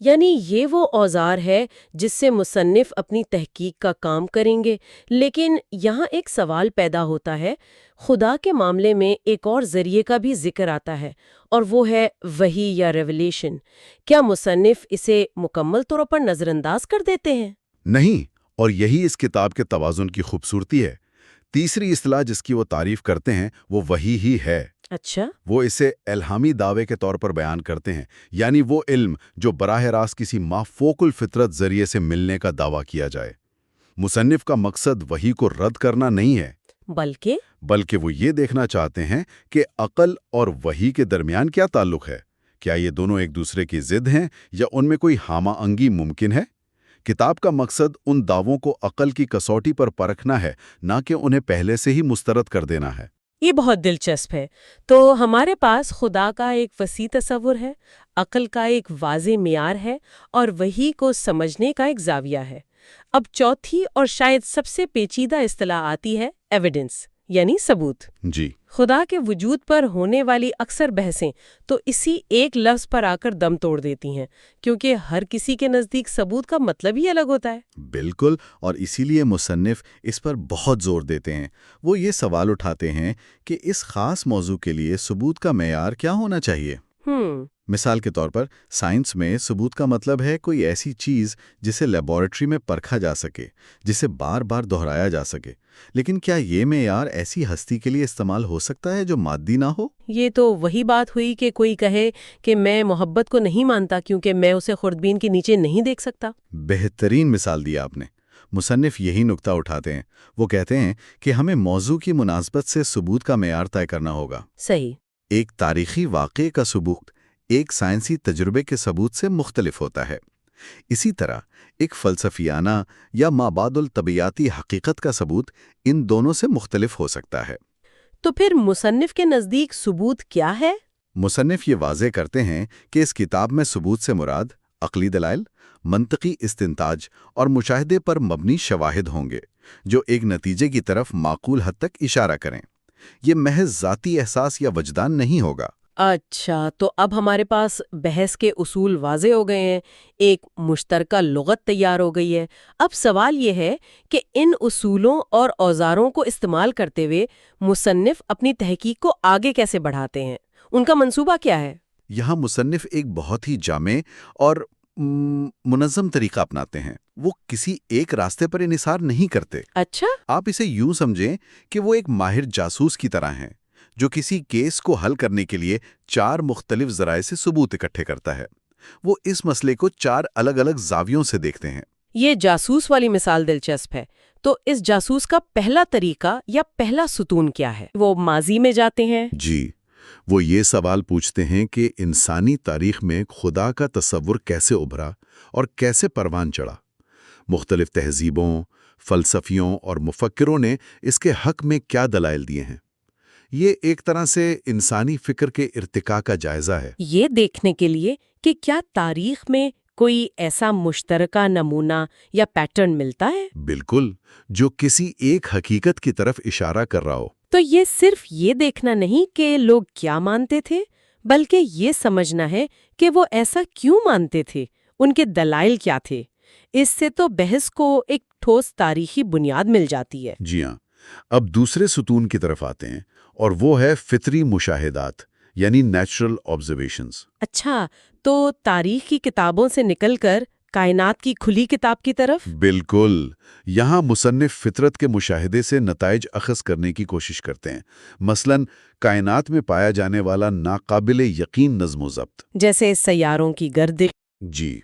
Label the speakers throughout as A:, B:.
A: یعنی یہ وہ اوزار ہے جس سے مصنف اپنی تحقیق کا کام کریں گے۔ لیکن یہاں ایک سوال پیدا ہوتا ہے، خدا کے معاملے میں ایک اور ذریعے کا بھی ذکر آتا ہے، اور وہ ہے وحی یا ریویلیشن۔ کیا مصنف اسے مکمل طور پر نظر انداز کر دیتے ہیں؟
B: نہیں، اور یہی اس کتاب کے توازن کی خوبصورتی ہے۔ تیسری اصطلاح جس کی وہ تعریف کرتے ہیں وہ وحی ہی ہے۔
A: اچھا،
B: وہ اسے الہامی دعوے کے طور پر بیان کرتے ہیں، یعنی وہ علم جو براہ راست کسی مافوق الفطرت ذریعے سے ملنے کا دعویٰ کیا جائے۔ مصنف کا مقصد وحی کو رد کرنا نہیں ہے، بلکہ وہ یہ دیکھنا چاہتے ہیں کہ عقل اور وحی کے درمیان کیا تعلق ہے۔ کیا یہ دونوں ایک دوسرے کی ضد ہیں یا ان میں کوئی ہمہ انگی ممکن ہے؟ کتاب کا مقصد ان دعووں کو عقل کی کسوٹی پر پرکھنا ہے، نہ کہ انہیں پہلے سے ہی مسترد کر دینا ہے۔
A: یہ بہت دلچسپ ہے۔ تو ہمارے پاس خدا کا ایک وسیع تصور ہے، عقل کا ایک واضح معیار ہے، اور وحی کو سمجھنے کا ایک زاویہ ہے۔ اب چوتھی اور شاید سب سے پیچیدہ اصطلاح آتی ہے ایویڈنس، یعنی ثبوت۔
B: جی،
A: خدا کے وجود پر ہونے والی اکثر بحثیں تو اسی ایک لفظ پر آ کر دم توڑ دیتی ہیں، کیونکہ ہر کسی کے نزدیک ثبوت کا مطلب ہی الگ ہوتا ہے۔
B: بالکل، اور اسی لیے مصنف اس پر بہت زور دیتے ہیں۔ وہ یہ سوال اٹھاتے ہیں کہ اس خاص موضوع کے لیے ثبوت کا معیار کیا ہونا چاہیے۔ مثال کے طور پر سائنس میں ثبوت کا مطلب ہے کوئی ایسی چیز جسے لیبارٹری میں پرکھا جا سکے، جسے بار بار دہرایا جا سکے۔ لیکن کیا یہ معیار ایسی ہستی کے لیے استعمال ہو سکتا ہے جو مادی نہ ہو؟
A: یہ تو وہی بات ہوئی کہ کوئی کہے کہ میں محبت کو نہیں مانتا کیونکہ میں اسے خوردبین کے نیچے نہیں دیکھ سکتا۔
B: بہترین مثال دیا آپ نے۔ مصنف یہی نکتہ اٹھاتے ہیں۔ وہ کہتے ہیں کہ ہمیں موضوع کی مناسبت سے ثبوت کا معیار طے کرنا ہوگا۔
A: صحیح۔
B: ایک تاریخی واقعے کا ثبوت ایک سائنسی تجربے کے ثبوت سے مختلف ہوتا ہے۔ اسی طرح ایک فلسفیانہ یا مابعد الطبیعاتی حقیقت کا ثبوت ان دونوں سے مختلف ہو سکتا ہے۔
A: تو پھر مصنف کے نزدیک ثبوت کیا ہے؟
B: مصنف یہ واضح کرتے ہیں کہ اس کتاب میں ثبوت سے مراد عقلی دلائل، منطقی استنتاج اور مشاہدے پر مبنی شواہد ہوں گے جو ایک نتیجے کی طرف معقول حد تک اشارہ کریں۔ یہ محض ذاتی احساس یا وجدان نہیں ہوگا۔
A: اچھا، تو اب ہمارے پاس بحث کے اصول واضح ہو گئے ہیں، ایک مشترکہ لغت تیار ہو گئی ہے۔ اب سوال یہ ہے کہ ان اصولوں اور اوزاروں کو استعمال کرتے ہوئے مصنف اپنی تحقیق کو آگے کیسے بڑھاتے ہیں؟ ان کا منصوبہ کیا ہے؟
B: یہاں مصنف ایک بہت ہی جامع اور منظم طریقہ اپناتے ہیں۔ وہ کسی ایک راستے پر انحصار نہیں کرتے۔
A: اچھا،
B: آپ اسے یوں سمجھیں کہ وہ ایک ماہر جاسوس کی طرح ہیں جو کسی کیس کو حل کرنے کے لیے 4 مختلف ذرائع سے ثبوت اکٹھے کرتا ہے۔ وہ اس مسئلے کو 4 الگ الگ زاویوں سے دیکھتے ہیں۔
A: یہ جاسوس والی مثال دلچسپ ہے۔ تو اس جاسوس کا پہلا طریقہ یا پہلا ستون کیا ہے؟ وہ ماضی میں جاتے ہیں؟
B: جی، وہ یہ سوال پوچھتے ہیں کہ انسانی تاریخ میں خدا کا تصور کیسے ابھرا اور کیسے پروان چڑھا۔ مختلف تہذیبوں، فلسفیوں اور مفکروں نے اس کے حق میں کیا دلائل دیے ہیں۔ یہ ایک طرح سے انسانی فکر کے ارتقاء کا جائزہ ہے۔
A: یہ دیکھنے کے لیے کہ کیا تاریخ میں کوئی ایسا مشترکہ نمونہ یا پیٹرن ملتا ہے؟
B: بالکل، جو کسی ایک حقیقت کی طرف اشارہ کر رہا ہو۔
A: تو یہ صرف یہ دیکھنا نہیں کہ لوگ کیا مانتے تھے، بلکہ یہ سمجھنا ہے کہ وہ ایسا کیوں مانتے تھے، ان کے دلائل کیا تھے۔ اس سے تو بحث کو ایک ٹھوس تاریخی بنیاد مل جاتی ہے۔
B: جی ہاں، اب دوسرے ستون کی طرف آتے ہیں، اور وہ ہے فطری مشاہدات، یعنی نیچرل آبزرویشنز۔
A: اچھا، تو تاریخ کی کتابوں سے نکل کر کائنات کی کھلی کتاب کی طرف؟
B: بالکل، یہاں مصنف فطرت کے مشاہدے سے نتائج اخذ کرنے کی کوشش کرتے ہیں۔ مثلا کائنات میں پایا جانے والا ناقابل یقین نظم و ضبط،
A: جیسے سیاروں کی گردش۔
B: جی،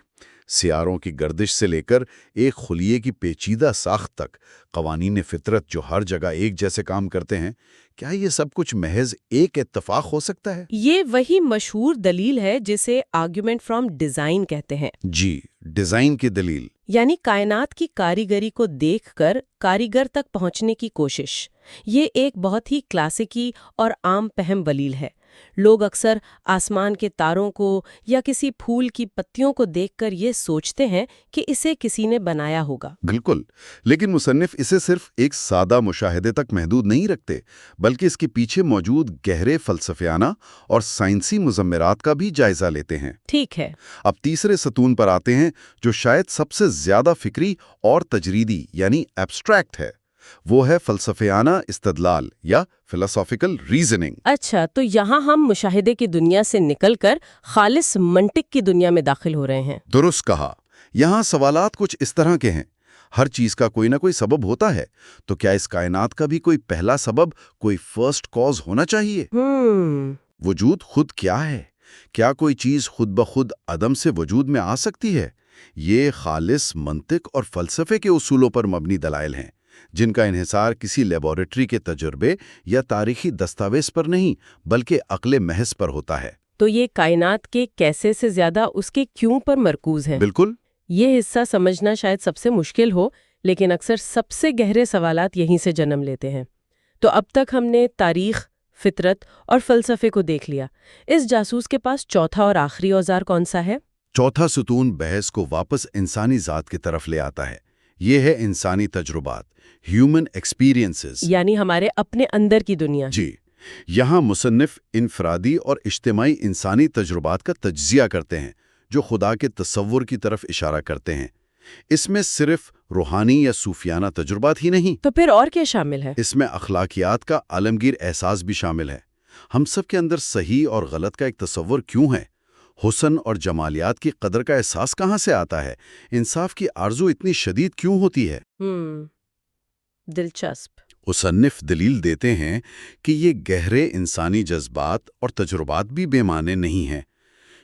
B: سیاروں کی گردش سے لے کر ایک خلیے کی پیچیدہ ساخت تک، قوانین فطرت جو ہر جگہ ایک جیسے کام کرتے ہیں، کیا یہ سب کچھ محض ایک اتفاق ہو سکتا ہے؟
A: یہ وہی مشہور دلیل ہے جسے آرگیومنٹ فرام ڈیزائن کہتے ہیں۔
B: جی، ڈیزائن کی دلیل۔
A: یعنی کائنات کی کاریگری کو دیکھ کر کاریگر تک پہنچنے کی کوشش۔ یہ ایک بہت ہی کلاسیکی اور عام فہم دلیل ہے۔ لوگ اکثر آسمان کے تاروں کو یا کسی پھول کی پتیوں کو دیکھ کر یہ سوچتے ہیں کہ اسے کسی نے بنایا ہوگا۔
B: بالکل، لیکن مصنف اسے صرف ایک سادہ مشاہدے تک محدود نہیں رکھتے، بلکہ اس کے پیچھے موجود گہرے فلسفیانہ اور سائنسی مضمرات کا بھی جائزہ لیتے ہیں۔
A: ٹھیک ہے۔
B: اب تیسرے ستون پر آتے ہیں، جو شاید سب سے زیادہ فکری اور تجریدی یعنی ایبسٹریکٹ ہے۔ وہ ہے فلسفیانہ استدلال یا فلسافیکل ریزننگ۔
A: اچھا، تو یہاں ہم مشاہدے کی دنیا سے نکل کر خالص منطق کی دنیا میں داخل ہو رہے ہیں۔
B: درست کہا۔ یہاں سوالات کچھ اس طرح کے ہیں۔ ہر چیز کا کوئی نہ کوئی سبب ہوتا ہے، تو کیا اس کائنات کا بھی کوئی پہلا سبب، کوئی فرسٹ کاز ہونا چاہیے؟ وجود خود کیا ہے؟ کیا کوئی چیز خود بخود عدم سے وجود میں آ سکتی ہے؟ یہ خالص منطق اور فلسفے کے اصولوں پر مبنی دلائل ہیں، جن کا انحصار کسی لیبارٹری کے تجربے یا تاریخی دستاویز پر نہیں، بلکہ عقل محض پر ہوتا ہے۔
A: تو یہ کائنات کے کیسے سے زیادہ اس کے کیوں پر مرکوز ہے۔
B: بالکل۔
A: یہ حصہ سمجھنا شاید سب سے مشکل ہو، لیکن اکثر سب سے گہرے سوالات یہیں سے جنم لیتے ہیں۔ تو اب تک ہم نے تاریخ، فطرت اور فلسفے کو دیکھ لیا۔ اس جاسوس کے پاس چوتھا اور آخری اوزار کون سا ہے؟
B: چوتھا ستون بحث کو واپس انسانی ذات کی طرف لے آتا ہے۔ یہ ہے انسانی تجربات، ہیومن ایکسپیرینسز،
A: یعنی ہمارے اپنے اندر کی دنیا۔
B: جی، یہاں مصنف انفرادی اور اجتماعی انسانی تجربات کا تجزیہ کرتے ہیں، جو خدا کے تصور کی طرف اشارہ کرتے ہیں۔ اس میں صرف روحانی یا صوفیانہ تجربات ہی نہیں،
A: تو پھر اور کیا شامل ہے؟
B: اس میں اخلاقیات کا عالمگیر احساس بھی شامل ہے۔ ہم سب کے اندر صحیح اور غلط کا ایک تصور کیوں ہے؟ حسن اور جمالیات کی قدر کا احساس کہاں سے آتا ہے؟ انصاف کی آرزو اتنی شدید کیوں ہوتی ہے؟
A: دلچسپ۔
B: مصنف دلیل دیتے ہیں کہ یہ گہرے انسانی جذبات اور تجربات بھی بے معنی نہیں ہیں۔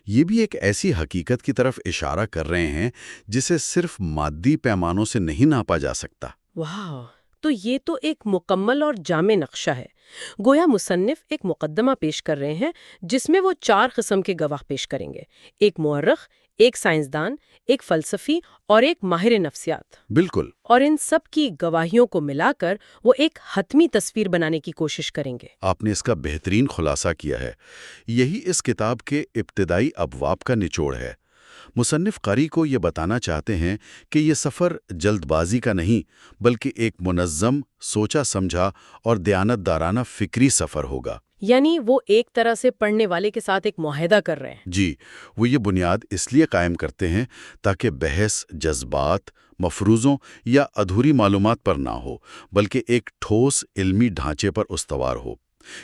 B: یہ بھی ایک ایسی حقیقت کی طرف اشارہ کر رہے ہیں جسے صرف مادی پیمانوں سے نہیں ناپا جا سکتا۔
A: واہ، تو یہ تو ایک مکمل اور جامع نقشہ ہے۔ گویا مصنف ایک مقدمہ پیش کر رہے ہیں جس میں وہ 4 قسم کے گواہ پیش کریں گے: ایک مورخ، ایک سائنسدان، ایک فلسفی اور ایک ماہر نفسیات۔
B: بالکل۔
A: اور ان سب کی گواہیوں کو ملا کر وہ ایک حتمی تصویر بنانے کی کوشش کریں گے۔
B: آپ نے اس کا بہترین خلاصہ کیا ہے۔ یہی اس کتاب کے ابتدائی ابواب کا نچوڑ ہے۔ مصنف قاری کو یہ بتانا چاہتے ہیں کہ یہ سفر جلد بازی کا نہیں، بلکہ ایک منظم، سوچا سمجھا اور دیانتدارانہ فکری سفر ہوگا۔
A: یعنی وہ ایک طرح سے پڑھنے والے کے ساتھ ایک معاہدہ کر رہے ہیں۔
B: جی، وہ یہ بنیاد اس لیے قائم کرتے ہیں تاکہ بحث جذبات، مفروضوں یا ادھوری معلومات پر نہ ہو، بلکہ ایک ٹھوس علمی ڈھانچے پر استوار ہو۔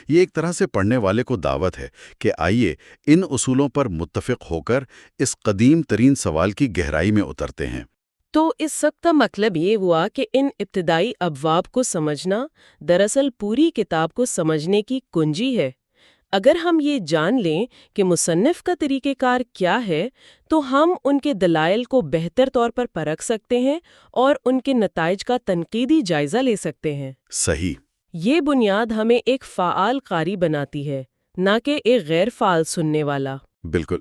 B: یہ ایک طرح سے پڑھنے والے کو دعوت ہے کہ آئیے ان اصولوں پر متفق ہو کر اس قدیم ترین سوال کی گہرائی میں اترتے ہیں۔
A: تو اس سب کا مطلب یہ ہوا کہ ان ابتدائی ابواب کو سمجھنا دراصل پوری کتاب کو سمجھنے کی کنجی ہے۔ اگر ہم یہ جان لیں کہ مصنف کا طریقہ کار کیا ہے، تو ہم ان کے دلائل کو بہتر طور پر پرکھ سکتے ہیں اور ان کے نتائج کا تنقیدی جائزہ لے سکتے ہیں۔
B: صحیح۔
A: یہ بنیاد ہمیں ایک فعال قاری بناتی ہے، نہ کہ ایک غیر فعال سننے والا۔
B: بالکل۔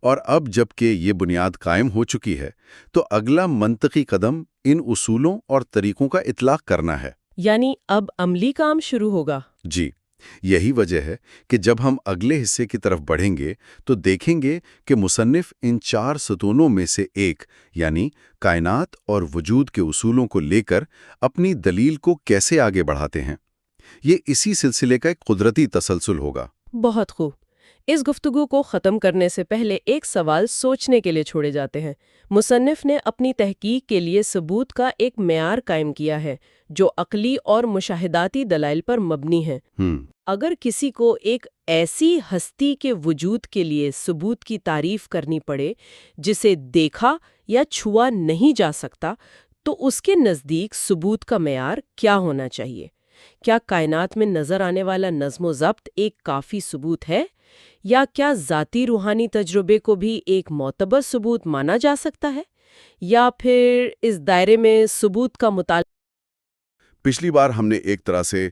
B: اور اب جب کہ یہ بنیاد قائم ہو چکی ہے، تو اگلا منطقی قدم ان اصولوں اور طریقوں کا اطلاق کرنا ہے۔
A: یعنی اب عملی کام شروع ہوگا۔
B: جی، یہی وجہ ہے کہ جب ہم اگلے حصے کی طرف بڑھیں گے تو دیکھیں گے کہ مصنف ان 4 ستونوں میں سے ایک یعنی کائنات اور وجود کے اصولوں کو لے کر اپنی دلیل کو کیسے آگے بڑھاتے ہیں۔ یہ اسی سلسلے کا ایک قدرتی تسلسل ہوگا۔
A: بہت خوب۔ اس گفتگو کو ختم کرنے سے پہلے ایک سوال سوچنے کے لیے چھوڑے جاتے ہیں۔ مصنف نے اپنی تحقیق کے لیے ثبوت کا ایک معیار قائم کیا ہے جو عقلی اور مشاہداتی دلائل پر مبنی ہے۔ اگر کسی کو ایک ایسی ہستی کے وجود کے لیے ثبوت کی تعریف کرنی پڑے جسے دیکھا یا چھوا نہیں جا سکتا، تو اس کے نزدیک ثبوت کا معیار کیا ہونا چاہیے؟ کیا کائنات میں نظر آنے والا نظم و ضبط ایک کافی ثبوت ہے، یا کیا ذاتی روحانی تجربے کو بھی ایک معتبر ثبوت مانا جا سکتا ہے، یا پھر اس دائرے میں ثبوت کا مطالعہ؟
B: پچھلی بار ہم نے ایک طرح سے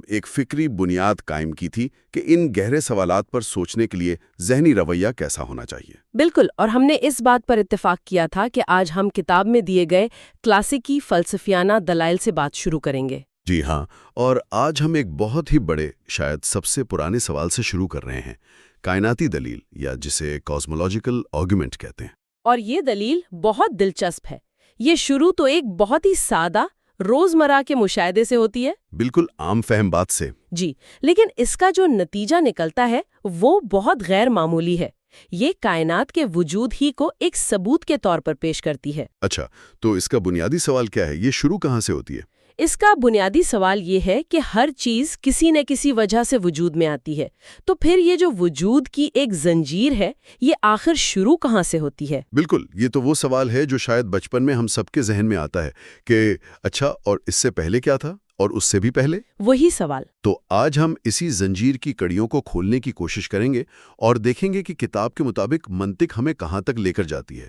B: ایک فکری بنیاد قائم کی تھی کہ ان گہرے سوالات پر سوچنے کے لیے ذہنی رویہ کیسا ہونا چاہیے۔
A: بالکل، اور ہم نے اس بات پر اتفاق کیا تھا کہ آج ہم کتاب میں دیے گئے کلاسیکی فلسفیانہ دلائل سے بات شروع کریں گے۔
C: جی ہاں، اور آج ہم ایک بہت ہی بڑے، شاید سب سے پرانے سوال سے شروع کر رہے ہیں، کائناتی دلیل یا جسے کاسمولوجیکل آرگومنٹ کہتے ہیں۔
A: اور یہ دلیل بہت دلچسپ ہے۔ یہ شروع تو ایک بہت ہی سادہ روزمرہ کے مشاہدے سے ہوتی ہے،
C: بالکل عام فہم بات سے۔
A: جی، لیکن اس کا جو نتیجہ نکلتا ہے وہ بہت غیر معمولی ہے۔ یہ کائنات کے وجود ہی کو ایک ثبوت کے طور پر پیش کرتی ہے۔
C: اچھا، تو اس کا بنیادی سوال کیا ہے؟ یہ شروع کہاں سے ہوتی ہے؟
A: اس کا بنیادی سوال یہ ہے کہ ہر چیز کسی نہ کسی وجہ سے وجود میں آتی ہے، تو پھر یہ جو وجود کی ایک زنجیر ہے، یہ آخر شروع کہاں سے ہوتی ہے؟
C: بالکل، یہ تو وہ سوال ہے جو شاید بچپن میں ہم سب کے ذہن میں آتا ہے کہ اچھا، اور اس سے پہلے کیا تھا، اور اس سے بھی پہلے؟
A: وہی سوال۔
C: تو آج ہم اسی زنجیر کی کڑیوں کو کھولنے کی کوشش کریں گے اور دیکھیں گے کہ کتاب کے مطابق منطق ہمیں کہاں تک لے کر جاتی ہے۔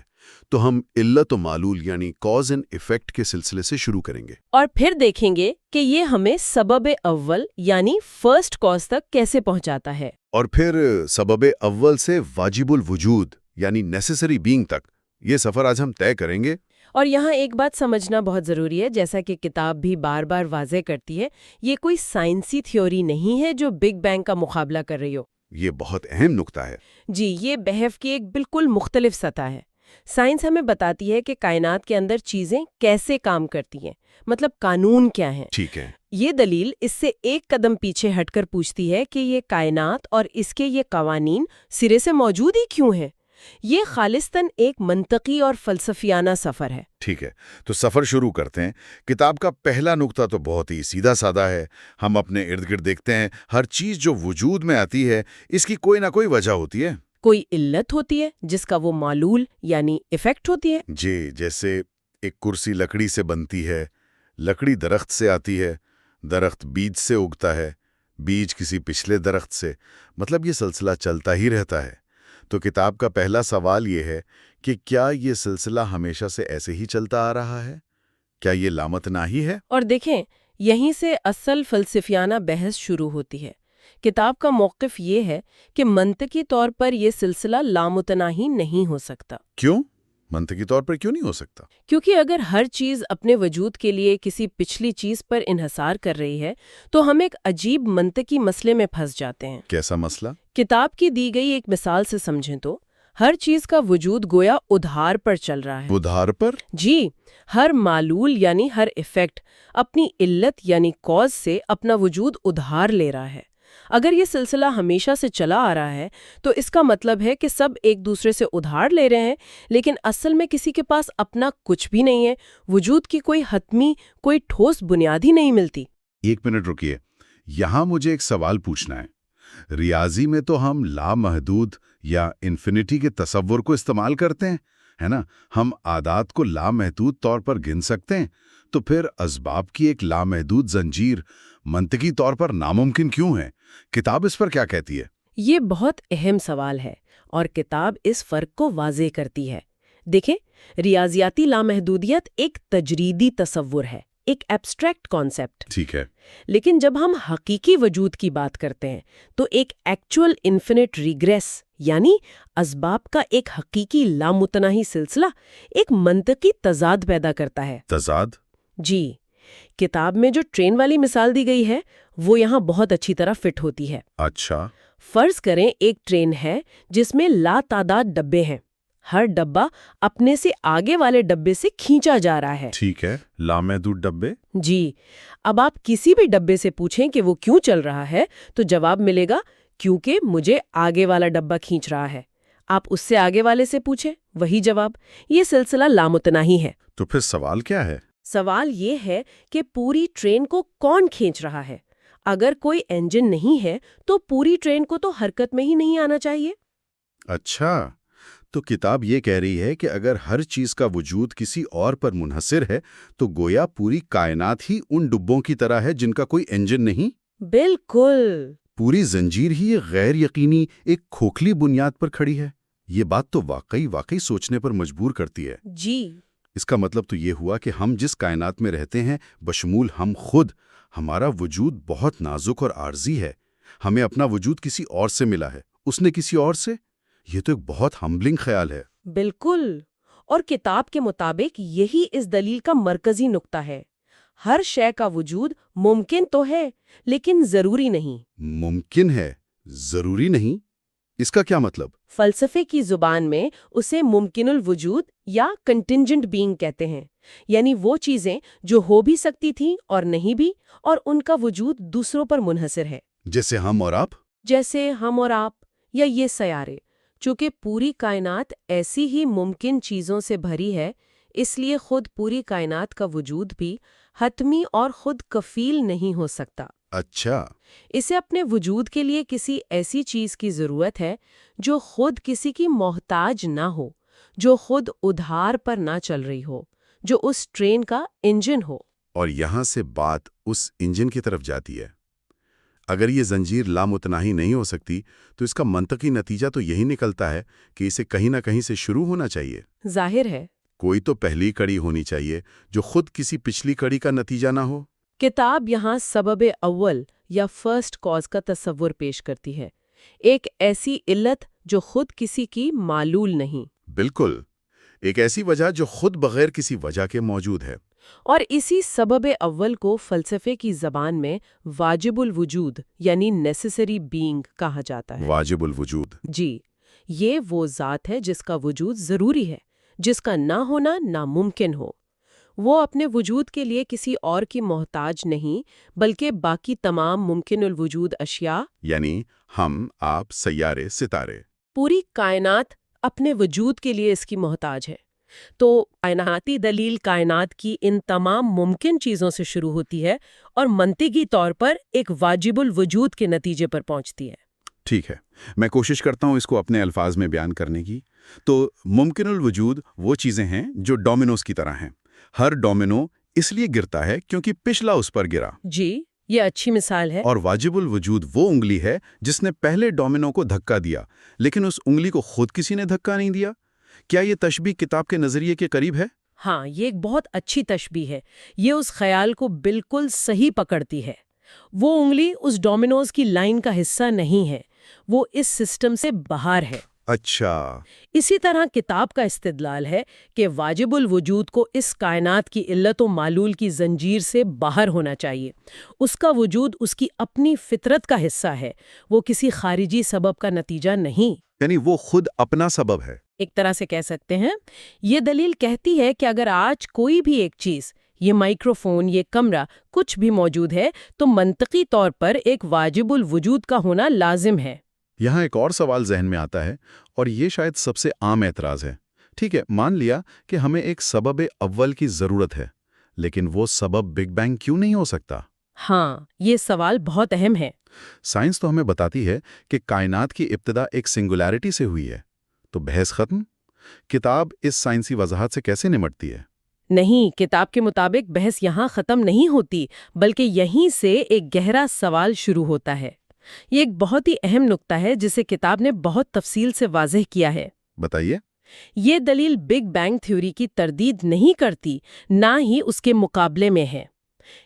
C: تو ہم علت و معلول یعنی کاز اینڈ ایفیکٹ کے سلسلے سے شروع کریں گے،
A: اور پھر دیکھیں گے کہ یہ ہمیں سبب اول یعنی فرسٹ کاز تک کیسے پہنچاتا ہے۔
C: اور پھر سبب اول سے واجب الوجود یعنی نیسیسری بینگ تک یہ سفر آج ہم طے کریں گے۔
A: اور یہاں ایک بات سمجھنا بہت ضروری ہے، جیسا کہ کتاب بھی بار بار واضح کرتی ہے، یہ کوئی سائنسی تھیوری نہیں ہے جو بگ بینگ کا مقابلہ کر رہی ہو۔
C: یہ بہت اہم نقطہ ہے۔
A: جی، یہ بحث کی ایک بالکل مختلف سطح ہے۔ سائنس ہمیں بتاتی ہے کہ کائنات کے اندر چیزیں کیسے کام کرتی ہیں، مطلب قانون کیا ہیں۔
C: ٹھیک ہے۔
A: یہ دلیل اس سے ایک قدم پیچھے ہٹ کر پوچھتی ہے کہ یہ کائنات اور اس کے یہ قوانین سرے سے موجود ہی کیوں ہیں۔ یہ خالصتاً ایک منطقی اور فلسفیانہ سفر ہے۔
B: ٹھیک ہے، تو سفر شروع کرتے ہیں۔ کتاب کا پہلا نقطہ تو بہت ہی سیدھا سادہ ہے۔ ہم اپنے ارد گرد دیکھتے ہیں، ہر چیز جو وجود میں آتی ہے اس کی کوئی نہ کوئی وجہ ہوتی ہے۔
A: کوئی علت ہوتی ہے جس کا وہ معلول یعنی ایفیکٹ ہوتی ہے۔
B: جی، جیسے ایک کرسی لکڑی سے بنتی ہے، لکڑی درخت سے آتی ہے، درخت بیج سے اگتا ہے، بیج کسی پچھلے درخت سے، مطلب یہ سلسلہ چلتا ہی رہتا ہے۔ تو کتاب کا پہلا سوال یہ ہے کہ کیا یہ سلسلہ ہمیشہ سے ایسے ہی چلتا آ رہا ہے؟ کیا یہ لامتناہی ہے؟
A: اور دیکھیں، یہیں سے اصل فلسفیانہ بحث شروع ہوتی ہے۔ کتاب کا موقف یہ ہے کہ منطقی طور پر یہ سلسلہ لامتناہی نہیں ہو سکتا۔
B: کیوں؟ منطقی طور پر کیوں نہیں ہو سکتا؟
A: کیونکہ اگر ہر چیز اپنے وجود کے لیے کسی پچھلی چیز پر انحصار کر رہی ہے تو ہم ایک عجیب منطقی مسئلے میں پھنس جاتے ہیں۔
B: کیسا مسئلہ؟
A: کتاب کی دی گئی ایک مثال سے سمجھیں تو ہر چیز کا وجود گویا ادھار پر چل رہا ہے۔
B: ادھار پر؟
A: جی، ہر معلول یعنی ہر ایفیکٹ اپنی علت یعنی کاز سے اپنا وجود ادھار لے رہا ہے۔ اگر یہ سلسلہ ہمیشہ سے چلا آ رہا ہے تو اس کا مطلب ہے کہ سب ایک دوسرے سے ادھار لے رہے ہیں، لیکن اصل میں کسی کے پاس اپنا کچھ بھی نہیں ہے، وجود کی کوئی حتمی، کوئی ٹھوس بنیاد ہی نہیں ملتی۔
B: ایک منٹ رکیے، یہاں مجھے ایک سوال پوچھنا ہے۔ ریاضی میں تو ہم لامحدود یا انفینٹی کے تصور کو استعمال کرتے ہیں، ہے نا؟ ہم اعداد کو لامحدود طور پر گن سکتے ہیں، تو پھر اسباب کی ایک لامحدود زنجیر منطقی طور پر ناممکن کیوں ہے؟ کتاب اس پر کیا کہتی ہے؟
A: یہ بہت اہم سوال ہے اور کتاب اس فرق کو واضح کرتی ہے۔ دیکھیں، ریاضیاتی لامحدودیت ایک تجریدی تصور ہے، ایک ایبسٹریکٹ کانسیپٹ۔
B: ٹھیک ہے۔
A: لیکن جب ہم حقیقی وجود کی بات کرتے ہیں تو ایک ایکچوئل انفینٹ ریگریس یعنی اسباب کا ایک حقیقی لامتناہی سلسلہ ایک منطقی تضاد پیدا کرتا ہے۔
B: تضاد؟
A: جی، کتاب میں جو ٹرین والی مثال دی گئی ہے وہ یہاں بہت اچھی طرح فٹ ہوتی ہے۔
B: اچھا۔
A: فرض کریں ایک ٹرین ہے جس میں لا تعداد ڈبے ہیں، ہر ڈبہ اپنے سے آگے والے ڈبے سے کھینچا جا رہا ہے۔
B: ٹھیک ہے، لامحدود ڈبے؟
A: جی، اب آپ کسی بھی ڈبے سے پوچھیں کہ وہ کیوں چل رہا ہے تو جواب ملے گا کیونکہ مجھے آگے والا ڈبہ کھینچ رہا ہے۔ آپ اس سے آگے والے سے پوچھیں، وہی جواب۔ یہ سلسلہ لامتناہی ہے۔
B: تو پھر سوال کیا ہے؟
A: سوال یہ ہے کہ پوری ٹرین کو کون کھینچ رہا ہے؟ اگر کوئی انجن نہیں ہے تو پوری ٹرین کو تو حرکت میں ہی نہیں آنا چاہیے۔
B: اچھا، تو کتاب یہ کہہ رہی ہے کہ اگر ہر چیز کا وجود کسی اور پر منحصر ہے تو گویا پوری کائنات ہی ان ڈبوں کی طرح ہے جن کا کوئی انجن نہیں؟
A: بالکل۔
B: پوری زنجیر ہی ایک غیر یقینی، ایک کھوکھلی بنیاد پر کھڑی ہے۔ یہ بات تو واقعی سوچنے پر مجبور کرتی ہے۔
A: جی،
B: اس کا مطلب تو یہ ہوا کہ ہم جس کائنات میں رہتے ہیں، بشمول ہم خود، ہمارا وجود بہت نازک اور عارضی ہے۔ ہمیں اپنا وجود کسی اور سے ملا ہے، اس نے کسی اور سے۔ یہ تو ایک بہت ہمبلنگ خیال ہے۔
A: بالکل، اور کتاب کے مطابق یہی اس دلیل کا مرکزی نقطہ ہے۔ ہر شے کا وجود ممکن تو ہے لیکن ضروری نہیں۔
C: ممکن ہے، ضروری نہیں؟ اس کا کیا مطلب؟
A: فلسفے کی زبان میں اسے ممکن الوجود یا کنٹنجنٹ بینگ کہتے ہیں، یعنی وہ چیزیں جو ہو بھی سکتی تھیں اور نہیں بھی، اور ان کا وجود دوسروں پر منحصر ہے،
C: جیسے ہم اور آپ؟
A: جیسے ہم اور آپ یا یہ سیارے۔ چونکہ پوری کائنات ایسی ہی ممکن چیزوں سے بھری ہے، اس لیے خود پوری کائنات کا وجود بھی حتمی اور خود کفیل نہیں ہو سکتا۔
C: اچھا،
A: اسے اپنے وجود کے لیے کسی ایسی چیز کی ضرورت ہے جو خود کسی کی محتاج نہ ہو، جو خود ادھار پر نہ چل رہی ہو، جو اس ٹرین کا انجن ہو۔
C: اور یہاں سے بات اس انجن کی طرف جاتی ہے۔ اگر یہ زنجیر لامتناہی نہیں ہو سکتی تو اس کا منطقی نتیجہ تو یہی نکلتا ہے کہ اسے کہیں نہ کہیں سے شروع ہونا چاہیے۔
A: ظاہر ہے،
C: کوئی تو پہلی کڑی ہونی چاہیے جو خود کسی پچھلی کڑی کا نتیجہ نہ ہو۔
A: کتاب یہاں سبب اول یا فرسٹ کاز کا تصور پیش کرتی ہے، ایک ایسی علت جو خود کسی کی معلول نہیں۔
C: بالکل، ایک ایسی وجہ جو خود بغیر کسی وجہ کے موجود ہے۔
A: اور اسی سبب اول کو فلسفے کی زبان میں واجب الوجود یعنی نیسیسری بینگ کہا جاتا ہے۔
C: واجب الوجود۔
A: جی، یہ وہ ذات ہے جس کا وجود ضروری ہے، جس کا نہ ہونا ناممکن ہو۔ وہ اپنے وجود کے لیے کسی اور کی محتاج نہیں، بلکہ باقی تمام ممکن الوجود اشیاء،
C: یعنی ہم، آپ، سیارے، ستارے،
A: پوری کائنات اپنے وجود کے لیے اس کی محتاج ہے۔ تو کائناتی دلیل کائنات کی ان تمام ممکن چیزوں سے شروع ہوتی ہے اور منطقی طور پر ایک واجب الوجود کے نتیجے پر پہنچتی ہے۔
B: ٹھیک ہے، میں کوشش کرتا ہوں اس کو اپنے الفاظ میں بیان کرنے کی۔ تو ممکن الوجود وہ چیزیں ہیں جو ڈومینوز کی طرح ہیں۔ ہر ڈومینو اس لیے گرتا ہے کیونکہ پچھلا اس پر گرا۔
A: جی، یہ اچھی مثال ہے۔
B: اور واجب الوجود وہ انگلی ہے جس نے پہلے ڈومینو کو دھکا دیا، لیکن اس انگلی کو خود کسی نے دھکا نہیں دیا۔ کیا یہ تشبیہ کتاب کے نظریے کے قریب ہے؟
A: ہاں، یہ ایک بہت اچھی تشبیہ ہے۔ یہ اس خیال کو بالکل صحیح پکڑتی ہے۔ وہ انگلی اس ڈومینوز کی لائن کا حصہ نہیں ہے، وہ اس سسٹم سے باہر ہے۔
C: اچھا،
A: اسی طرح کتاب کا استدلال ہے کہ واجب الوجود کو اس کائنات کی علت و معلول کی زنجیر سے باہر ہونا چاہیے۔ اس کا وجود اس کی اپنی فطرت کا حصہ ہے، وہ کسی خارجی سبب کا نتیجہ نہیں۔
C: یعنی وہ خود اپنا سبب ہے۔
A: ایک طرح سے کہہ سکتے ہیں، یہ دلیل کہتی ہے کہ اگر آج کوئی بھی ایک چیز، یہ مائکروفون، یہ کمرہ، کچھ بھی موجود ہے تو منطقی طور پر ایک واجب الوجود کا ہونا لازم ہے۔
B: یہاں ایک اور سوال ذہن میں آتا ہے، اور یہ شاید سب سے عام اعتراض ہے۔ ٹھیک ہے، مان لیا کہ ہمیں ایک سبب اول کی ضرورت ہے، لیکن وہ سبب بگ بینگ کیوں نہیں ہو سکتا؟
A: ہاں، یہ سوال بہت اہم ہے۔
B: سائنس تو ہمیں بتاتی ہے کہ کائنات کی ابتدا ایک سنگولیرٹی سے ہوئی ہے، تو بحث ختم؟ کتاب اس سائنسی وضاحت سے کیسے نمٹتی ہے؟
A: نہیں، کتاب کے مطابق بحث یہاں ختم نہیں ہوتی، بلکہ یہیں سے ایک گہرا سوال شروع ہوتا ہے۔ یہ ایک بہت ہی اہم نقطہ ہے جسے کتاب نے بہت تفصیل سے واضح کیا ہے۔
B: بتائیے۔
A: یہ دلیل بگ بینگ تھیوری کی تردید نہیں کرتی، نہ ہی اس کے مقابلے میں ہے۔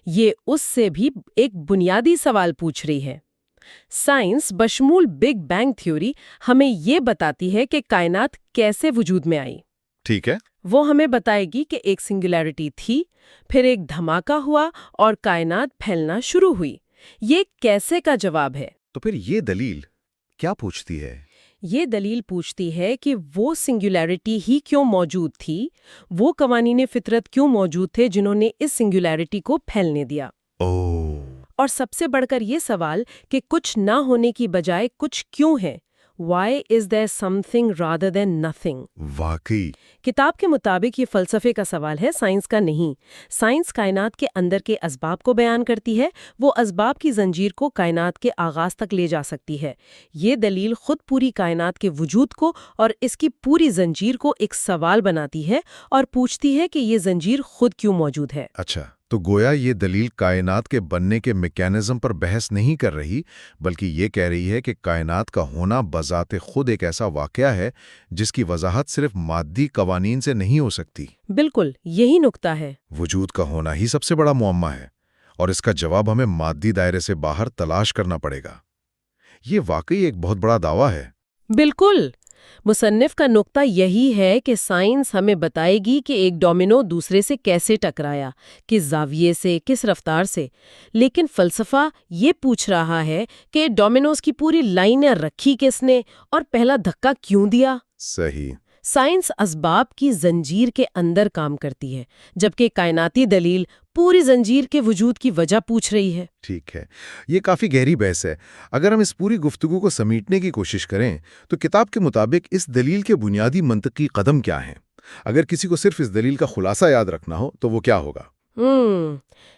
A: یہ اس سے بھی ایک بنیادی سوال پوچھ رہی ہے۔ سائنس بشمول بگ بینگ تھیوری ہمیں یہ بتاتی ہے کہ کائنات کیسے وجود میں آئی۔
B: ٹھیک ہے۔
A: وہ ہمیں بتائے گی کہ ایک سنگولیرٹی تھی، پھر ایک دھماکہ ہوا اور کائنات پھیلنا شروع ہوئی۔ یہ کیسے کا جواب ہے۔
C: تو پھر یہ دلیل کیا پوچھتی ہے؟
A: یہ دلیل پوچھتی ہے کہ وہ سنگولیرٹی ہی کیوں موجود تھی، وہ قوانین فطرت کیوں موجود تھے جنہوں نے اس سنگولیرٹی کو پھیلنے دیا۔ اور سب سے بڑھ کر یہ سوال کہ کچھ نہ ہونے کی بجائے کچھ کیوں ہے۔ Why is there something rather than nothing؟
C: واقعی
A: کتاب کے مطابق یہ فلسفے کا سوال ہے، سائنس کا نہیں۔ سائنس کائنات کے اندر کے اسباب کو بیان کرتی ہے، وہ اسباب کی زنجیر کو کائنات کے آغاز تک لے جا سکتی ہے۔ یہ دلیل خود پوری کائنات کے وجود کو اور اس کی پوری زنجیر کو ایک سوال بناتی ہے اور پوچھتی ہے کہ یہ زنجیر خود کیوں موجود ہے۔
D: اچھا، تو گویا یہ دلیل کائنات کے بننے کے میکینزم پر بحث نہیں کر رہی، بلکہ یہ کہہ رہی ہے کہ کائنات کا ہونا بذات خود ایک ایسا واقعہ ہے جس کی وضاحت صرف مادی قوانین سے نہیں ہو سکتی۔
A: بالکل، یہی نقطہ ہے۔
D: وجود کا ہونا ہی سب سے بڑا معمہ ہے، اور اس کا جواب ہمیں مادی دائرے سے باہر تلاش کرنا پڑے گا۔ یہ واقعی ایک بہت بڑا دعویٰ ہے۔
A: بالکل، مصنف کا نقطہ یہی ہے کہ سائنس ہمیں بتائے گی کہ ایک ڈومینو دوسرے سے کیسے ٹکرایا، کس زاویے سے، کس رفتار سے، لیکن فلسفہ یہ پوچھ رہا ہے کہ ڈومینوز کی پوری لائنیں رکھی کس نے اور پہلا دھکا کیوں دیا؟
D: صحیح۔
A: سائنس اسباب کی زنجیر کے اندر کام کرتی ہے، جبکہ کائناتی دلیل پوری زنجیر کے وجود کی وجہ پوچھ رہی ہے۔
D: ٹھیک ہے، یہ کافی گہری بحث ہے۔ اگر ہم اس پوری گفتگو کو سمیٹنے کی کوشش کریں تو کتاب کے مطابق اس دلیل کے بنیادی منطقی قدم کیا ہیں؟ اگر کسی کو صرف اس دلیل کا خلاصہ یاد رکھنا ہو تو وہ کیا ہوگا؟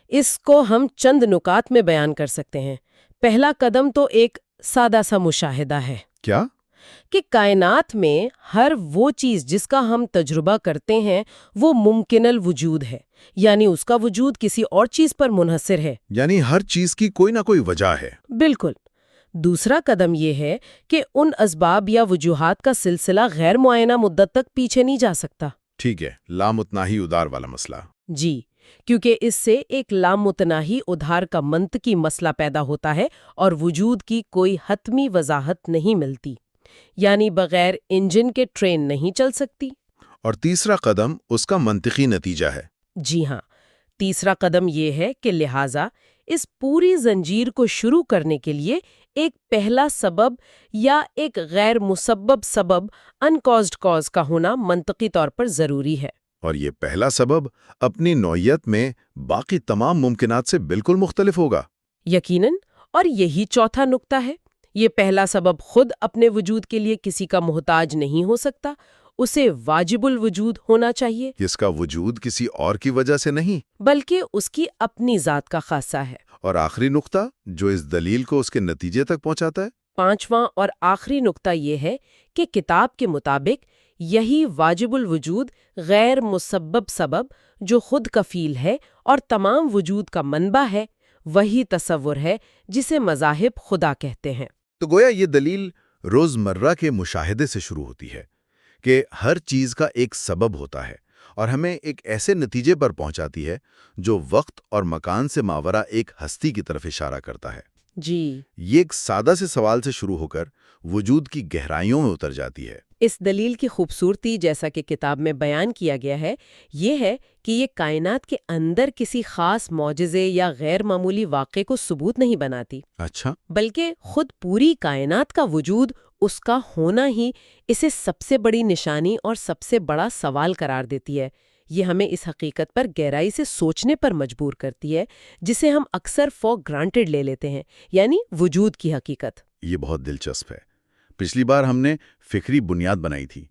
A: اس کو ہم چند نکات میں بیان کر سکتے ہیں۔ پہلا قدم تو ایک سادہ سا مشاہدہ ہے۔
D: کیا؟
A: کہ کائنات میں ہر وہ چیز جس کا ہم تجربہ کرتے ہیں وہ ممکن الوجود ہے، یعنی اس کا وجود کسی اور چیز پر منحصر ہے۔
D: یعنی ہر چیز کی کوئی نہ کوئی وجہ ہے۔
A: بالکل۔ دوسرا قدم یہ ہے کہ ان اسباب یا وجوہات کا سلسلہ غیر معینہ مدت تک پیچھے نہیں جا سکتا۔
D: ٹھیک ہے، لامتناہی ادار والا مسئلہ۔
A: جی، کیونکہ اس سے ایک لامتناہی ادھار کا منطقی مسئلہ پیدا ہوتا ہے اور وجود کی کوئی حتمی وضاحت نہیں ملتی، یعنی بغیر انجن کے ٹرین نہیں چل سکتی۔
D: اور تیسرا قدم اس کا منطقی نتیجہ ہے۔
A: جی ہاں، تیسرا قدم یہ ہے کہ لہٰذا اس پوری زنجیر کو شروع کرنے کے لیے ایک پہلا سبب یا ایک غیر مسبب سبب انکازڈ کاز کا ہونا منطقی طور پر ضروری ہے۔
D: اور یہ پہلا سبب اپنی نوعیت میں باقی تمام ممکنات سے بالکل مختلف ہوگا۔
A: یقیناً، اور یہی چوتھا نقطہ ہے۔ یہ پہلا سبب خود اپنے وجود کے لیے کسی کا محتاج نہیں ہو سکتا، اسے واجب الوجود ہونا چاہیے،
D: جس کا وجود کسی اور کی وجہ سے نہیں
A: بلکہ اس کی اپنی ذات کا خاصہ ہے۔
D: اور آخری نقطہ جو اس دلیل کو اس کے نتیجے تک پہنچاتا ہے،
A: پانچواں اور آخری نقطہ یہ ہے کہ کتاب کے مطابق یہی واجب الوجود غیر مسبب سبب جو خود کفیل ہے اور تمام وجود کا منبع ہے، وہی تصور ہے جسے مذاہب خدا کہتے ہیں۔
D: تو گویا یہ دلیل روزمرہ کے مشاہدے سے شروع ہوتی ہے کہ ہر چیز کا ایک سبب ہوتا ہے اور ہمیں ایک ایسے نتیجے پر پہنچاتی ہے جو وقت اور مکان سے ماورا ایک ہستی کی طرف اشارہ کرتا ہے۔
A: جی،
D: یہ ایک سادہ سے سوال سے شروع ہو کر وجود کی گہرائیوں میں اتر جاتی ہے۔
A: اس دلیل کی خوبصورتی، جیسا کہ کتاب میں بیان کیا گیا ہے، یہ ہے کہ یہ کائنات کے اندر کسی خاص معجزے یا غیر معمولی واقعے کو ثبوت نہیں بناتی،
D: اچھا،
A: بلکہ خود پوری کائنات کا وجود، اس کا ہونا ہی اسے سب سے بڑی نشانی اور سب سے بڑا سوال قرار دیتی ہے۔ یہ ہمیں اس حقیقت پر گہرائی سے سوچنے پر مجبور کرتی ہے جسے ہم اکثر فار گرانٹیڈ لے لیتے ہیں، یعنی وجود کی حقیقت۔
D: یہ بہت دلچسپ ہے۔ پچھلی بار ہم نے فکری بنیاد بنائی تھی،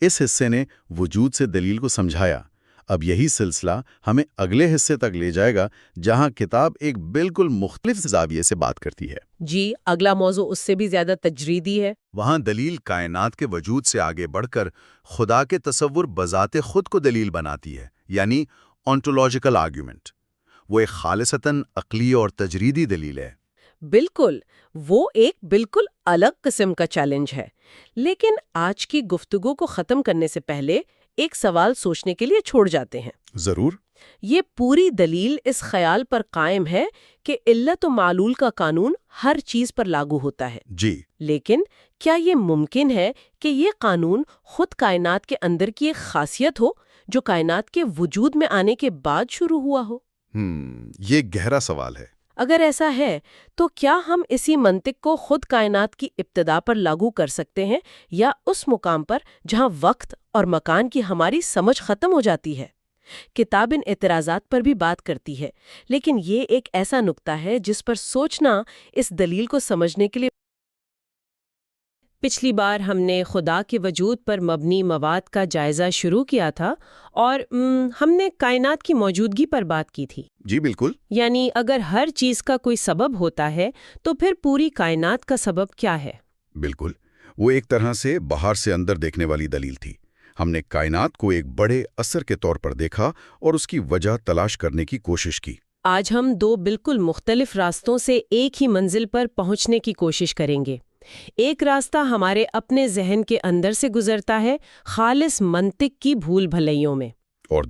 D: اس حصے نے وجود سے دلیل کو سمجھایا۔ اب یہی سلسلہ ہمیں اگلے حصے تک لے جائے گا جہاں کتاب ایک بالکل مختلف زاویے سے بات کرتی ہے۔
A: جی، اگلا موضوع اس سے بھی زیادہ تجریدی ہے۔
B: وہاں دلیل کائنات کے وجود سے آگے بڑھ کر خدا کے تصور بذات خود کو دلیل بناتی ہے، یعنی آنٹولوجیکل آرگیومنٹ۔ وہ ایک خالصتاً عقلی اور تجریدی دلیل ہے۔
A: بالکل، وہ ایک بالکل الگ قسم کا چیلنج ہے۔ لیکن آج کی گفتگو کو ختم کرنے سے پہلے ایک سوال سوچنے کے لیے چھوڑ جاتے ہیں۔
D: ضرور۔
A: یہ پوری دلیل اس خیال پر قائم ہے کہ علت و معلول کا قانون ہر چیز پر لاگو ہوتا ہے۔
D: جی،
A: لیکن کیا یہ ممکن ہے کہ یہ قانون خود کائنات کے اندر کی ایک خاصیت ہو جو کائنات کے وجود میں آنے کے بعد شروع ہوا ہو؟
D: یہ گہرا سوال ہے۔
A: اگر ایسا ہے تو کیا ہم اسی منطق کو خود کائنات کی ابتدا پر لاگو کر سکتے ہیں یا اس مقام پر جہاں وقت اور مکان کی ہماری سمجھ ختم ہو جاتی ہے؟ کتاب ان اعتراضات پر بھی بات کرتی ہے، لیکن یہ ایک ایسا نقطہ ہے جس پر سوچنا اس دلیل کو سمجھنے کے لیے۔ پچھلی بار ہم نے خدا کے وجود پر مبنی مواد کا جائزہ شروع کیا تھا اور ہم نے کائنات کی موجودگی پر بات کی تھی۔
D: جی بالکل۔
A: یعنی اگر ہر چیز کا کوئی سبب ہوتا ہے تو پھر پوری کائنات کا سبب کیا ہے؟
B: بالکل، وہ ایک طرح سے باہر سے اندر دیکھنے والی دلیل تھی۔ ہم نے کائنات کو ایک بڑے اثر کے طور پر دیکھا اور اس کی وجہ تلاش کرنے کی کوشش کی۔
A: آج ہم دو بالکل مختلف راستوں سے ایک ہی منزل پر پہنچنے کی کوشش کریں گے۔ ایک راستہ ہمارے اپنے ذہن کے اندر سے گزرتا ہے، خالص منطق کی بھول بھلائیوں میں،
B: اور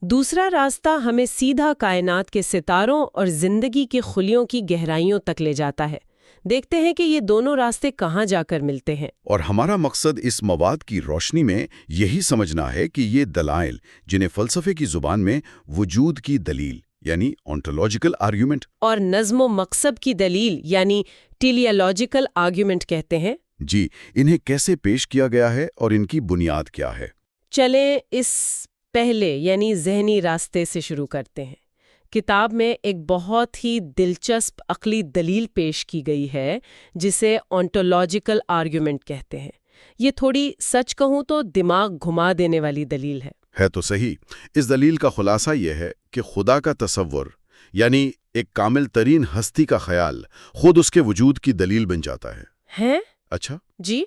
B: دوسرا راستہ ہمیں سیدھا کائنات کے ستاروں اور زندگی کے خلیوں کی گہرائیوں تک لے جاتا ہے۔
A: دیکھتے ہیں کہ یہ دونوں راستے کہاں جا کر ملتے ہیں۔
B: اور ہمارا مقصد اس مواد کی روشنی میں یہی سمجھنا ہے کہ یہ دلائل، جنہیں فلسفے کی زبان میں وجود کی دلیل یعنی ontological آرگیومنٹ
A: اور نظم و مقصد کی دلیل یعنی ٹیلیالوجیکل آرگیومنٹ کہتے ہیں،
B: جی، انہیں کیسے پیش کیا گیا ہے اور ان کی بنیاد کیا ہے۔
A: چلیں اس پہلے یعنی ذہنی راستے سے شروع کرتے ہیں۔ کتاب میں ایک بہت ہی دلچسپ عقلی دلیل پیش کی گئی ہے جسے ontological آرگیومنٹ کہتے ہیں۔ یہ تھوڑی سچ کہوں تو دماغ گھما دینے والی دلیل ہے
B: تو صحیح۔ اس دلیل کا خلاصہ یہ ہے کہ خدا کا تصور یعنی ایک کامل ترین ہستی کا خیال خود اس کے وجود کی دلیل بن جاتا ہے۔
A: ہیں؟
B: اچھا،
A: جی،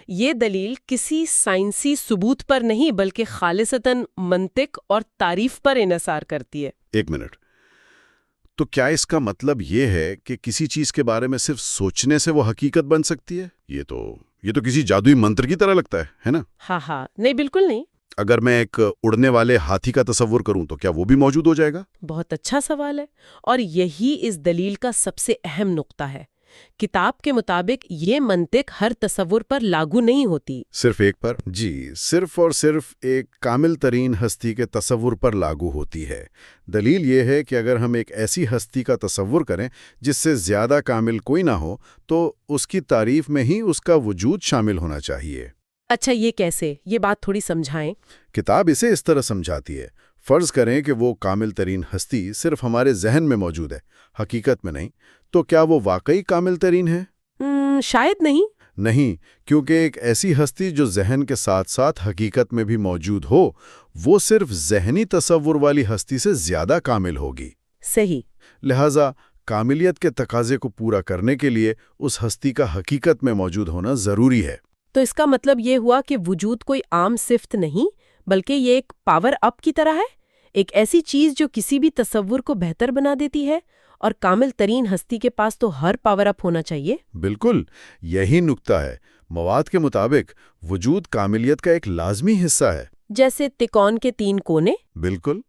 A: یہ دلیل کسی سائنسی ثبوت پر نہیں بلکہ خالصتاً منطق اور تعریف پر انحصار کرتی ہے۔
B: ایک منٹ، تو کیا اس کا مطلب یہ ہے کہ کسی چیز کے بارے میں صرف سوچنے سے وہ حقیقت بن سکتی ہے؟ یہ تو کسی جادوئی منتر کی طرح لگتا ہے نا؟
A: ہاں، نہیں، بالکل نہیں۔
B: اگر میں ایک اڑنے والے ہاتھی کا تصور کروں تو کیا وہ بھی موجود ہو جائے گا؟
A: بہت اچھا سوال ہے، اور یہی اس دلیل کا سب سے اہم نقطہ ہے۔ کتاب کے مطابق یہ منطق ہر تصور پر لاگو نہیں ہوتی۔
B: صرف ایک پر؟ جی، صرف اور صرف ایک کامل ترین ہستی کے تصور پر لاگو ہوتی ہے۔ دلیل یہ ہے کہ اگر ہم ایک ایسی ہستی کا تصور کریں جس سے زیادہ کامل کوئی نہ ہو تو اس کی تعریف میں ہی اس کا وجود شامل ہونا چاہیے۔
A: اچھا، یہ کیسے؟ یہ بات تھوڑی سمجھائیں۔
B: کتاب اسے اس طرح سمجھاتی ہے۔ فرض کریں کہ وہ کامل ترین ہستی صرف ہمارے ذہن میں موجود ہے، حقیقت میں نہیں، تو کیا وہ واقعی کامل ترین ہے؟
A: شاید نہیں۔
B: نہیں، کیونکہ ایک ایسی ہستی جو ذہن کے ساتھ ساتھ حقیقت میں بھی موجود ہو، وہ صرف ذہنی تصور والی ہستی سے زیادہ کامل ہوگی۔
A: صحیح۔
B: لہٰذا کاملیت کے تقاضے کو پورا کرنے کے لیے اس ہستی کا حقیقت میں موجود ہونا ضروری ہے۔
A: تو اس کا مطلب یہ ہوا کہ وجود کوئی عام صفت نہیں بلکہ یہ ایک پاور اپ کی طرح ہے، ایک ایسی چیز جو کسی بھی تصور کو بہتر بنا دیتی ہے، اور کامل ترین ہستی کے پاس تو ہر پاور اپ ہونا چاہیے۔
B: بالکل، یہی نکتہ ہے۔ مواد کے مطابق وجود کاملیت کا ایک لازمی حصہ ہے۔
A: جیسے تکون کے 3 کونے۔
B: بالکل،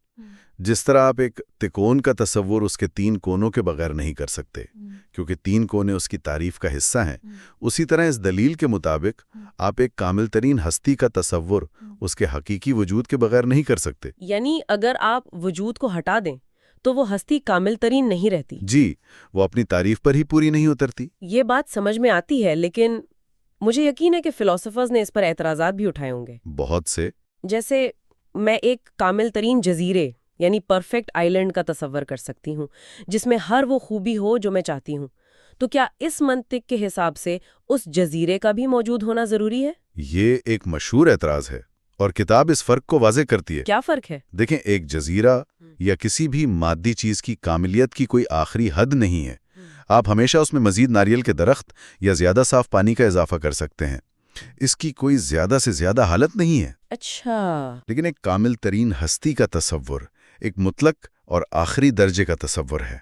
B: جس طرح آپ ایک تکون کا تصور اس کے 3 کونوں کے بغیر نہیں کر سکتے کیونکہ 3 کونے اس کی تعریف کا حصہ ہیں، اسی طرح اس دلیل کے مطابق آپ ایک کامل ترین ہستی کا تصور اس کے حقیقی وجود کے بغیر نہیں کر سکتے۔
A: یعنی اگر آپ وجود کو ہٹا دیں تو وہ ہستی کامل ترین نہیں رہتی۔
B: جی، وہ اپنی تعریف پر ہی پوری نہیں اترتی۔
A: یہ بات سمجھ میں آتی ہے، لیکن مجھے یقین ہے کہ فلاسفرز نے اس پر اعتراضات بھی اٹھائے ہوں گے۔
B: بہت سے۔
A: جیسے میں ایک کامل ترین جزیرے یعنی پرفیکٹ آئی لینڈ کا تصور کر سکتی ہوں جس میں ہر وہ خوبی ہو جو میں چاہتی ہوں، تو کیا اس منطق کے حساب سے اس جزیرے کا بھی موجود ہونا ضروری ہے؟
B: یہ ایک مشہور اعتراض ہے اور کتاب اس فرق کو واضح کرتی ہے۔
A: کیا فرق ہے؟
B: دیکھیں، ایک جزیرہ یا کسی بھی مادی چیز کی کاملیت کی کوئی آخری حد نہیں ہے۔ آپ ہمیشہ اس میں مزید ناریل کے درخت یا زیادہ صاف پانی کا اضافہ کر سکتے ہیں، اس کی کوئی زیادہ سے زیادہ حالت نہیں ہے۔
A: اچھا۔
B: لیکن ایک کامل ترین ہستی کا تصور ایک مطلق اور آخری درجے کا تصور ہے۔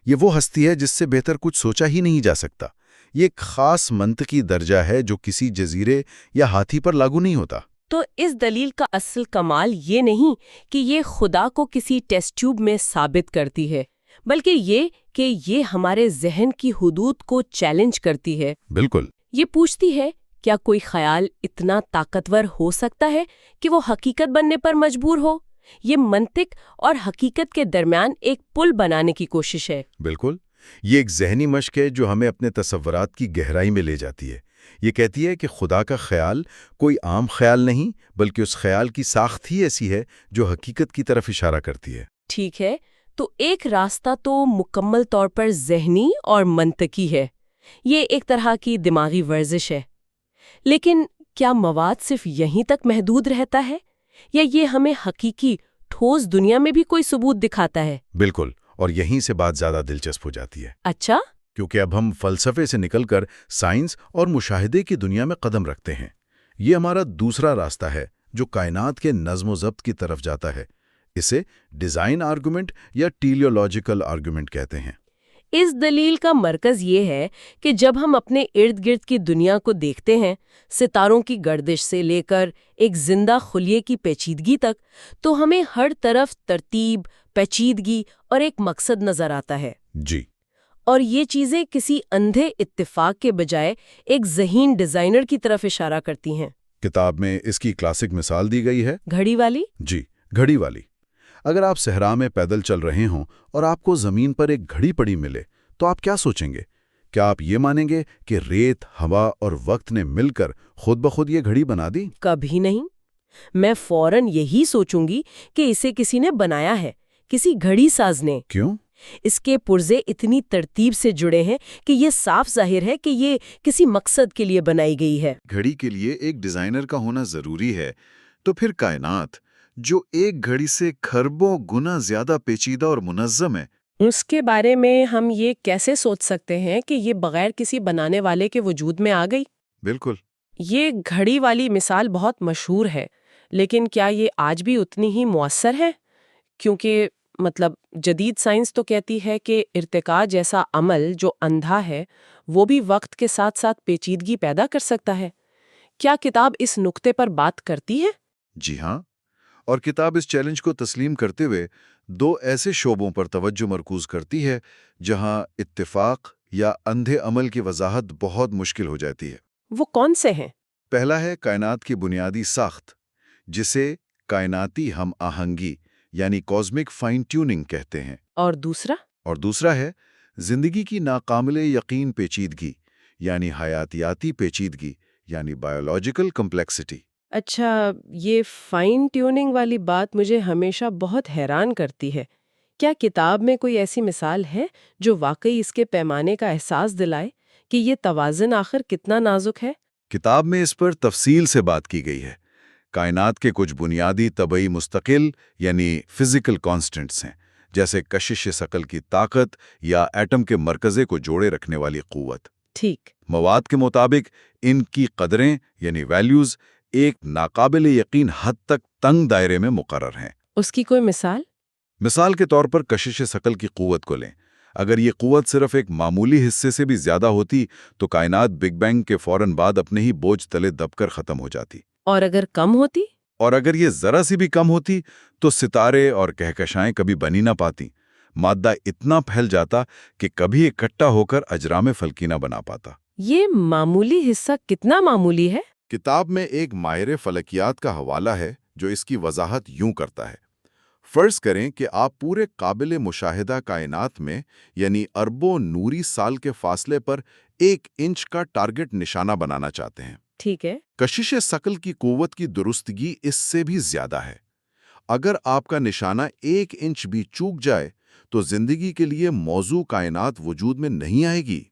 B: یہ وہ ہستی ہے جس سے بہتر کچھ سوچا ہی نہیں جا سکتا۔ یہ ایک خاص منطقی درجہ ہے جو کسی جزیرے یا ہاتھی پر لاگو نہیں ہوتا۔
A: تو اس دلیل کا اصل کمال یہ نہیں کہ یہ خدا کو کسی ٹیسٹ ٹیوب میں ثابت کرتی ہے، بلکہ یہ کہ یہ ہمارے ذہن کی حدود کو چیلنج کرتی ہے۔
B: بالکل۔
A: یہ پوچھتی ہے، کیا کوئی خیال اتنا طاقتور ہو سکتا ہے کہ وہ حقیقت بننے پر مجبور ہو؟ یہ منطق اور حقیقت کے درمیان ایک پل بنانے کی کوشش ہے۔
B: بالکل، یہ ایک ذہنی مشق ہے جو ہمیں اپنے تصورات کی گہرائی میں لے جاتی ہے۔ یہ کہتی ہے کہ خدا کا خیال کوئی عام خیال نہیں بلکہ اس خیال کی ساخت ہی ایسی ہے جو حقیقت کی طرف اشارہ کرتی ہے۔
A: ٹھیک ہے، تو ایک راستہ تو مکمل طور پر ذہنی اور منطقی ہے، یہ ایک طرح کی دماغی ورزش ہے، لیکن کیا مواد صرف یہیں تک محدود رہتا ہے یا یہ ہمیں حقیقی ٹھوس دنیا میں بھی کوئی ثبوت دکھاتا ہے؟
B: بالکل، اور یہیں سے بات زیادہ دلچسپ ہو جاتی ہے۔
A: اچھا؟
B: کیونکہ اب ہم فلسفے سے نکل کر سائنس اور مشاہدے کی دنیا میں قدم رکھتے ہیں۔ یہ ہمارا دوسرا راستہ ہے جو کائنات کے نظم و ضبط کی طرف جاتا ہے۔ اسے ڈیزائن آرگومنٹ یا ٹیلیولوجیکل آرگومنٹ کہتے ہیں۔
A: اس دلیل کا مرکز یہ ہے کہ جب ہم اپنے ارد گرد کی دنیا کو دیکھتے ہیں، ستاروں کی گردش سے لے کر ایک زندہ خلیے کی پیچیدگی تک، تو ہمیں ہر طرف ترتیب، پیچیدگی اور ایک مقصد نظر آتا ہے۔
B: جی۔
A: اور یہ چیزیں کسی اندھے اتفاق کے بجائے ایک ذہین ڈیزائنر کی طرف اشارہ کرتی ہیں۔
B: کتاب میں اس کی کلاسک مثال دی گئی ہے۔
A: گھڑی والی؟
B: جی، گھڑی والی۔ اگر آپ صحرا میں پیدل چل رہے ہوں اور آپ کو زمین پر ایک گھڑی پڑی ملے تو آپ کیا سوچیں گے؟ کیا آپ یہ مانیں گے کہ ریت، ہوا اور وقت نے مل کر خود بخود یہ گھڑی بنا دی؟
A: کبھی نہیں۔ میں فوراً یہی سوچوں گی کہ اسے کسی نے بنایا ہے، کسی گھڑی ساز نے۔
B: کیوں؟
A: اس کے پرزے اتنی ترتیب سے جڑے ہیں کہ یہ صاف ظاہر ہے کہ یہ کسی مقصد کے لیے بنائی گئی ہے۔
D: گھڑی کے لیے ایک ڈیزائنر کا ہونا ضروری ہے، تو پھر کائنات جو ایک گھڑی سے کھربوں گنا زیادہ پیچیدہ اور منظم ہے،
A: اس کے بارے میں ہم یہ کیسے سوچ سکتے ہیں کہ یہ بغیر کسی بنانے والے کے وجود میں آ گئی؟
D: بالکل۔
A: یہ گھڑی والی مثال بہت مشہور ہے، لیکن کیا یہ آج بھی اتنی ہی مؤثر ہے؟ کیونکہ جدید سائنس تو کہتی ہے کہ ارتقاء جیسا عمل جو اندھا ہے وہ بھی وقت کے ساتھ ساتھ پیچیدگی پیدا کر سکتا ہے۔ کیا کتاب اس نقطے پر بات کرتی ہے؟
D: جی ہاں، اور کتاب اس چیلنج کو تسلیم کرتے ہوئے دو ایسے شعبوں پر توجہ مرکوز کرتی ہے جہاں اتفاق یا اندھے عمل کی وضاحت بہت مشکل ہو جاتی ہے۔
A: وہ کون سے ہیں؟
D: پہلا ہے کائنات کی بنیادی ساخت، جسے کائناتی ہم آہنگی یعنی کازمک فائن ٹیوننگ کہتے ہیں۔
A: اور دوسرا
D: ہے زندگی کی ناقابل یقین پیچیدگی یعنی حیاتیاتی پیچیدگی یعنی بایولوجیکل کمپلیکسٹی۔
A: اچھا، یہ فائن ٹیوننگ والی بات مجھے ہمیشہ بہت حیران کرتی ہے۔ کیا کتاب میں کوئی ایسی مثال ہے جو واقعی اس کے پیمانے کا احساس دلائے کہ یہ توازن آخر کتنا نازک ہے؟
D: کتاب میں اس پر تفصیل سے بات کی گئی ہے۔ کائنات کے کچھ بنیادی طبعی مستقل یعنی فزیکل کانسٹنٹس ہیں، جیسے کشش ثقل کی طاقت یا ایٹم کے مرکزے کو جوڑے رکھنے والی قوت۔
A: ٹھیک۔
D: مواد کے مطابق ان کی قدریں یعنی ویلیوز ایک ناقابل یقین حد تک تنگ دائرے میں مقرر ہیں۔
A: اس کی کوئی مثال؟
D: مثال کے طور پر کشش ثقل کی قوت کو لیں۔ اگر یہ قوت صرف ایک معمولی حصے سے بھی زیادہ ہوتی تو کائنات بگ بینگ کے فوراً بعد اپنے ہی بوجھ تلے دب کر ختم ہو جاتی۔
A: اور اگر کم ہوتی؟
D: اور اگر یہ ذرا سی بھی کم ہوتی تو ستارے اور کہکشائیں کبھی بنی نہ پاتی۔ مادہ اتنا پھیل جاتا کہ کبھی اکٹھا ہو کر اجرام فلکی نہ بنا پاتا۔
A: یہ معمولی حصہ کتنا معمولی ہے؟
B: کتاب میں ایک ماہر فلکیات کا حوالہ ہے جو اس کی وضاحت یوں کرتا ہے۔ فرض کریں کہ آپ پورے قابل مشاہدہ کائنات میں یعنی اربوں نوری سال کے فاصلے پر 1 انچ کا ٹارگٹ نشانہ بنانا چاہتے ہیں۔
A: ٹھیک ہے۔
B: کشش ثقل کی قوت کی درستگی اس سے بھی زیادہ ہے۔ اگر آپ کا نشانہ 1 انچ بھی چوک جائے تو زندگی کے لیے موزوں کائنات وجود میں نہیں آئے گی۔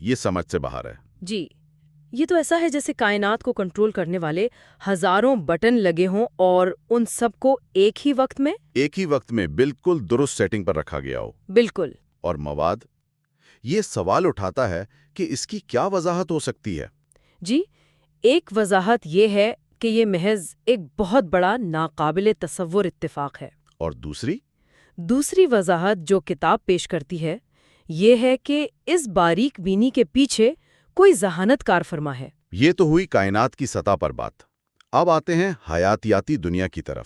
B: یہ سمجھ سے باہر ہے۔
A: جی، یہ تو ایسا ہے جیسے کائنات کو کنٹرول کرنے والے ہزاروں بٹن لگے ہوں اور ان سب کو ایک ہی وقت میں
B: بالکل درست سیٹنگ پر رکھا گیا ہو۔
A: بالکل۔
B: اور مواد؟ یہ سوال اٹھاتا ہے کہ اس کی کیا وضاحت ہو سکتی ہے؟
A: جی، ایک وضاحت یہ ہے کہ یہ محض ایک بہت بڑا ناقابل تصور اتفاق ہے۔
C: اور
A: دوسری وضاحت جو کتاب پیش کرتی ہے یہ ہے کہ اس باریک بینی کے پیچھے کوئی ذہانت کار فرما ہے۔
C: یہ تو ہوئی کائنات کی سطح پر بات۔ اب آتے ہیں حیاتیاتی دنیا کی طرف۔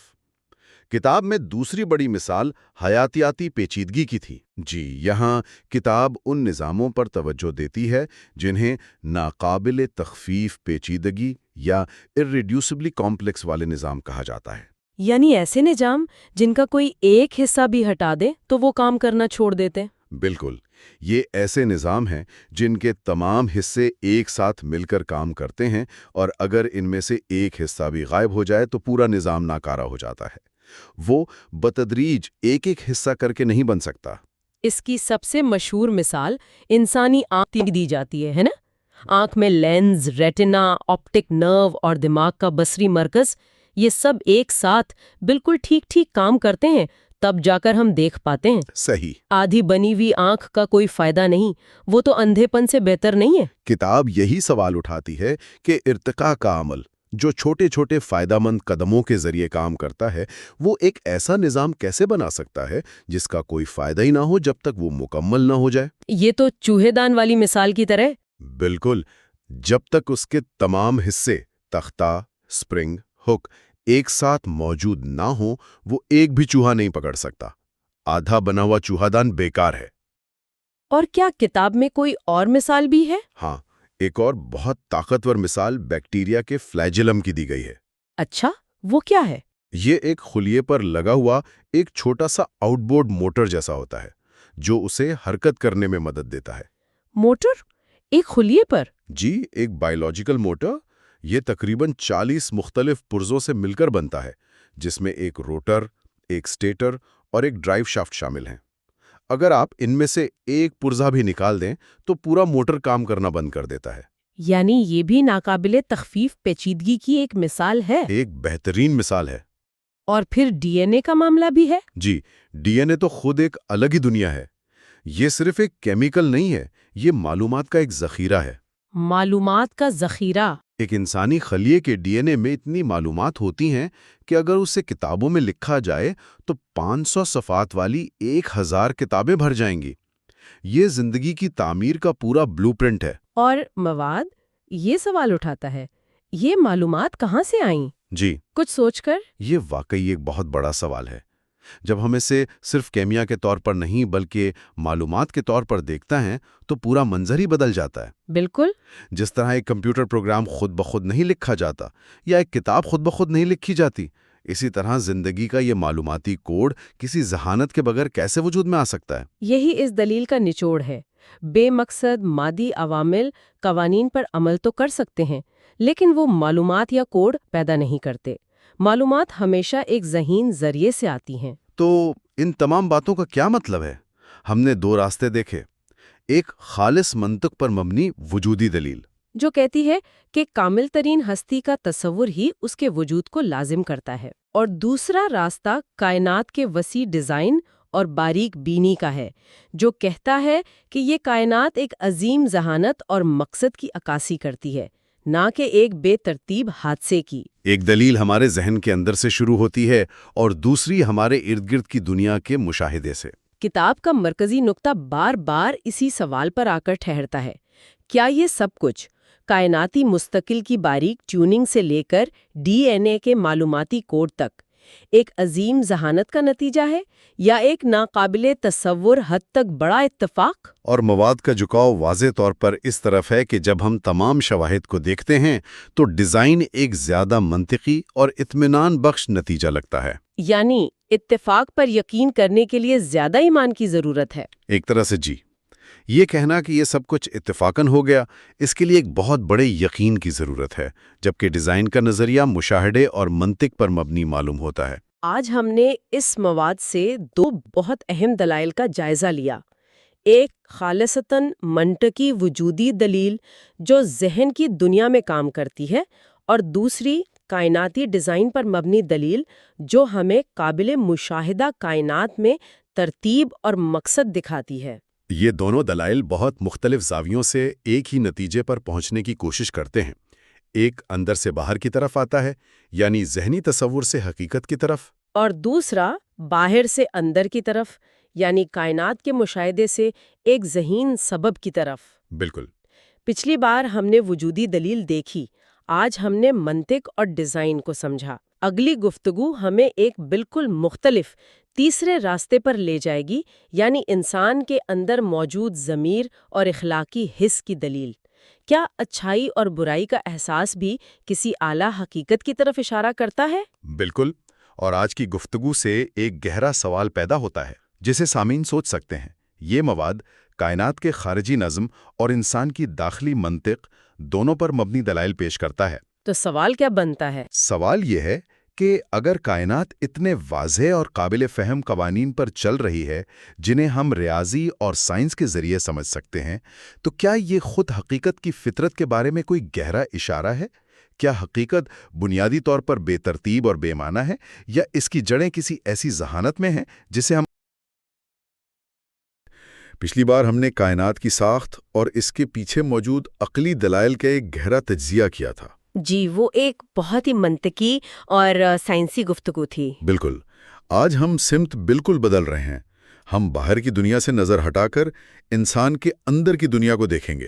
C: کتاب میں دوسری بڑی مثال حیاتیاتی پیچیدگی کی تھی۔ جی، یہاں کتاب ان نظاموں پر توجہ دیتی ہے جنہیں ناقابل تخفیف پیچیدگی یا irreducibly کمپلیکس والے نظام کہا جاتا ہے۔
A: یعنی ایسے نظام جن کا کوئی ایک حصہ بھی ہٹا دے تو وہ کام کرنا چھوڑ دیتے۔
C: بالکل، یہ ایسے نظام ہیں جن کے تمام حصے ایک ساتھ مل کر کام کرتے ہیں، اور اگر ان میں سے ایک حصہ بھی غائب ہو جائے تو پورا نظام ناکارہ ہو جاتا ہے۔ وہ بتدریج ایک ایک حصہ کر کے نہیں بن سکتا۔
A: اس کی سب سے مشہور مثال انسانی آنکھ دی جاتی ہے نا؟ آنکھ میں لینز، ریٹنا، آپٹک نرو اور دماغ کا بصری مرکز، یہ سب ایک ساتھ بالکل ٹھیک ٹھیک کام کرتے ہیں تب جا کر ہم دیکھ پاتے ہیں۔
C: صحیح۔
A: آدھی بنی ہوئی آنکھ کا کوئی فائدہ نہیں، وہ تو اندھے پن سے بہتر نہیں ہے۔
C: کتاب یہی سوال اٹھاتی ہے کہ ارتقاء کا عمل جو چھوٹے چھوٹے فائدہ مند قدموں کے ذریعے کام کرتا ہے، وہ ایک ایسا نظام کیسے بنا سکتا ہے جس کا کوئی فائدہ ہی نہ ہو جب تک وہ مکمل نہ ہو جائے؟
A: یہ تو چوہے دان والی مثال کی طرح۔
C: بالکل، جب تک اس کے تمام حصے تختہ، سپرنگ، ہک ایک ساتھ موجود نہ ہوں، وہ ایک بھی چوہا نہیں پکڑ سکتا۔ آدھا بنا ہوا چوہا دان بیکار ہے۔
A: اور کیا کتاب میں کوئی اور مثال بھی ہے؟
C: ہاں، ایک اور بہت طاقتور مثال بیکٹیریا کے فلیجلم کی دی گئی ہے۔
A: اچھا، وہ کیا ہے؟
C: یہ ایک خلیے پر لگا ہوا ایک چھوٹا سا آؤٹ بورڈ موٹر جیسا ہوتا ہے جو اسے حرکت کرنے میں مدد دیتا ہے۔
A: موٹر ایک خلیے پر؟
C: جی، ایک بائیولوجیکل موٹر۔ یہ تقریباً 40 مختلف پرزوں سے مل کر بنتا ہے، جس میں ایک روٹر، ایک سٹیٹر اور ایک ڈرائیو شافٹ شامل ہیں۔ اگر آپ ان میں سے ایک پرزہ بھی نکال دیں تو پورا موٹر کام کرنا بند کر دیتا ہے۔
A: یعنی یہ بھی ناقابل تخفیف پیچیدگی کی ایک مثال ہے۔
C: ایک بہترین مثال ہے۔
A: اور پھر ڈی این اے کا معاملہ بھی ہے؟
C: جی، ڈی این اے تو خود ایک الگ ہی دنیا ہے۔ یہ صرف ایک کیمیکل نہیں ہے، یہ معلومات کا ایک ذخیرہ ہے۔
A: معلومات کا ذخیرہ؟
C: ایک انسانی خلیے کے ڈی این اے میں اتنی معلومات ہوتی ہیں کہ اگر اسے کتابوں میں لکھا جائے تو 500 صفحات والی 1000 کتابیں بھر جائیں گی۔ یہ زندگی کی تعمیر کا پورا بلو پرنٹ ہے۔
A: اور مواد یہ سوال اٹھاتا ہے، یہ معلومات کہاں سے آئیں؟
C: جی،
A: کچھ سوچ کر؟
C: یہ واقعی ایک بہت بڑا سوال ہے۔ جب ہم اسے صرف کیمیا کے طور پر نہیں بلکہ معلومات کے طور پر دیکھتا ہیں تو پورا منظر ہی بدل جاتا ہے۔
A: بالکل۔
C: جس طرح ایک کمپیوٹر پروگرام خود بخود نہیں لکھا جاتا یا ایک کتاب خود بخود نہیں لکھی جاتی، اسی طرح زندگی کا یہ معلوماتی کوڈ کسی ذہانت کے بغیر کیسے وجود میں آ سکتا ہے؟
A: یہی اس دلیل کا نچوڑ ہے۔ بے مقصد مادی عوامل قوانین پر عمل تو کر سکتے ہیں، لیکن وہ معلومات یا کوڈ پیدا نہیں کرتے۔ معلومات ہمیشہ ایک ذہین ذریعے سے آتی ہیں۔
C: تو ان تمام باتوں کا کیا مطلب ہے؟ ہم نے 2 راستے دیکھے۔ ایک خالص منطق پر مبنی وجودی دلیل
A: جو کہتی ہے کہ کامل ترین ہستی کا تصور ہی اس کے وجود کو لازم کرتا ہے، اور دوسرا راستہ کائنات کے وسیع ڈیزائن اور باریک بینی کا ہے، جو کہتا ہے کہ یہ کائنات ایک عظیم ذہانت اور مقصد کی عکاسی کرتی ہے، نہ کہ ایک بے ترتیب حادثے کی۔
C: ایک دلیل ہمارے ذہن کے اندر سے شروع ہوتی ہے اور دوسری ہمارے ارد گرد کی دنیا کے مشاہدے سے۔
A: کتاب کا مرکزی نقطہ بار بار اسی سوال پر آ کر ٹھہرتا ہے، کیا یہ سب کچھ کائناتی مستقل کی باریک ٹیوننگ سے لے کر ڈی این اے کے معلوماتی کوڈ تک ایک عظیم ذہانت کا نتیجہ ہے، یا ایک ناقابل تصور حد تک بڑا اتفاق؟
C: اور مواد کا جھکاؤ واضح طور پر اس طرف ہے کہ جب ہم تمام شواہد کو دیکھتے ہیں تو ڈیزائن ایک زیادہ منطقی اور اطمینان بخش نتیجہ لگتا ہے۔
A: یعنی اتفاق پر یقین کرنے کے لیے زیادہ ایمان کی ضرورت ہے۔
C: ایک طرح سے جی، یہ کہنا کہ یہ سب کچھ اتفاقاً ہو گیا، اس کے لیے ایک بہت بڑے یقین کی ضرورت ہے، جبکہ ڈیزائن کا نظریہ مشاہدے اور منطق پر مبنی معلوم ہوتا ہے۔
A: آج ہم نے اس مواد سے 2 بہت اہم دلائل کا جائزہ لیا۔ ایک خالصتاً منطقی وجودی دلیل جو ذہن کی دنیا میں کام کرتی ہے، اور دوسری کائناتی ڈیزائن پر مبنی دلیل جو ہمیں قابل مشاہدہ کائنات میں ترتیب اور مقصد دکھاتی ہے۔
C: یہ دونوں دلائل بہت مختلف زاویوں سے ایک ہی نتیجے پر پہنچنے کی کوشش کرتے ہیں۔ ایک اندر سے باہر کی طرف آتا ہے، یعنی ذہنی تصور سے حقیقت کی طرف،
A: اور دوسرا باہر سے اندر کی طرف، یعنی کائنات کے مشاہدے سے ایک ذہین سبب کی طرف۔
C: بالکل۔
A: پچھلی بار ہم نے وجودی دلیل دیکھی، آج ہم نے منطق اور ڈیزائن کو سمجھا۔ اگلی گفتگو ہمیں ایک بالکل مختلف تیسرے راستے پر لے جائے گی، یعنی انسان کے اندر موجود ضمیر اور اخلاقی حس کی دلیل۔ کیا اچھائی اور برائی کا احساس بھی کسی اعلیٰ حقیقت کی طرف اشارہ کرتا ہے؟
C: بالکل، اور آج کی گفتگو سے ایک گہرا سوال پیدا ہوتا ہے جسے سامعین سوچ سکتے ہیں۔ یہ مواد کائنات کے خارجی نظم اور انسان کی داخلی منطق دونوں پر مبنی دلائل پیش کرتا ہے۔
A: تو سوال کیا بنتا ہے؟
C: سوال یہ ہے کہ اگر کائنات اتنے واضح اور قابل فہم قوانین پر چل رہی ہے جنہیں ہم ریاضی اور سائنس کے ذریعے سمجھ سکتے ہیں، تو کیا یہ خود حقیقت کی فطرت کے بارے میں کوئی گہرا اشارہ ہے؟ کیا حقیقت بنیادی طور پر بے ترتیب اور بے معنی ہے، یا اس کی جڑیں کسی ایسی ذہانت میں ہیں جسے ہم پچھلی بار ہم نے کائنات کی ساخت اور اس کے پیچھے موجود عقلی دلائل کا ایک گہرا تجزیہ کیا تھا۔
A: جی، وہ ایک بہت ہی منطقی اور سائنسی گفتگو تھی۔
C: بالکل۔ آج ہم سمت بالکل بدل رہے ہیں۔ ہم باہر کی دنیا سے نظر ہٹا کر انسان کے اندر کی دنیا کو دیکھیں گے۔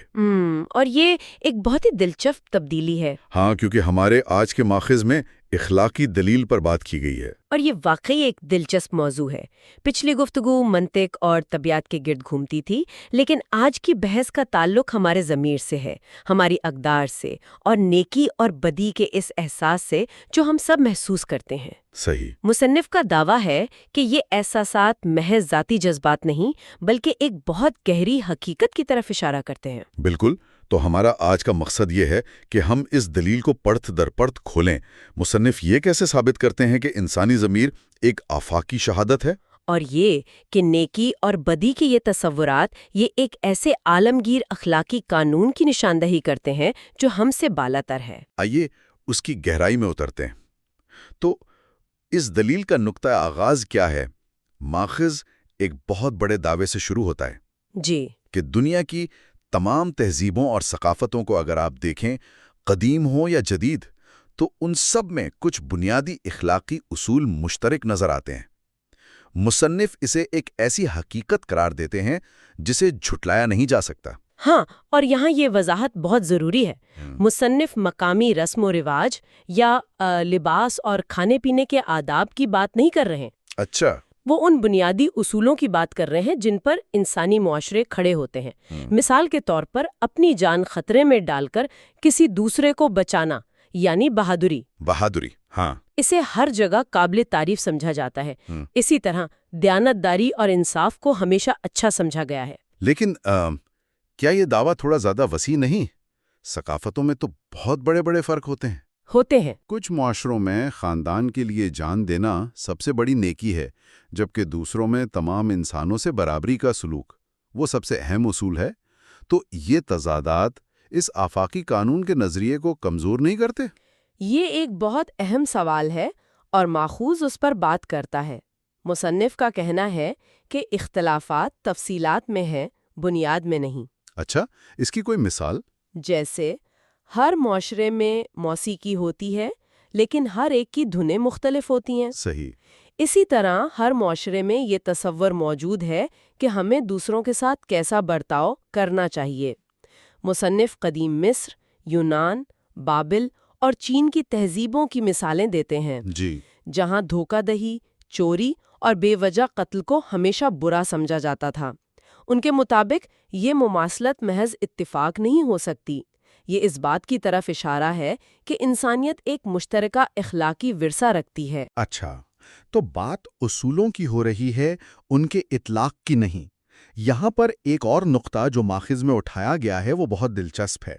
A: اور یہ ایک بہت ہی دلچسپ تبدیلی ہے۔
C: ہاں، کیونکہ ہمارے آج کے ماخذ میں اخلاقی دلیل پر بات کی گئی ہے۔
A: اور یہ واقعی ایک دلچسپ موضوع ہے۔ پچھلی گفتگو منطق اور طبیعت کے گرد گھومتی تھی، لیکن آج کی بحث کا تعلق ہمارے ضمیر سے ہے، ہماری اقدار سے، اور نیکی اور بدی کے اس احساس سے جو ہم سب محسوس کرتے ہیں۔
C: صحیح۔
A: مصنف کا دعویٰ ہے کہ یہ احساسات محض ذاتی جذبات نہیں، بلکہ ایک بہت گہری حقیقت کی طرف اشارہ کرتے ہیں۔
C: بالکل۔ تو ہمارا آج کا مقصد یہ ہے کہ ہم اس دلیل کو پڑھ در پڑھ کھولیں۔ مصنف یہ کیسے ثابت کرتے ہیں کہ انسانی ضمیر ایک آفاقی شہادت ہے؟
A: اور یہ کہ نیکی اور بدی کے یہ تصورات یہ ایک ایسے عالمگیر اخلاقی قانون کی نشاندہی کرتے ہیں جو ہم سے بالاتر ہے۔
C: آئیے اس کی گہرائی میں اترتے ہیں۔ تو اس دلیل کا نقطہ آغاز کیا ہے؟ ماخذ ایک بہت بڑے دعوے سے شروع ہوتا ہے
A: جی،
C: کہ دنیا کی تمام تہذیبوں اور ثقافتوں کو اگر آپ دیکھیں، قدیم ہوں یا جدید، تو ان سب میں کچھ بنیادی اخلاقی اصول مشترک نظر آتے ہیں۔ مصنف اسے ایک ایسی حقیقت قرار دیتے ہیں جسے جھٹلایا نہیں جا سکتا۔
A: ہاں، اور یہاں یہ وضاحت بہت ضروری ہے۔ مصنف مقامی رسم و رواج یا لباس اور کھانے پینے کے آداب کی بات نہیں کر رہے ہیں۔
C: اچھا۔
A: وہ ان بنیادی اصولوں کی بات کر رہے ہیں جن پر انسانی معاشرے کھڑے ہوتے ہیں۔ مثال کے طور پر اپنی جان خطرے میں ڈال کر کسی دوسرے کو بچانا، یعنی بہادری۔
C: بہادری، ہاں۔
A: اسے ہر جگہ قابل تعریف سمجھا جاتا ہے۔ اسی طرح دیانتداری اور انصاف کو ہمیشہ اچھا سمجھا گیا ہے۔
C: لیکن کیا یہ دعویٰ تھوڑا زیادہ وسیع نہیں؟ ثقافتوں میں تو بہت بڑے بڑے فرق ہوتے ہیں۔
B: کچھ معاشروں میں خاندان کے لیے جان دینا سب سے بڑی نیکی ہے، جبکہ دوسروں میں تمام انسانوں سے برابری کا سلوک وہ سب سے اہم اصول ہے۔ تو یہ تضادات اس آفاقی قانون کے نظریے کو کمزور نہیں کرتے؟
A: یہ ایک بہت اہم سوال ہے اور ماخوذ اس پر بات کرتا ہے۔ مصنف کا کہنا ہے کہ اختلافات تفصیلات میں ہیں، بنیاد میں نہیں۔
C: اچھا، اس کی کوئی مثال؟
A: جیسے ہر معاشرے میں موسیقی ہوتی ہے، لیکن ہر ایک کی دھنیں مختلف ہوتی ہیں۔
C: صحیح۔
A: اسی طرح ہر معاشرے میں یہ تصور موجود ہے کہ ہمیں دوسروں کے ساتھ کیسا برتاؤ کرنا چاہیے۔ مصنف قدیم مصر، یونان، بابل اور چین کی تہذیبوں کی مثالیں دیتے ہیں،
C: جی۔
A: جہاں دھوکہ دہی، چوری اور بے وجہ قتل کو ہمیشہ برا سمجھا جاتا تھا۔ ان کے مطابق یہ مماثلت محض اتفاق نہیں ہو سکتی، یہ اس بات کی طرف اشارہ ہے کہ انسانیت ایک مشترکہ اخلاقی ورثہ رکھتی ہے۔
B: اچھا، تو بات اصولوں کی ہو رہی ہے، ان کے اطلاق کی نہیں۔ یہاں پر ایک اور نقطہ جو ماخذ میں اٹھایا گیا ہے وہ بہت دلچسپ ہے۔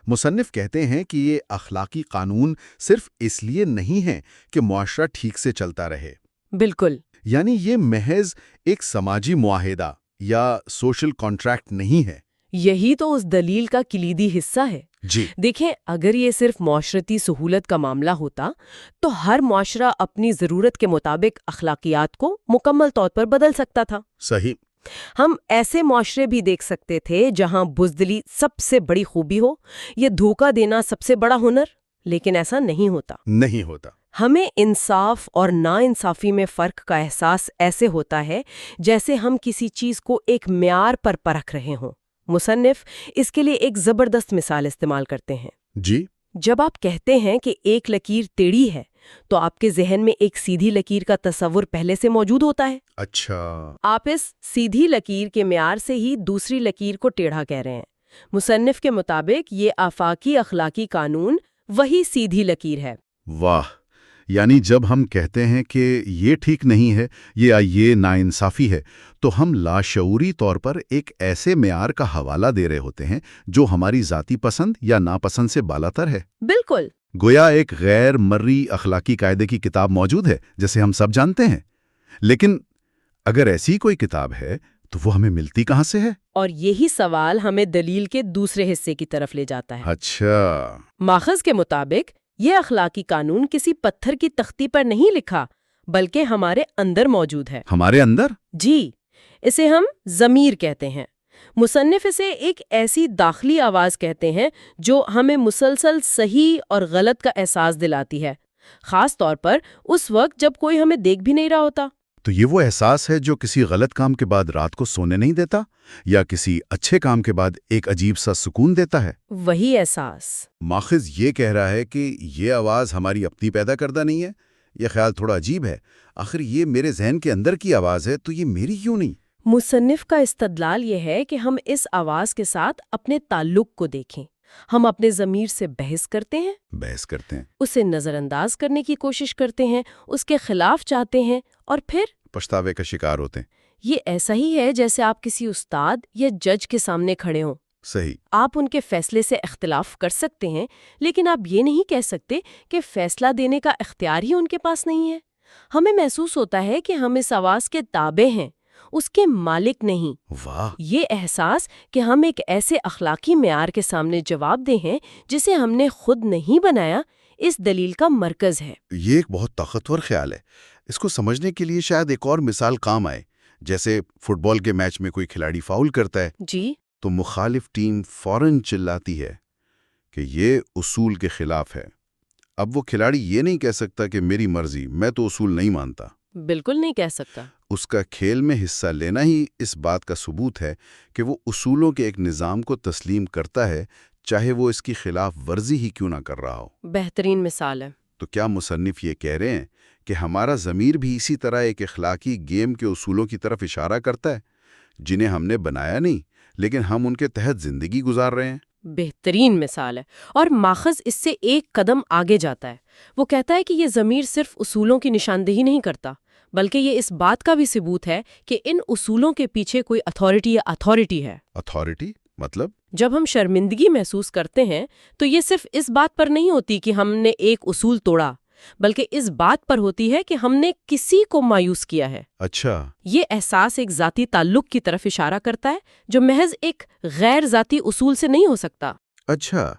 B: مصنف کہتے ہیں کہ یہ اخلاقی قانون صرف اس لیے نہیں ہے کہ معاشرہ ٹھیک سے چلتا رہے۔
A: بالکل۔
B: یعنی یہ محض ایک سماجی معاہدہ یا سوشل کانٹریکٹ نہیں ہے۔
A: یہی تو اس دلیل کا کلیدی حصہ ہے۔
B: جی۔
A: دیکھیں، اگر یہ صرف معاشرتی سہولت کا معاملہ ہوتا تو ہر معاشرہ اپنی ضرورت کے مطابق اخلاقیات کو مکمل طور پر بدل سکتا تھا۔
B: صحیح۔
A: ہم ایسے معاشرے بھی دیکھ سکتے تھے جہاں بزدلی سب سے بڑی خوبی ہو، یہ دھوکہ دینا سب سے بڑا ہنر، لیکن ایسا نہیں ہوتا۔
B: نہیں ہوتا۔
A: ہمیں انصاف اور ناانصافی میں فرق کا احساس ایسے ہوتا ہے جیسے ہم کسی چیز کو ایک معیار پر پرکھ رہے ہوں۔ مصنف اس کے لیے ایک زبردست مثال استعمال کرتے ہیں۔
B: جی؟
A: جب آپ کہتے ہیں کہ ایک لکیر ٹیڑھی ہے تو آپ کے ذہن میں ایک سیدھی لکیر کا تصور پہلے سے موجود ہوتا ہے۔
B: اچھا۔
A: آپ اس سیدھی لکیر کے معیار سے ہی دوسری لکیر کو ٹیڑھا کہہ رہے ہیں۔ مصنف کے مطابق یہ آفاقی اخلاقی قانون وہی سیدھی لکیر ہے۔
B: واہ! یعنی جب ہم کہتے ہیں کہ یہ ٹھیک نہیں ہے یا یہ ناانصافی ہے تو ہم لاشعوری طور پر ایک ایسے معیار کا حوالہ دے رہے ہوتے ہیں جو ہماری ذاتی پسند یا ناپسند سے بالاتر ہے۔
A: بالکل۔
B: گویا ایک غیر مرئی اخلاقی قاعدے کی کتاب موجود ہے جسے ہم سب جانتے ہیں، لیکن اگر ایسی کوئی کتاب ہے تو وہ ہمیں ملتی کہاں سے ہے؟
A: اور یہی سوال ہمیں دلیل کے دوسرے حصے کی طرف لے جاتا ہے۔
B: اچھا۔
A: ماخذ کے مطابق یہ اخلاقی قانون کسی پتھر کی تختی پر نہیں لکھا بلکہ ہمارے اندر موجود ہے۔
B: ہمارے اندر؟
A: جی، اسے ہم ضمیر کہتے ہیں۔ مصنف اسے ایک ایسی داخلی آواز کہتے ہیں جو ہمیں مسلسل صحیح اور غلط کا احساس دلاتی ہے، خاص طور پر اس وقت جب کوئی ہمیں دیکھ بھی نہیں رہا ہوتا۔
B: تو یہ وہ احساس ہے جو کسی غلط کام کے بعد رات کو سونے نہیں دیتا یا کسی اچھے کام کے بعد ایک عجیب سا سکون دیتا ہے؟
A: وہی احساس۔
B: ماخذ یہ کہہ رہا ہے کہ یہ آواز ہماری اپنی پیدا کردہ نہیں ہے۔ یہ خیال تھوڑا عجیب ہے، آخر یہ میرے ذہن کے اندر کی آواز ہے تو یہ میری کیوں نہیں؟
A: مصنف کا استدلال یہ ہے کہ ہم اس آواز کے ساتھ اپنے تعلق کو دیکھیں۔ ہم اپنے ضمیر سے بحث کرتے ہیں، اسے نظر انداز کرنے کی کوشش کرتے ہیں، اس کے خلاف چاہتے ہیں اور پھر
B: پچھتاوے کا شکار ہوتے ہیں۔
A: یہ ایسا ہی ہے جیسے آپ کسی استاد یا جج کے سامنے کھڑے ہوں۔
B: صحیح۔
A: آپ ان کے فیصلے سے اختلاف کر سکتے ہیں، لیکن آپ یہ نہیں کہہ سکتے کہ فیصلہ دینے کا اختیار ہی ان کے پاس نہیں ہے۔ ہمیں محسوس ہوتا ہے کہ ہم اس آواز کے تابع ہیں، اس کے مالک نہیں۔
B: واہ!
A: یہ احساس کہ ہم ایک ایسے اخلاقی معیار کے سامنے جواب دہ ہیں جسے ہم نے خود نہیں بنایا، اس دلیل کا مرکز ہے۔
B: یہ ایک بہت طاقتور خیال ہے۔ اس کو سمجھنے کے لیے شاید ایک اور مثال کام آئے۔ جیسے فٹ بال کے میچ میں کوئی کھلاڑی فاؤل کرتا ہے
A: جی،
B: تو مخالف ٹیم فوراً چلاتی ہے کہ یہ اصول کے خلاف ہے۔ اب وہ کھلاڑی یہ نہیں کہہ سکتا کہ میری مرضی، میں تو اصول نہیں مانتا۔
A: بالکل نہیں کہہ سکتا۔
B: اس کا کھیل میں حصہ لینا ہی اس بات کا ثبوت ہے کہ وہ اصولوں کے ایک نظام کو تسلیم کرتا ہے، چاہے وہ اس کی خلاف ورزی ہی کیوں نہ کر رہا ہو۔
A: بہترین مثال ہے۔
B: تو کیا مصنف یہ کہہ رہے ہیں کہ ہمارا ضمیر بھی اسی طرح ایک اخلاقی گیم کے اصولوں کی طرف اشارہ کرتا ہے، جنہیں ہم نے بنایا نہیں لیکن ہم ان کے تحت زندگی گزار رہے ہیں؟
A: بہترین مثال ہے، اور ماخذ اس سے ایک قدم آگے جاتا ہے۔ وہ کہتا ہے کہ یہ ضمیر صرف اصولوں کی نشاندہی نہیں کرتا، بلکہ یہ اس بات کا بھی ثبوت ہے کہ ان اصولوں کے پیچھے کوئی اتھارٹی ہے۔
B: اتھارٹی مطلب؟
A: جب ہم شرمندگی محسوس کرتے ہیں تو یہ صرف اس بات پر نہیں ہوتی کہ ہم نے ایک اصول توڑا، بلکہ اس بات پر ہوتی ہے کہ ہم نے کسی کو مایوس کیا ہے۔
B: اچھا۔
A: یہ احساس ایک ذاتی تعلق کی طرف اشارہ کرتا ہے جو محض ایک غیر ذاتی اصول سے نہیں ہو سکتا۔
B: اچھا،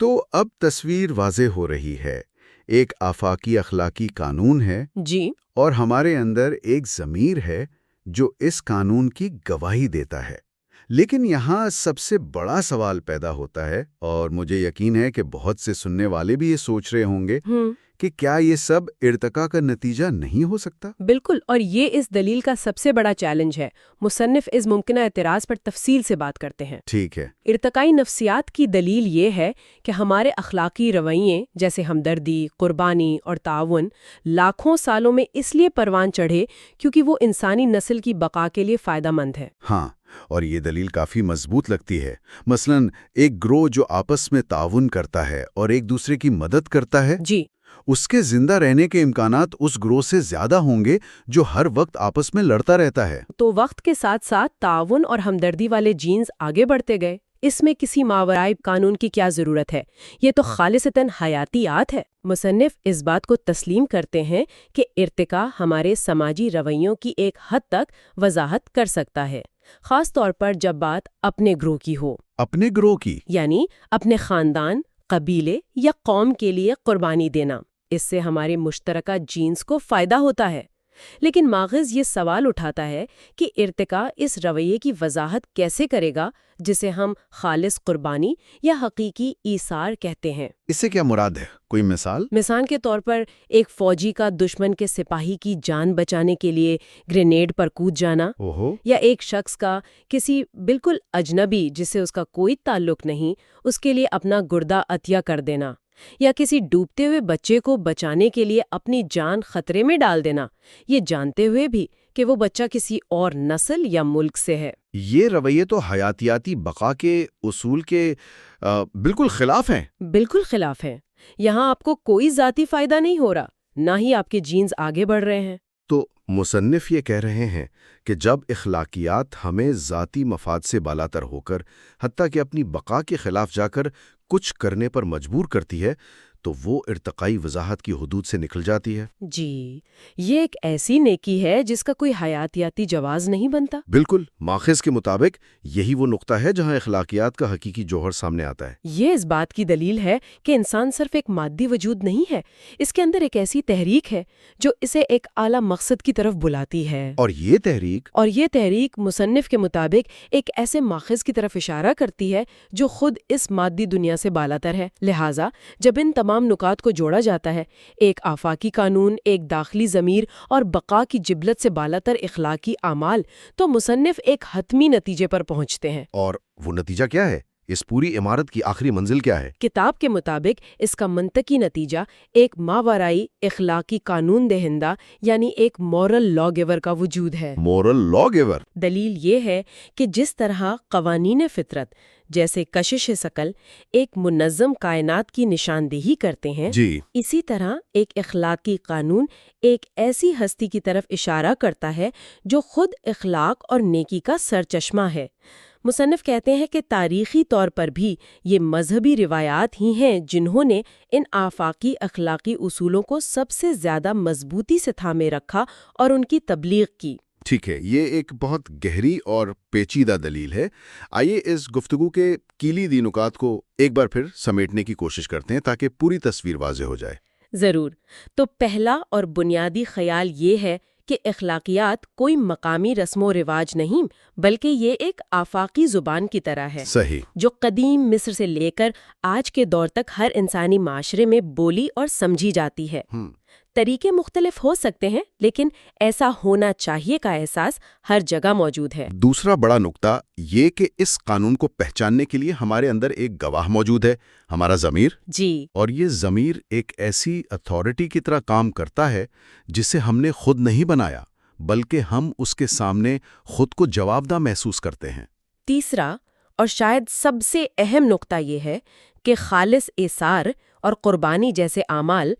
B: تو اب تصویر واضح ہو رہی ہے۔ ایک آفاقی اخلاقی قانون ہے،
A: جی،
B: اور ہمارے اندر ایک ضمیر ہے جو اس قانون کی گواہی دیتا ہے۔ لیکن یہاں سب سے بڑا سوال پیدا ہوتا ہے، اور مجھے یقین ہے کہ بہت سے سننے والے بھی یہ سوچ رہے ہوں گے کہ کیا یہ سب ارتقاء کا نتیجہ نہیں ہو سکتا؟
A: بالکل، اور یہ اس دلیل کا سب سے بڑا چیلنج ہے۔ مصنف اس ممکنہ اعتراض پر تفصیل سے بات کرتے ہیں۔
B: ٹھیک ہے۔
A: ارتقائی نفسیات کی دلیل یہ ہے کہ ہمارے اخلاقی رویے جیسے ہمدردی، قربانی اور تعاون لاکھوں سالوں میں اس لیے پروان چڑھے کیونکہ وہ انسانی نسل کی بقا کے لیے فائدہ مند ہے۔
B: ہاں، اور یہ دلیل کافی مضبوط لگتی ہے۔ مثلاً ایک گروہ جو آپس میں تعاون کرتا ہے اور ایک دوسرے کی مدد کرتا ہے،
A: جی،
B: اس کے زندہ رہنے کے امکانات اس گروہ سے زیادہ ہوں گے جو ہر وقت آپس میں لڑتا رہتا ہے۔
A: تو وقت کے ساتھ ساتھ تعاون اور ہمدردی والے جینز آگے بڑھتے گئے۔ اس میں کسی ماورائے قانون کی کیا ضرورت ہے؟ یہ تو خالصتاً حیاتیات ہے۔ مصنف اس بات کو تسلیم کرتے ہیں کہ ارتقاء ہمارے سماجی رویوں کی ایک حد تک وضاحت کر سکتا ہے، خاص طور پر جب بات اپنے گروہ کی ہو۔
B: اپنے گروہ کی؟
A: یعنی اپنے خاندان، قبیلے یا قوم کے لیے قربانی دینا۔ اس سے ہمارے مشترکہ جینز کو فائدہ ہوتا ہے۔ لیکن ماخذ یہ سوال اٹھاتا ہے کہ ارتقاء اس رویے کی وضاحت کیسے کرے گا جسے ہم خالص قربانی یا حقیقی ایثار کہتے ہیں۔
B: اس سے کیا مراد ہے؟ کوئی مثال؟
A: مثال کے طور پر ایک فوجی کا دشمن کے سپاہی کی جان بچانے کے لیے گرینیڈ پر کود جانا، یا ایک شخص کا کسی بالکل اجنبی جس سے اس کا کوئی تعلق نہیں اس کے لیے اپنا گردہ عطیہ کر دینا، یا کسی ڈوبتے ہوئے بچے کو بچانے کے لیے اپنی جان خطرے میں ڈال دینا، یہ جانتے ہوئے بھی کہ وہ بچہ کسی اور نسل یا ملک سے ہے۔
B: یہ رویے تو حیاتیاتی بقا کے اصول کے بالکل خلاف ہیں۔
A: بالکل خلاف ہیں۔ یہاں آپ کو کوئی ذاتی فائدہ نہیں ہو رہا، نہ ہی آپ کے جینز آگے بڑھ رہے ہیں۔
B: تو مصنف یہ کہہ رہے ہیں کہ جب اخلاقیات ہمیں ذاتی مفاد سے بالاتر ہو کر حتیٰ کہ اپنی بقا کے خلاف جا کر کچھ کرنے پر مجبور کرتی ہے تو وہ ارتقائی وضاحت کی حدود سے نکل جاتی ہے۔
A: جی، یہ ایک ایسی نیکی ہے جس کا کوئی حیاتیاتی جواز نہیں بنتا۔
B: بالکل، ماخذ کے مطابق یہی وہ نقطہ ہے جہاں اخلاقیات کا حقیقی جوہر سامنے آتا ہے۔
A: یہ اس بات کی دلیل ہے کہ انسان صرف ایک مادی وجود نہیں ہے، اس کے اندر ایک ایسی تحریک ہے جو اسے ایک اعلیٰ مقصد کی طرف بلاتی ہے۔
B: اور یہ تحریک
A: مصنف کے مطابق ایک ایسے ماخذ کی طرف اشارہ کرتی ہے جو خود اس مادی دنیا سے بالاتر ہے۔ لہٰذا جب ان تمام نکات کو جوڑا جاتا ہے، ایک آفاقی قانون، ایک داخلی ضمیر اور بقا کی جبلت سے بالاتر اخلاقی اعمال، تو مصنف ایک حتمی نتیجے پر پہنچتے ہیں۔
B: اور وہ نتیجہ کیا ہے؟ اس پوری عمارت کی آخری منزل کیا ہے؟
A: کتاب کے مطابق اس کا منطقی نتیجہ ایک ماورائی اخلاقی قانون دہندہ یعنی ایک مورل لا گیور کا وجود ہے۔
B: مورل لا گیور؟
A: دلیل یہ ہے کہ جس طرح قوانین فطرت جیسے کشش ثقل ایک منظم کائنات کی نشاندہی کرتے ہیں، اسی طرح ایک اخلاقی قانون ایک ایسی ہستی کی طرف اشارہ کرتا ہے جو خود اخلاق اور نیکی کا سرچشمہ ہے۔ مصنف کہتے ہیں کہ تاریخی طور پر بھی یہ مذہبی روایات ہی ہیں جنہوں نے ان آفاقی اخلاقی اصولوں کو سب سے زیادہ مضبوطی سے تھامے رکھا اور ان کی تبلیغ کی۔
B: ٹھیک ہے، یہ ایک بہت گہری اور پیچیدہ دلیل ہے۔ آئیے اس گفتگو کے کلیدی نکات کو ایک بار پھر سمیٹنے کی کوشش کرتے ہیں تاکہ پوری تصویر واضح ہو جائے۔
A: ضرور۔ تو پہلا اور بنیادی خیال یہ ہے کہ اخلاقیات کوئی مقامی رسم و رواج نہیں بلکہ یہ ایک آفاقی زبان کی طرح ہے،
B: صحیح،
A: جو قدیم مصر سے لے کر آج کے دور تک ہر انسانی معاشرے میں بولی اور سمجھی جاتی ہے۔ طریقے مختلف ہو سکتے ہیں لیکن ایسا ہونا چاہیے کا احساس ہر جگہ موجود ہے۔
B: دوسرا بڑا نقطہ یہ کہ اس قانون کو پہچاننے کے لیے ہمارے اندر ایک گواہ موجود ہے، ہمارا ضمیر۔
A: جی،
B: اور یہ ضمیر ایک ایسی اتھارٹی کی طرح کام کرتا ہے جسے ہم نے خود نہیں بنایا بلکہ ہم اس کے سامنے خود کو جوابدہ محسوس کرتے ہیں۔
A: تیسرا اور شاید سب سے اہم نقطہ یہ ہے کہ خالص ایثار اور قربانی جیسے اعمال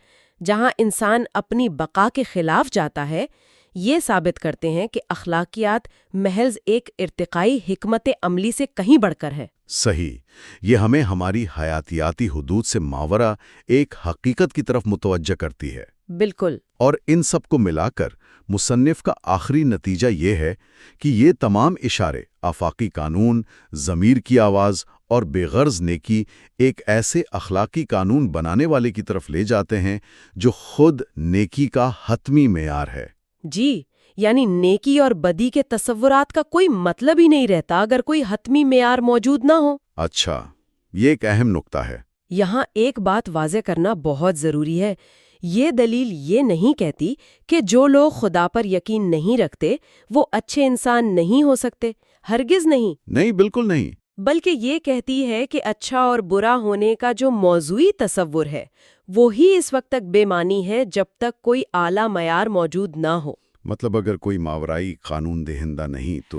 A: جہاں انسان اپنی بقا کے خلاف جاتا ہے، یہ ثابت کرتے ہیں کہ اخلاقیات محض ایک ارتقائی حکمت عملی سے کہیں بڑھ کر ہے۔
B: صحیح، یہ ہمیں ہماری حیاتیاتی حدود سے ماورا ایک حقیقت کی طرف متوجہ کرتی ہے۔
A: بالکل۔
B: اور ان سب کو ملا کر مصنف کا آخری نتیجہ یہ ہے کہ یہ تمام اشارے آفاقی قانون، ضمیر کی آواز اور بے غرض نیکی ایک ایسے اخلاقی قانون بنانے والے کی طرف لے جاتے ہیں جو خود نیکی کا حتمی معیار ہے۔
A: جی، یعنی نیکی اور بدی کے تصورات کا کوئی مطلب ہی نہیں رہتا اگر کوئی حتمی معیار موجود نہ ہو۔
B: اچھا، یہ ایک اہم نقطہ ہے۔
A: یہاں ایک بات واضح کرنا بہت ضروری ہے۔ یہ دلیل یہ نہیں کہتی کہ جو لوگ خدا پر یقین نہیں رکھتے وہ اچھے انسان نہیں ہو سکتے، ہرگز نہیں۔
B: نہیں، بالکل نہیں۔
A: بلکہ یہ کہتی ہے کہ اچھا اور برا ہونے کا جو موضوعی تصور ہے وہی اس وقت تک بے معنی ہے جب تک کوئی اعلیٰ معیار موجود نہ ہو۔
B: مطلب اگر کوئی ماورائی قانون دہندہ نہیں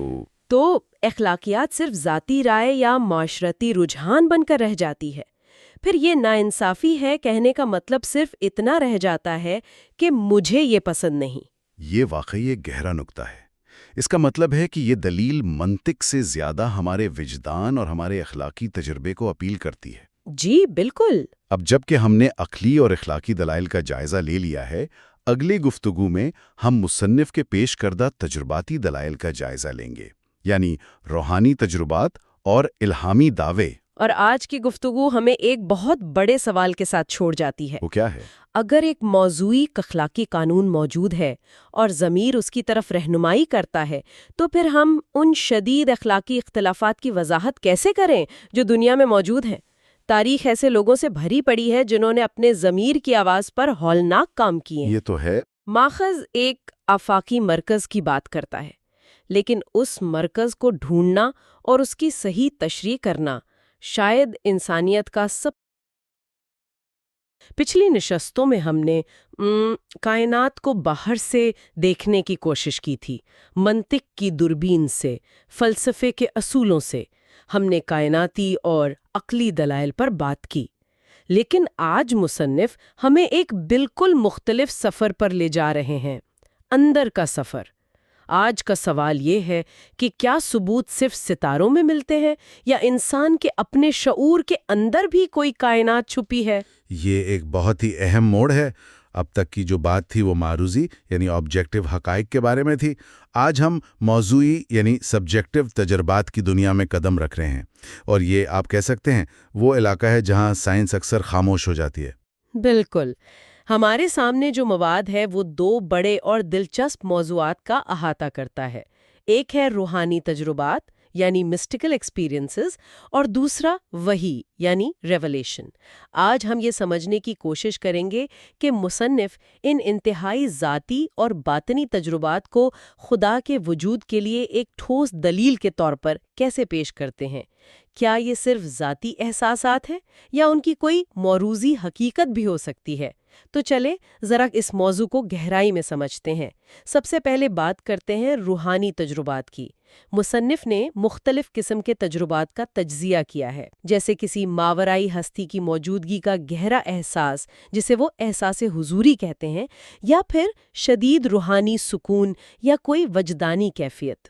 A: تو اخلاقیات صرف ذاتی رائے یا معاشرتی رجحان بن کر رہ جاتی ہے۔ پھر یہ ناانصافی ہے کہنے کا مطلب صرف اتنا رہ جاتا ہے کہ مجھے یہ پسند نہیں۔
B: یہ واقعی ایک گہرا نقطہ ہے۔ اس کا مطلب ہے کہ یہ دلیل منطق سے زیادہ ہمارے وجدان اور ہمارے اخلاقی تجربے کو اپیل کرتی ہے۔
A: جی بالکل۔
B: اب جب کہ ہم نے عقلی اور اخلاقی دلائل کا جائزہ لے لیا ہے، اگلی گفتگو میں ہم مصنف کے پیش کردہ تجرباتی دلائل کا جائزہ لیں گے، یعنی روحانی تجربات اور الہامی دعوے۔
A: اور آج کی گفتگو ہمیں ایک بہت بڑے سوال کے ساتھ چھوڑ جاتی ہے۔
B: وہ کیا ہے؟
A: اگر ایک موضوعی اخلاقی قانون موجود ہے اور ضمیر اس کی طرف رہنمائی کرتا ہے تو پھر ہم ان شدید اخلاقی اختلافات کی وضاحت کیسے کریں جو دنیا میں موجود ہیں؟ تاریخ ایسے لوگوں سے بھری پڑی ہے جنہوں نے اپنے ضمیر کی آواز پر ہولناک کام کیے ہیں۔
B: یہ تو ہے۔
A: ماخذ ایک آفاقی مرکز کی بات کرتا ہے، لیکن اس مرکز کو ڈھونڈنا اور اس کی صحیح تشریح کرنا شاید انسانیت کا پچھلی نشستوں میں ہم نے کائنات کو باہر سے دیکھنے کی کوشش کی تھی، منطق کی دوربین سے، فلسفے کے اصولوں سے ہم نے کائناتی اور عقلی دلائل پر بات کی۔ لیکن آج مصنف ہمیں ایک بالکل مختلف سفر پر لے جا رہے ہیں، اندر کا سفر۔ آج کا سوال یہ ہے کہ کیا ثبوت صرف ستاروں میں ملتے ہیں یا انسان کے اپنے شعور کے اندر بھی کوئی کائنات چھپی ہے؟
D: یہ ایک بہت ہی اہم موڑ ہے۔ اب تک کی جو بات تھی وہ معروضی یعنی آبجیکٹو حقائق کے بارے میں تھی، آج ہم موضوعی یعنی سبجیکٹو تجربات کی دنیا میں قدم رکھ رہے ہیں، اور یہ آپ کہہ سکتے ہیں وہ علاقہ ہے جہاں سائنس اکثر خاموش ہو جاتی ہے۔
A: بالکل۔ ہمارے سامنے جو مواد ہے وہ دو بڑے اور دلچسپ موضوعات کا احاطہ کرتا ہے۔ ایک ہے روحانی تجربات یعنی مسٹیکل ایکسپیرینسز، اور دوسرا وحی یعنی ریولیشن۔ آج ہم یہ سمجھنے کی کوشش کریں گے کہ مصنف ان انتہائی ذاتی اور باطنی تجربات کو خدا کے وجود کے لیے ایک ٹھوس دلیل کے طور پر کیسے پیش کرتے ہیں۔ کیا یہ صرف ذاتی احساسات ہیں یا ان کی کوئی موروثی حقیقت بھی ہو سکتی ہے؟ تو چلیں ذرا اس موضوع کو گہرائی میں سمجھتے ہیں۔ سب سے پہلے بات کرتے ہیں روحانی تجربات کی۔ مصنف نے مختلف قسم کے تجربات کا تجزیہ کیا ہے، جیسے کسی ماورائی ہستی کی موجودگی کا گہرا احساس جسے وہ احساس حضوری کہتے ہیں، یا پھر شدید روحانی سکون یا کوئی وجدانی کیفیت۔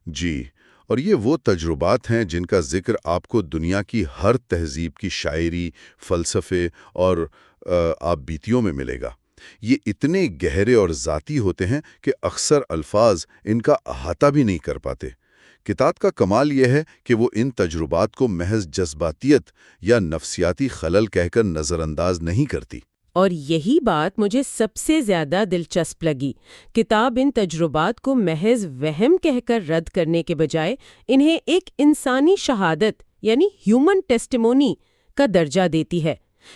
B: جی، اور یہ وہ تجربات ہیں جن کا ذکر آپ کو دنیا کی ہر تہذیب کی شاعری، فلسفے اور آپ بیتیوں میں ملے گا۔ یہ اتنے گہرے اور ذاتی ہوتے ہیں کہ اکثر الفاظ ان کا احاطہ بھی نہیں کر پاتے۔ کتاب کا کمال یہ ہے کہ وہ ان تجربات کو محض جذباتیت یا نفسیاتی خلل کہہ کر نظر انداز نہیں کرتی۔
A: اور یہی بات مجھے سب سے زیادہ دلچسپ لگی۔ کتاب ان تجربات کو محض وہم کہہ کر رد کرنے کے بجائے انہیں ایک انسانی شہادت یعنی ہیومن ٹیسٹیمونی کا درجہ دیتی ہے۔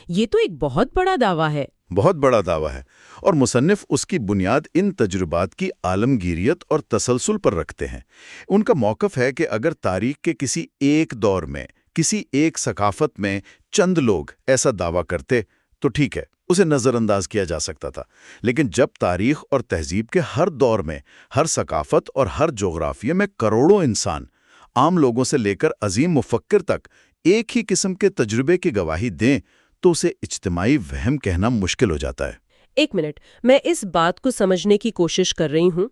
A: یہ تو ایک بہت بڑا دعویٰ ہے۔
B: بہت بڑا دعویٰ ہے، اور مصنف اس کی بنیاد ان تجربات کی عالمگیریت اور تسلسل پر رکھتے ہیں۔ ان کا موقف ہے کہ اگر تاریخ کے کسی ایک دور میں، کسی ایک ثقافت میں چند لوگ ایسا دعویٰ کرتے تو ٹھیک ہے، اسے نظر انداز کیا جا سکتا تھا، لیکن جب تاریخ اور تہذیب کے ہر دور میں، ہر ثقافت اور ہر جغرافیے میں کروڑوں انسان، عام لوگوں سے لے کر عظیم مفکر تک ایک ہی قسم کے تجربے کی گواہی دیں تو اسے اجتماعی وہم کہنا مشکل ہو جاتا ہے۔
A: ایک منٹ، میں اس بات کو سمجھنے کی کوشش کر رہی ہوں۔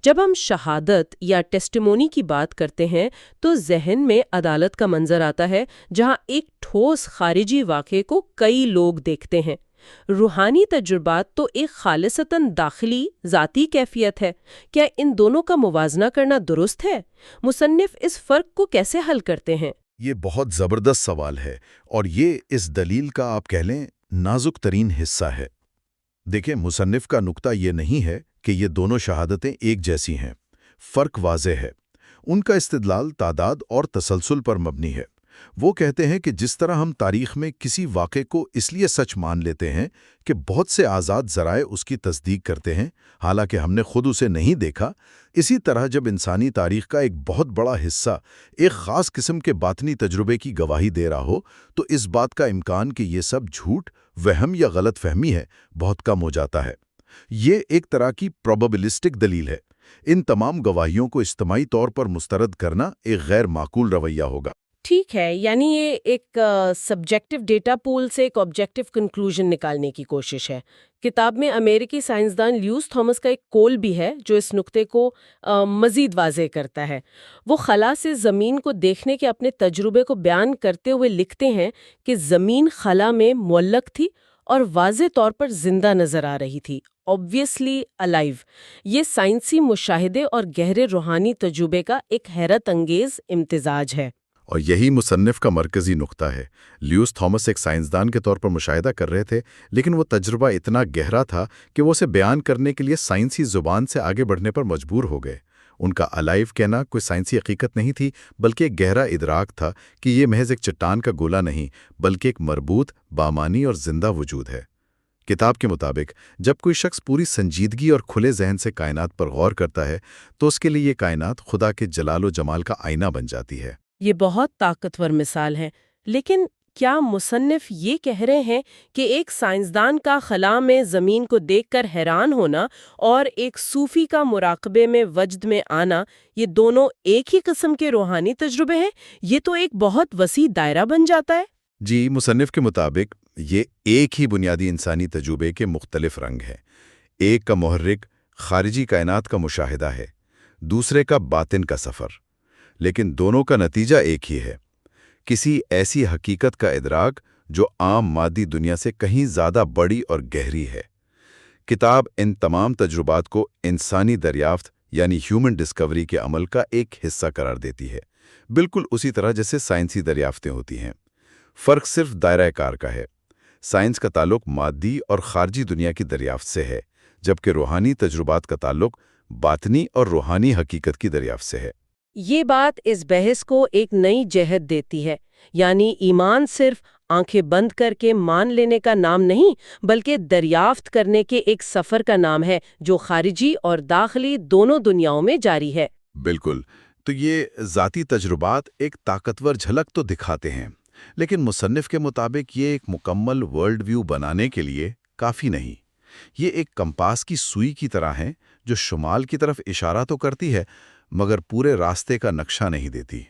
A: جب ہم شہادت یا ٹیسٹیمونی کی بات کرتے ہیں تو ذہن میں عدالت کا منظر آتا ہے جہاں ایک ٹھوس خارجی واقعے کو کئی لوگ دیکھتے ہیں۔ روحانی تجربات تو ایک خالصتاً داخلی ذاتی کیفیت ہے۔ کیا ان دونوں کا موازنہ کرنا درست ہے؟ مصنف اس فرق کو کیسے حل کرتے ہیں؟
B: یہ بہت زبردست سوال ہے، اور یہ اس دلیل کا آپ کہہ لیں نازک ترین حصہ ہے۔ دیکھیں، مصنف کا نقطہ یہ نہیں ہے کہ یہ دونوں شہادتیں ایک جیسی ہیں۔ فرق واضح ہے۔ ان کا استدلال تعداد اور تسلسل پر مبنی ہے۔ وہ کہتے ہیں کہ جس طرح ہم تاریخ میں کسی واقعے کو اس لیے سچ مان لیتے ہیں کہ بہت سے آزاد ذرائع اس کی تصدیق کرتے ہیں، حالانکہ ہم نے خود اسے نہیں دیکھا، اسی طرح جب انسانی تاریخ کا ایک بہت بڑا حصہ ایک خاص قسم کے باطنی تجربے کی گواہی دے رہا ہو تو اس بات کا امکان کہ یہ سب جھوٹ، وہم یا غلط فہمی ہے بہت کم ہو جاتا ہے۔ یہ ایک طرح کی پروبیبلسٹک دلیل ہے۔ ان تمام گواہیوں کو اجتماعی طور پر مسترد کرنا ایک غیر معقول رویہ ہوگا۔
A: ٹھیک ہے، یعنی یہ ایک سبجیکٹو ڈیٹا پول سے ایک آبجیکٹو کنکلوژن نکالنے کی کوشش ہے۔ کتاب میں امریکی سائنسدان لیوس تھامس کا ایک قول بھی ہے جو اس نقطے کو مزید واضح کرتا ہے۔ وہ خلا سے زمین کو دیکھنے کے اپنے تجربے کو بیان کرتے ہوئے لکھتے ہیں کہ زمین خلا میں معلق تھی اور واضح طور پر زندہ نظر آ رہی تھی، obviously alive۔ یہ سائنسی مشاہدے اور گہرے روحانی تجربے کا ایک حیرت انگیز امتزاج ہے۔
B: اور یہی مصنف کا مرکزی نقطہ ہے۔ لیوس تھامس ایک سائنسدان کے طور پر مشاہدہ کر رہے تھے، لیکن وہ تجربہ اتنا گہرا تھا کہ وہ اسے بیان کرنے کے لیے سائنسی زبان سے آگے بڑھنے پر مجبور ہو گئے۔ ان کا الائیو کہنا کوئی سائنسی حقیقت نہیں تھی، بلکہ ایک گہرا ادراک تھا کہ یہ محض ایک چٹان کا گولا نہیں، بلکہ ایک مربوط، بامانی اور زندہ وجود ہے۔ کتاب کے مطابق جب کوئی شخص پوری سنجیدگی اور کھلے ذہن سے کائنات پر غور کرتا ہے تو اس کے لیے یہ کائنات خدا کے جلال و جمال کا آئینہ بن جاتی ہے۔
A: یہ بہت طاقتور مثال ہے، لیکن کیا مصنف یہ کہہ رہے ہیں کہ ایک سائنسدان کا خلا میں زمین کو دیکھ کر حیران ہونا اور ایک صوفی کا مراقبے میں وجد میں آنا، یہ دونوں ایک ہی قسم کے روحانی تجربے ہیں؟ یہ تو ایک بہت وسیع دائرہ بن جاتا ہے۔
B: جی، مصنف کے مطابق یہ ایک ہی بنیادی انسانی تجربے کے مختلف رنگ ہیں۔ ایک کا محرک خارجی کائنات کا مشاہدہ ہے، دوسرے کا باطن کا سفر، لیکن دونوں کا نتیجہ ایک ہی ہے، کسی ایسی حقیقت کا ادراک جو عام مادی دنیا سے کہیں زیادہ بڑی اور گہری ہے۔ کتاب ان تمام تجربات کو انسانی دریافت یعنی ہیومن ڈسکوری کے عمل کا ایک حصہ قرار دیتی ہے، بالکل اسی طرح جیسے سائنسی دریافتیں ہوتی ہیں۔ فرق صرف دائرہ کار کا ہے۔ سائنس کا تعلق مادی اور خارجی دنیا کی دریافت سے ہے، جبکہ روحانی تجربات کا تعلق باطنی اور روحانی حقیقت کی دریافت سے ہے۔
A: یہ بات اس بحث کو ایک نئی جہت دیتی ہے، یعنی ایمان صرف آنکھیں بند کر کے مان لینے کا نام نہیں، بلکہ دریافت کرنے کے ایک سفر کا نام ہے جو خارجی اور داخلی دونوں دنیاؤں میں جاری ہے۔
B: بالکل، تو یہ ذاتی تجربات ایک طاقتور جھلک تو دکھاتے ہیں، لیکن مصنف کے مطابق یہ ایک مکمل ورلڈ ویو بنانے کے لیے کافی نہیں۔ یہ ایک کمپاس کی سوئی کی طرح ہے جو شمال کی طرف اشارہ تو کرتی ہے مگر پورے راستے کا نقشہ نہیں دیتی۔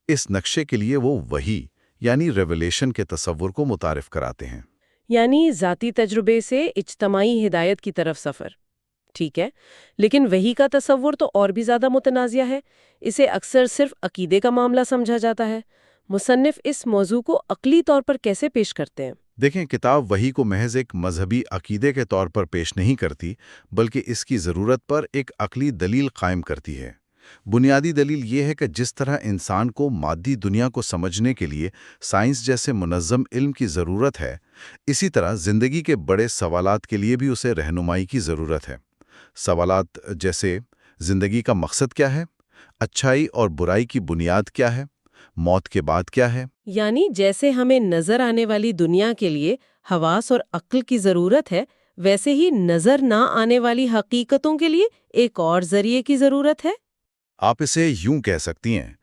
B: اس نقشے کے لیے وہ وحی یعنی ریویلیشن کے تصور کو متعارف کراتے ہیں۔
A: یعنی ذاتی تجربے سے اجتماعی ہدایت کی طرف سفر۔ ٹھیک ہے، لیکن وحی کا تصور تو اور بھی زیادہ متنازع ہے۔ اسے اکثر صرف عقیدے کا معاملہ سمجھا جاتا ہے۔ مصنف اس موضوع کو عقلی طور پر کیسے پیش کرتے ہیں؟
B: دیکھیں، کتاب وحی کو محض ایک مذہبی عقیدے کے طور پر پیش نہیں کرتی، بلکہ اس کی ضرورت پر ایک عقلی دلیل قائم کرتی ہے۔ بنیادی دلیل یہ ہے کہ جس طرح انسان کو مادی دنیا کو سمجھنے کے لیے سائنس جیسے منظم علم کی ضرورت ہے، اسی طرح زندگی کے بڑے سوالات کے لیے بھی اسے رہنمائی کی ضرورت ہے۔ سوالات جیسے زندگی کا مقصد کیا ہے، اچھائی اور برائی کی بنیاد کیا ہے، موت کے بعد کیا ہے۔
A: یعنی جیسے ہمیں نظر آنے والی دنیا کے لیے حواس اور عقل کی ضرورت ہے، ویسے ہی نظر نہ آنے والی حقیقتوں کے لیے ایک اور ذریعے کی ضرورت ہے۔
B: آپ اسے یوں کہہ سکتی ہیں،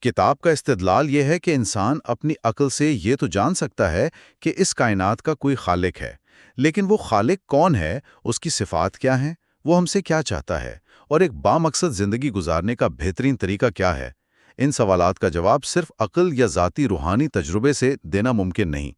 B: کتاب کا استدلال یہ ہے کہ انسان اپنی عقل سے یہ تو جان سکتا ہے کہ اس کائنات کا کوئی خالق ہے، لیکن وہ خالق کون ہے، اس کی صفات کیا ہیں، وہ ہم سے کیا چاہتا ہے، اور ایک بامقصد زندگی گزارنے کا بہترین طریقہ کیا ہے۔ ان سوالات کا جواب صرف عقل یا ذاتی روحانی تجربے سے دینا ممکن نہیں۔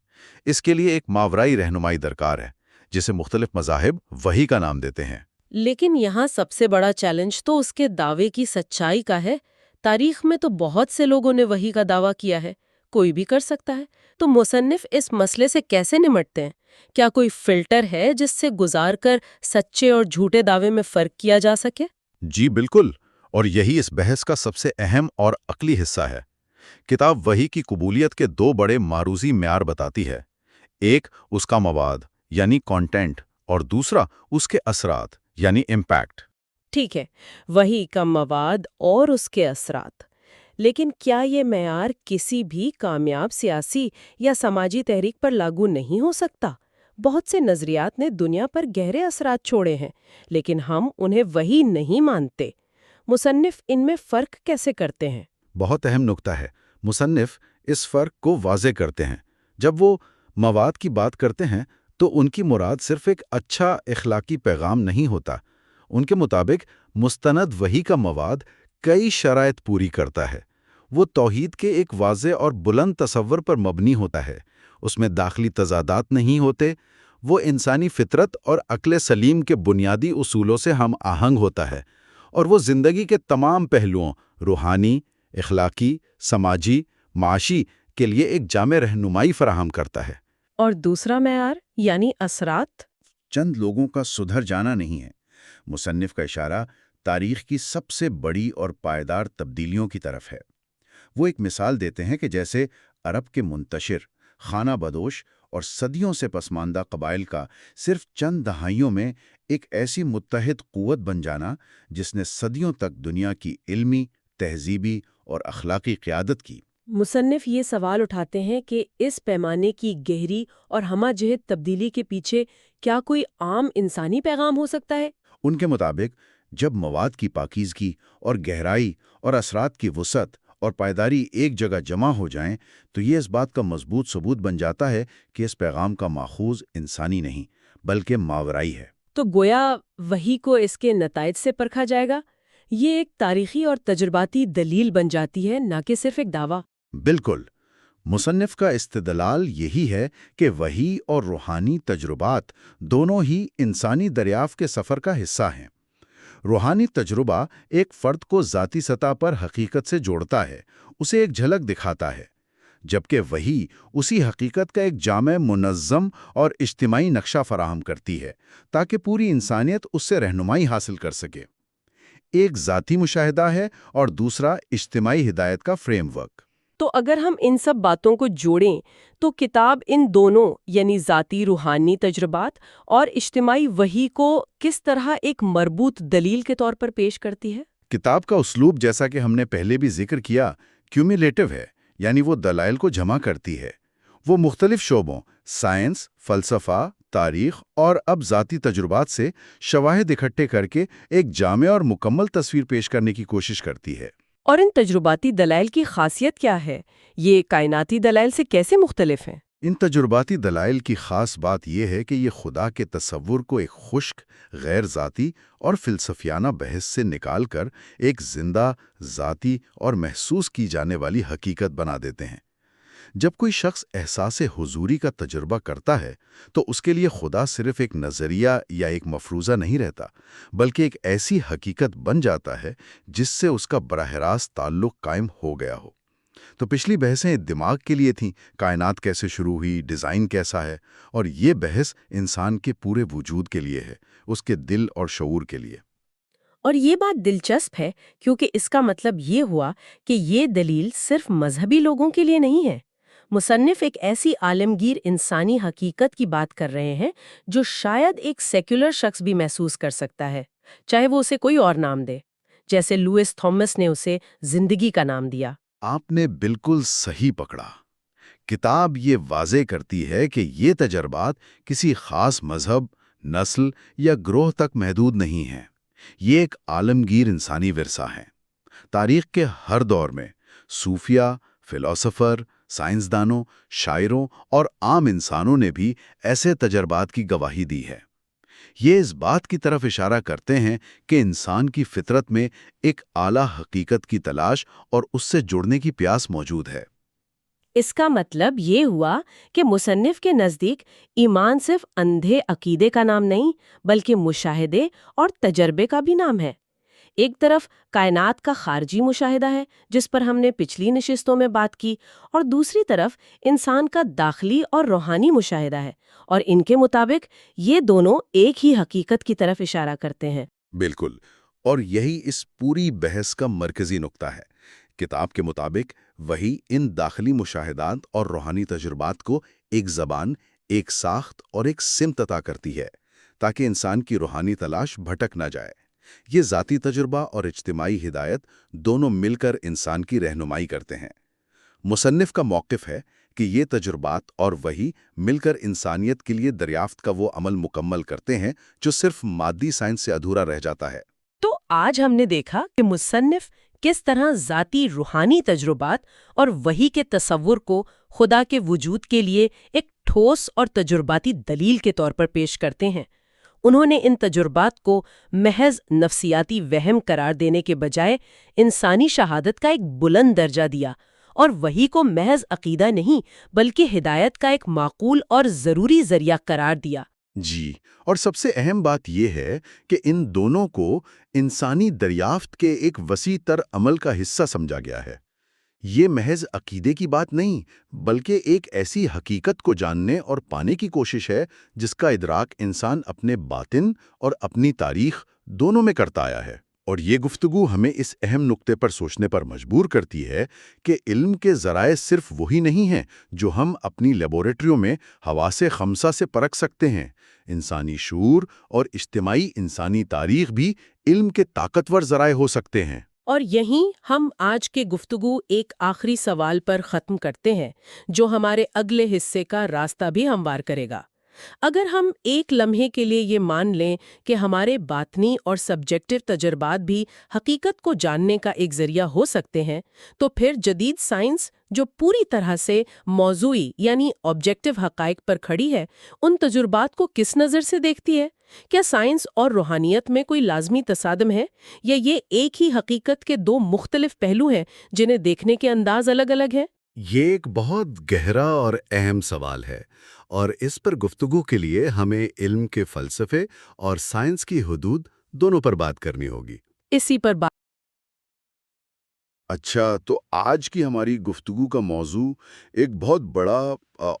B: اس کے لیے ایک ماورائی رہنمائی درکار ہے، جسے مختلف مذاہب وحی کا نام دیتے ہیں۔
A: لیکن یہاں سب سے بڑا چیلنج تو اس کے دعوے کی سچائی کا ہے۔ تاریخ میں تو بہت سے لوگوں نے وحی کا دعویٰ کیا ہے، کوئی بھی کر سکتا ہے۔ تو مصنف اس مسئلے سے کیسے نمٹتے ہیں؟ کیا کوئی فلٹر ہے جس سے گزار کر سچے اور جھوٹے دعوے میں فرق کیا جا سکے؟
B: جی بالکل، اور یہی اس بحث کا سب سے اہم اور عقلی حصہ ہے۔ کتاب وحی کی قبولیت کے دو بڑے معروضی معیار بتاتی ہے، ایک اس کا مواد یعنی کانٹینٹ، اور دوسرا اس کے اثرات یعنی امپیکٹ۔
A: ٹھیک ہے، وحی کا مواد اور اس کے اثرات، لیکن کیا یہ معیار کسی بھی کامیاب سیاسی یا سماجی تحریک پر لاگو نہیں ہو سکتا؟ بہت سے نظریات نے دنیا پر گہرے اثرات چھوڑے ہیں، لیکن ہم انہیں وحی نہیں مانتے۔ مصنف ان میں فرق کیسے کرتے ہیں؟
B: بہت اہم نکتہ ہے۔ مصنف اس فرق کو واضح کرتے ہیں۔ جب وہ مواد کی بات کرتے ہیں تو ان کی مراد صرف ایک اچھا اخلاقی پیغام نہیں ہوتا۔ ان کے مطابق مستند وحی کا مواد کئی شرائط پوری کرتا ہے۔ وہ توحید کے ایک واضح اور بلند تصور پر مبنی ہوتا ہے۔ اس میں داخلی تضادات نہیں ہوتے۔ وہ انسانی فطرت اور عقل سلیم کے بنیادی اصولوں سے ہم آہنگ ہوتا ہے، اور وہ زندگی کے تمام پہلوؤں روحانی، اخلاقی، سماجی، معاشی کے لیے ایک جامع رہنمائی فراہم کرتا ہے۔
A: اور دوسرا معیار یعنی اثرات؟
B: چند لوگوں کا سدھر جانا نہیں ہے۔ مصنف کا اشارہ تاریخ کی سب سے بڑی اور پائیدار تبدیلیوں کی طرف ہے۔
D: وہ ایک مثال دیتے ہیں کہ جیسے عرب کے منتشر، خانہ بدوش اور صدیوں سے پسماندہ قبائل کا صرف چند دہائیوں میں ایک ایسی متحد قوت بن جانا جس نے صدیوں تک دنیا کی علمی، تہذیبی اور اخلاقی قیادت کی۔
A: مصنف یہ سوال اٹھاتے ہیں کہ اس پیمانے کی گہری اور ہمہ جہت تبدیلی کے پیچھے کیا کوئی عام انسانی پیغام ہو سکتا ہے؟
D: ان کے مطابق جب مواد کی پاکیزگی اور گہرائی اور اثرات کی وسعت اور پائیداری ایک جگہ جمع ہو جائیں تو یہ اس بات کا مضبوط ثبوت بن جاتا ہے کہ اس پیغام کا ماخوذ انسانی نہیں بلکہ ماورائی ہے۔
A: تو گویا وحی کو اس کے نتائج سے پرکھا جائے گا۔ یہ ایک تاریخی اور تجرباتی دلیل بن جاتی ہے، نہ کہ صرف ایک دعویٰ۔
D: بالکل، مصنف کا استدلال یہی ہے کہ وحی اور روحانی تجربات دونوں ہی انسانی دریافت کے سفر کا حصہ ہیں۔ روحانی تجربہ ایک فرد کو ذاتی سطح پر حقیقت سے جوڑتا ہے، اسے ایک جھلک دکھاتا ہے، جبکہ وحی اسی حقیقت کا ایک جامع، منظم اور اجتماعی نقشہ فراہم کرتی ہے تاکہ پوری انسانیت اس سے رہنمائی حاصل کر سکے۔ ایک ذاتی مشاہدہ ہے اور دوسرا اجتماعی ہدایت کا فریم ورک۔
A: تو اگر ہم ان سب باتوں کو جوڑیں تو کتاب ان دونوں یعنی ذاتی روحانی تجربات اور اجتماعی وحی کو کس طرح ایک مربوط دلیل کے طور پر پیش کرتی ہے؟
D: کتاب کا اسلوب، جیسا کہ ہم نے پہلے بھی ذکر کیا، کیومولیٹو ہے، یعنی وہ دلائل کو جمع کرتی ہے۔ وہ مختلف شعبوں، سائنس، فلسفہ، تاریخ اور اب ذاتی تجربات سے شواہد اکٹھے کر کے ایک جامع اور مکمل تصویر پیش کرنے کی کوشش کرتی ہے۔
A: اور ان تجرباتی دلائل کی خاصیت کیا ہے؟ یہ کائناتی دلائل سے کیسے مختلف ہیں؟
D: ان تجرباتی دلائل کی خاص بات یہ ہے کہ یہ خدا کے تصور کو ایک خشک، غیر ذاتی اور فلسفیانہ بحث سے نکال کر ایک زندہ، ذاتی اور محسوس کی جانے والی حقیقت بنا دیتے ہیں۔ جب کوئی شخص احساس حضوری کا تجربہ کرتا ہے تو اس کے لیے خدا صرف ایک نظریہ یا ایک مفروضہ نہیں رہتا، بلکہ ایک ایسی حقیقت بن جاتا ہے جس سے اس کا براہ راست تعلق قائم ہو گیا ہو۔ تو پچھلی بحثیں دماغ کے لیے تھیں، کائنات کیسے شروع ہوئی، ڈیزائن کیسا ہے، اور یہ بحث انسان کے پورے وجود کے لیے ہے، اس کے دل اور شعور کے لیے۔
A: اور یہ بات دلچسپ ہے کیونکہ اس کا مطلب یہ ہوا کہ یہ دلیل صرف مذہبی لوگوں کے لیے نہیں ہے۔ مصنف ایک ایسی عالمگیر انسانی حقیقت کی بات کر رہے ہیں جو شاید ایک سیکولر شخص بھی محسوس کر سکتا ہے، چاہے وہ اسے کوئی اور نام دے، جیسے لوئس تھامس نے اسے زندگی کا نام دیا۔
D: آپ نے بالکل صحیح پکڑا۔ کتاب یہ واضح کرتی ہے کہ یہ تجربات کسی خاص مذہب، نسل یا گروہ تک محدود نہیں ہیں۔ یہ ایک عالمگیر انسانی ورثہ ہے۔ تاریخ کے ہر دور میں صوفیہ، فلاسفر، سائنسدانوں، شاعروں اور عام انسانوں نے بھی ایسے تجربات کی گواہی دی ہے۔ یہ اس بات کی طرف اشارہ کرتے ہیں کہ انسان کی فطرت میں ایک اعلیٰ حقیقت کی تلاش اور اس سے جڑنے کی پیاس موجود ہے۔
A: اس کا مطلب یہ ہوا کہ مصنف کے نزدیک ایمان صرف اندھے عقیدے کا نام نہیں بلکہ مشاہدے اور تجربے کا بھی نام ہے۔ ایک طرف کائنات کا خارجی مشاہدہ ہے جس پر ہم نے پچھلی نشستوں میں بات کی، اور دوسری طرف انسان کا داخلی اور روحانی مشاہدہ ہے، اور ان کے مطابق یہ دونوں ایک ہی حقیقت کی طرف اشارہ کرتے ہیں۔
D: بالکل، اور یہی اس پوری بحث کا مرکزی نقطہ ہے۔ کتاب کے مطابق وہی ان داخلی مشاہدات اور روحانی تجربات کو ایک زبان، ایک ساخت اور ایک سمت عطا کرتی ہے تاکہ انسان کی روحانی تلاش بھٹک نہ جائے۔ یہ ذاتی تجربہ اور اجتماعی ہدایت دونوں مل کر انسان کی رہنمائی کرتے ہیں۔ مصنف کا موقف ہے کہ یہ تجربات اور وحی مل کر انسانیت کے لیے دریافت کا وہ عمل مکمل کرتے ہیں جو صرف مادی سائنس سے ادھورا رہ جاتا ہے۔
A: تو آج ہم نے دیکھا کہ مصنف کس طرح ذاتی روحانی تجربات اور وحی کے تصور کو خدا کے وجود کے لیے ایک ٹھوس اور تجرباتی دلیل کے طور پر پیش کرتے ہیں۔ انہوں نے ان تجربات کو محض نفسیاتی وہم قرار دینے کے بجائے انسانی شہادت کا ایک بلند درجہ دیا، اور وحی کو محض عقیدہ نہیں بلکہ ہدایت کا ایک معقول اور ضروری ذریعہ قرار دیا۔
D: جی، اور سب سے اہم بات یہ ہے کہ ان دونوں کو انسانی دریافت کے ایک وسیع تر عمل کا حصہ سمجھا گیا ہے۔ یہ محض عقیدے کی بات نہیں بلکہ ایک ایسی حقیقت کو جاننے اور پانے کی کوشش ہے جس کا ادراک انسان اپنے باطن اور اپنی تاریخ دونوں میں کرتا آیا ہے۔
B: اور یہ گفتگو ہمیں اس اہم نقطے پر سوچنے پر مجبور کرتی ہے کہ علم کے ذرائع صرف وہی نہیں ہیں جو ہم اپنی لیبارٹریوں میں حواس خمسہ سے پرکھ سکتے ہیں۔ انسانی شعور اور اجتماعی انسانی تاریخ بھی علم کے طاقتور ذرائع ہو سکتے ہیں۔
A: اور یہیں ہم آج کے گفتگو ایک آخری سوال پر ختم کرتے ہیں جو ہمارے اگلے حصے کا راستہ بھی ہموار کرے گا۔ اگر ہم ایک لمحے کے لیے یہ مان لیں کہ ہمارے باطنی اور سبجیکٹو تجربات بھی حقیقت کو جاننے کا ایک ذریعہ ہو سکتے ہیں، تو پھر جدید سائنس جو پوری طرح سے موضوعی یعنی آبجیکٹو حقائق پر کھڑی ہے، ان تجربات کو کس نظر سے دیکھتی ہے؟ کیا سائنس اور روحانیت میں کوئی لازمی تصادم ہے، یا یہ ایک ہی حقیقت کے دو مختلف پہلو ہیں جنہیں دیکھنے کے انداز الگ الگ ہیں؟
C: یہ ایک بہت گہرا اور اہم سوال ہے، اور اس پر گفتگو کے لیے ہمیں علم کے فلسفے اور سائنس کی حدود دونوں پر بات کرنی ہوگی۔
A: اسی پر بات
B: اچھا، تو آج کی ہماری گفتگو کا موضوع ایک بہت بڑا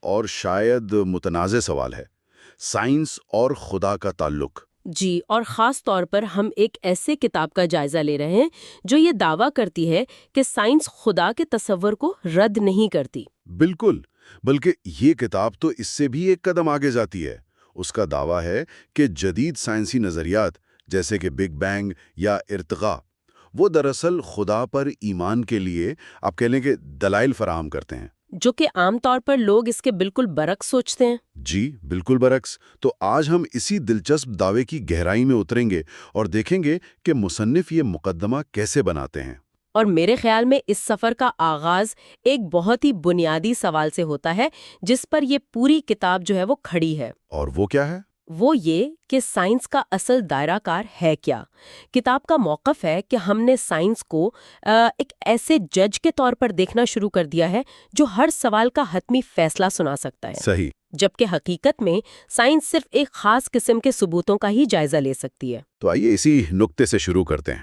B: اور شاید متنازع سوال ہے: سائنس اور خدا کا تعلق۔
A: جی، اور خاص طور پر ہم ایک ایسے کتاب کا جائزہ لے رہے ہیں جو یہ دعویٰ کرتی ہے کہ سائنس خدا کے تصور کو رد نہیں کرتی۔
B: بالکل، بلکہ یہ کتاب تو اس سے بھی ایک قدم آگے جاتی ہے۔ اس کا دعویٰ ہے کہ جدید سائنسی نظریات جیسے کہ بگ بینگ یا ارتقاء، وہ دراصل خدا پر ایمان کے لیے آپ کہہ لیں کہ دلائل فراہم کرتے ہیں،
A: جو کہ عام طور پر لوگ اس کے بالکل برعکس سوچتے ہیں۔
B: جی بالکل برعکس۔ تو آج ہم اسی دلچسپ دعوے کی گہرائی میں اتریں گے اور دیکھیں گے کہ مصنف یہ مقدمہ کیسے بناتے ہیں۔
A: اور میرے خیال میں اس سفر کا آغاز ایک بہت ہی بنیادی سوال سے ہوتا ہے جس پر یہ پوری کتاب جو ہے وہ کھڑی ہے۔
B: اور وہ کیا ہے؟
A: وہ یہ کہ سائنس کا اصل دائرہ کار ہے کیا؟ کتاب کا موقف ہے کہ ہم نے سائنس کو ایک ایسے جج کے طور پر دیکھنا شروع کر دیا ہے جو ہر سوال کا حتمی فیصلہ سنا سکتا ہے،
B: صحیح۔
A: جبکہ حقیقت میں سائنس صرف ایک خاص قسم کے ثبوتوں کا ہی جائزہ لے سکتی ہے۔
B: تو آئیے اسی نقطے سے شروع کرتے ہیں۔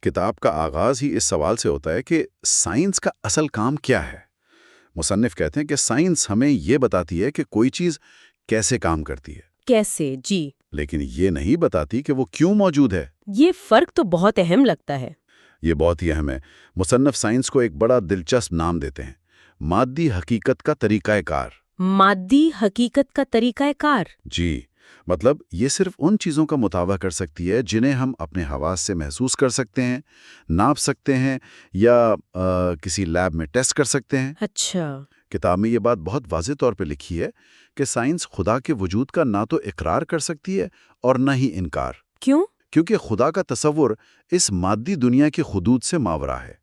B: کتاب کا آغاز ہی اس سوال سے ہوتا ہے کہ سائنس کا اصل کام کیا ہے؟ مصنف کہتے ہیں کہ سائنس ہمیں یہ بتاتی ہے کہ کوئی چیز کیسے کام کرتی ہے،
A: کیسے؟ جی،
B: لیکن یہ نہیں بتاتی کہ وہ کیوں موجود ہے۔
A: یہ فرق تو بہت اہم لگتا ہے۔
B: یہ بہت ہی اہم ہے۔ مصنف سائنس کو ایک بڑا دلچسپ نام دیتے ہیں: مادی حقیقت کا طریقہ کار۔
A: مادی حقیقت کا طریقہ کار؟
B: جی، مطلب یہ صرف ان چیزوں کا مطالبہ کر سکتی ہے جنہیں ہم اپنے حواس سے محسوس کر سکتے ہیں، ناپ سکتے ہیں یا کسی لیب میں ٹیسٹ کر سکتے ہیں۔
A: اچھا۔
B: کتاب میں یہ بات بہت واضح طور پہ لکھی ہے کہ سائنس خدا کے وجود کا نہ تو اقرار کر سکتی ہے اور نہ ہی انکار۔
A: کیوں؟
B: کیونکہ خدا کا تصور اس مادی دنیا کی حدود سے ماورا ہے۔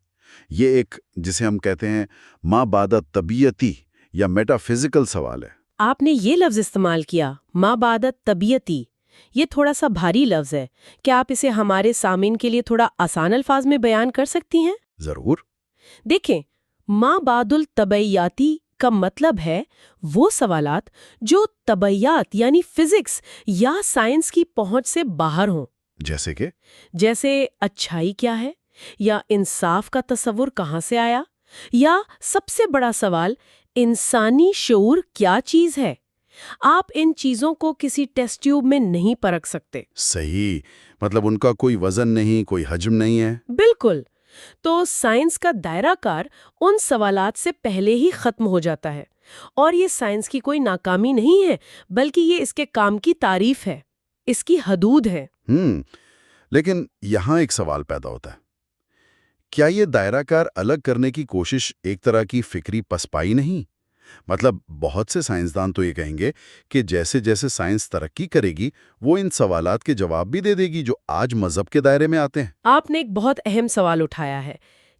B: یہ ایک جسے ہم کہتے ہیں ما بعد طبیعتی یا میٹا فزیکل سوال ہے۔
A: آپ نے یہ لفظ استعمال کیا، ما بعد طبیعتی۔ یہ تھوڑا سا بھاری لفظ ہے، کیا آپ اسے ہمارے سامعین کے لیے تھوڑا آسان الفاظ میں بیان کر سکتی ہیں؟
B: ضرور۔
A: دیکھیں، ما بعد الطبیعیاتی کا مطلب ہے وہ سوالات جو طبیعیات یعنی فزکس یا سائنس کی پہنچ سے باہر ہوں، جیسے اچھائی کیا ہے، یا انصاف کا تصور کہاں سے آیا، یا سب سے بڑا سوال انسانی شعور کیا چیز ہے۔ آپ ان چیزوں کو کسی ٹیسٹ ٹیوب میں نہیں پرکھ سکتے۔
B: صحیح، مطلب ان کا کوئی وزن نہیں، کوئی حجم نہیں ہے۔
A: بالکل۔ تو سائنس کا دائرہ کار ان سوالات سے پہلے ہی ختم ہو جاتا ہے، اور یہ سائنس کی کوئی ناکامی نہیں ہے، بلکہ یہ اس کے کام کی تعریف ہے، اس کی حدود ہے۔
B: لیکن یہاں ایک سوال پیدا ہوتا ہے، کیا یہ دائرہ کار الگ کرنے کی کوشش ایک طرح کی فکری پسپائی نہیں؟ مطلب بہت سے سائنسدان تو یہ کہیں گے کہ جیسے جیسے سائنس ترقی کرے گی وہ ان سوالات کے جواب بھی دے دے گی جو آج مذہب کے دائرے میں آتے ہیں۔
A: آپ نے ایک بہت اہم سوال اٹھایا ہے۔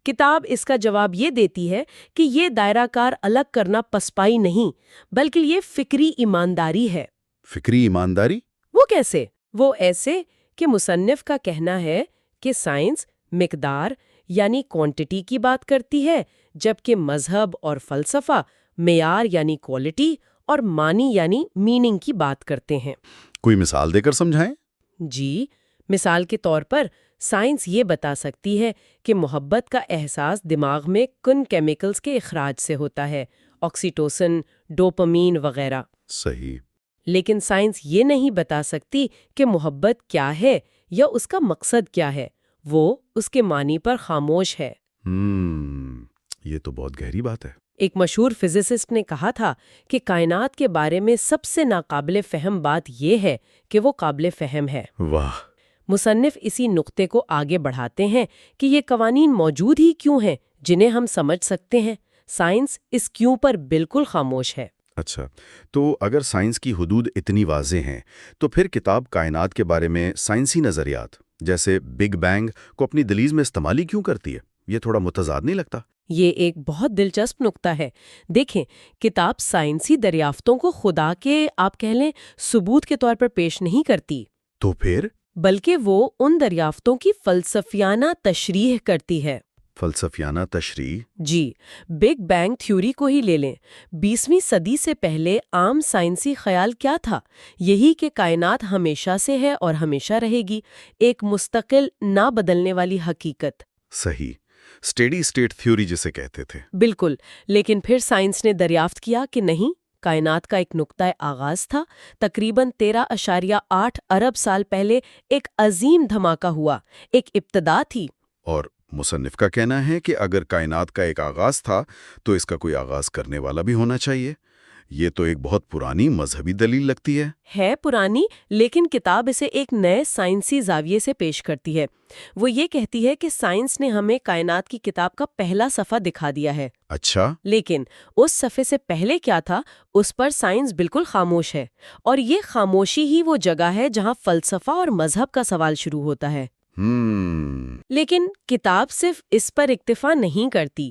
A: کتاب اس کا جواب یہ دیتی ہے کہ یہ دائرہ کار الگ کرنا پسپائی نہیں، بلکہ یہ فکری ایمانداری ہے۔
B: فکری ایمانداری؟
A: وہ کیسے؟ وہ ایسے کہ مصنف کا کہنا ہے کہ سائنس مقدار یعنی کوانٹٹی کی بات کرتی ہے، جبکہ مذہب اور فلسفہ معیار یعنی کوالٹی اور معنی یعنی میننگ کی بات کرتے ہیں۔
B: کوئی مثال دے کر سمجھائیں؟
A: جی، مثال کے طور پر سائنس یہ بتا سکتی ہے کہ محبت کا احساس دماغ میں کن کیمیکلز کے اخراج سے ہوتا ہے، آکسیٹوسن، ڈوپامین وغیرہ۔
B: صحیح۔
A: لیکن سائنس یہ نہیں بتا سکتی کہ محبت کیا ہے یا اس کا مقصد کیا ہے۔ وہ اس کے معنی پر خاموش ہے۔
B: یہ تو بہت گہری بات ہے۔
A: ایک مشہور فزسسٹ نے کہا تھا کہ کائنات کے بارے میں سب سے ناقابل فہم بات یہ ہے کہ وہ قابل فہم ہے۔
B: واہ!
A: مصنف اسی نقطے کو آگے بڑھاتے ہیں کہ یہ قوانین موجود ہی کیوں ہیں جنہیں ہم سمجھ سکتے ہیں۔ سائنس اس کیوں پر بالکل خاموش ہے۔
B: اچھا، تو اگر سائنس کی حدود اتنی واضح ہیں تو پھر کتاب کائنات کے بارے میں سائنسی نظریات جیسے بگ بینگ کو اپنی دلیل میں استعمال ہی کیوں کرتی ہے؟ یہ تھوڑا متضاد نہیں لگتا؟
A: یہ ایک بہت دلچسپ نقطہ ہے۔ دیکھیں، کتاب سائنسی دریافتوں کو خدا کے آپ کہہ لیں ثبوت کے طور پر پیش نہیں کرتی،
B: تو پھر
A: بلکہ وہ ان دریافتوں کی فلسفیانہ تشریح کرتی ہے۔
B: فلسفیانہ تشریح؟
A: جی، بگ بینگ تھیوری کو ہی لے لیں۔ 20ویں صدی سے پہلے عام سائنسی خیال کیا تھا؟ یہی کہ کائنات ہمیشہ سے ہے اور ہمیشہ رہے گی، ایک مستقل نہ بدلنے والی حقیقت۔
B: صحیح، اسٹیڈی اسٹیٹ تھیوری جسے کہتے تھے۔
A: بالکل، لیکن پھر سائنس نے دریافت کیا کہ نہیں، کائنات کا ایک نقطۂ آغاز تھا۔ تقریباً 13.8 ارب سال پہلے ایک عظیم دھماکہ ہوا، ایک ابتدا تھی۔
B: اور مصنف کا کہنا ہے کہ اگر کائنات کا ایک آغاز تھا تو اس کا کوئی آغاز کرنے والا بھی ہونا چاہیے۔ یہ تو ایک بہت پرانی مذہبی دلیل لگتی ہے۔
A: ہے پرانی، لیکن کتاب اسے ایک نئے سائنسی زاویے سے پیش کرتی ہے۔ وہ یہ کہتی ہے کہ سائنس نے ہمیں کائنات کی کتاب کا پہلا صفحہ دکھا دیا ہے۔
B: اچھا،
A: لیکن اس صفحے سے پہلے کیا تھا، اس پر سائنس بالکل خاموش ہے، اور یہ خاموشی ہی وہ جگہ ہے جہاں فلسفہ اور مذہب کا سوال شروع ہوتا ہے۔ لیکن کتاب صرف اس پر اکتفا نہیں کرتی،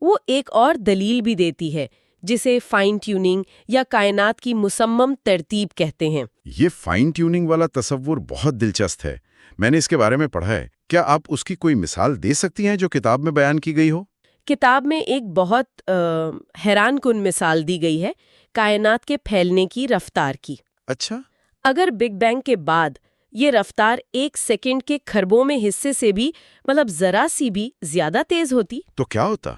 A: وہ ایک اور دلیل بھی دیتی ہے جسے فائن ٹیوننگ یا کائنات کی مصمم ترتیب کہتے ہیں۔
B: یہ فائن ٹیوننگ والا تصور بہت دلچسپ ہے، میں نے اس کے بارے میں پڑھا ہے۔ کیا آپ اس کی کوئی مثال دے سکتی ہیں جو کتاب میں بیان کی گئی ہو؟
A: کتاب میں ایک بہت حیران کن مثال دی گئی ہے کائنات کے پھیلنے کی رفتار کی۔
B: اچھا،
A: اگر بگ بینگ کے بعد یہ رفتار 1 سیکنڈ کے کھربوں میں حصے سے بھی ذرا سی بھی زیادہ تیز ہوتی
B: تو کیا ہوتا؟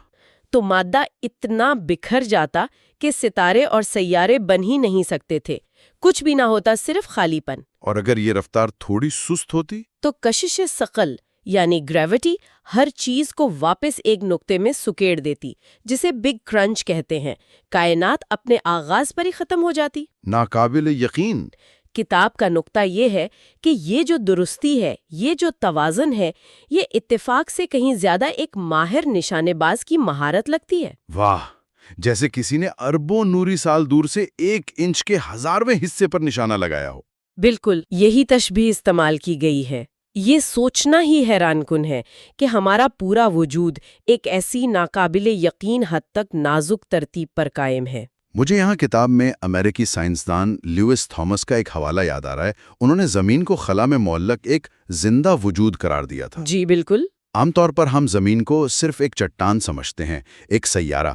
A: تو مادہ اتنا بکھر جاتا کہ ستارے اور سیارے بن ہی نہیں سکتے تھے، کچھ بھی نہ ہوتا، صرف خالی پن۔
B: اور اگر یہ رفتار تھوڑی سست ہوتی؟
A: تو کشش ثقل یعنی گریوٹی ہر چیز کو واپس ایک نقطے میں سکیڑ دیتی، جسے بگ کرنچ کہتے ہیں۔ کائنات اپنے آغاز پر ہی ختم ہو جاتی۔
B: ناقابل یقین۔
A: کتاب کا نقطہ یہ ہے کہ یہ جو درستی ہے، یہ جو توازن ہے، یہ اتفاق سے کہیں زیادہ ایک ماہر نشانے باز کی مہارت لگتی ہے۔
B: واہ، جیسے کسی نے اربوں نوری سال دور سے 1 انچ کے 1000ویں حصے پر نشانہ لگایا ہو۔
A: بالکل یہی تشبیہ استعمال کی گئی ہے۔ یہ سوچنا ہی حیران کن ہے کہ ہمارا پورا وجود ایک ایسی ناقابل یقین حد تک نازک ترتیب پر قائم ہے۔
B: مجھے یہاں کتاب میں امریکی سائنسدان لیوس تھامس کا ایک حوالہ یاد آ رہا ہے۔ انہوں نے زمین کو خلا میں معلق ایک زندہ وجود قرار دیا تھا۔
A: جی بالکل۔
B: عام طور پر ہم زمین کو صرف ایک چٹان سمجھتے ہیں، ایک سیارہ،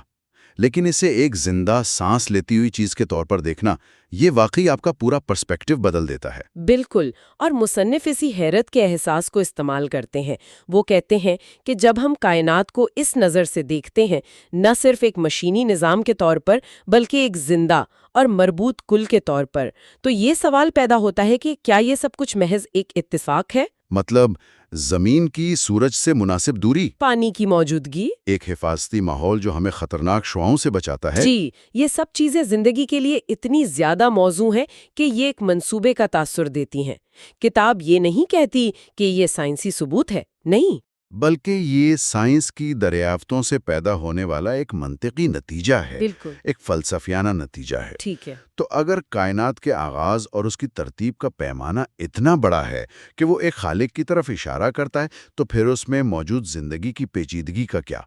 B: لیکن اسے ایک زندہ سانس لیتی ہوئی چیز کے طور پر دیکھنا، یہ واقعی آپ کا پورا پرسپیکٹیو بدل دیتا ہے۔
A: بالکل، اور مصنف اسی حیرت کے احساس کو استعمال کرتے ہیں۔ وہ کہتے ہیں کہ جب ہم کائنات کو اس نظر سے دیکھتے ہیں، نہ صرف ایک مشینی نظام کے طور پر بلکہ ایک زندہ اور مربوط کل کے طور پر، تو یہ سوال پیدا ہوتا ہے کہ کیا یہ سب کچھ محض ایک اتفاق ہے؟
B: مطلب زمین کی سورج سے مناسب دوری،
A: پانی کی موجودگی،
B: ایک حفاظتی ماحول جو ہمیں خطرناک شعاعوں سے بچاتا ہے۔
A: جی، یہ سب چیزیں زندگی کے لیے اتنی زیادہ موزوں ہیں کہ یہ ایک منصوبے کا تاثر دیتی ہیں۔ کتاب یہ نہیں کہتی کہ یہ سائنسی ثبوت ہے، نہیں،
B: بلکہ یہ سائنس کی دریافتوں سے پیدا ہونے والا ایک منطقی نتیجہ ہے،
A: بالکل
B: ایک فلسفیانہ نتیجہ ہے۔
A: ٹھیک ہے۔
B: تو اگر کائنات کے آغاز اور اس کی ترتیب کا پیمانہ اتنا بڑا ہے کہ وہ ایک خالق کی طرف اشارہ کرتا ہے، تو پھر اس میں موجود زندگی کی پیچیدگی کا کیا؟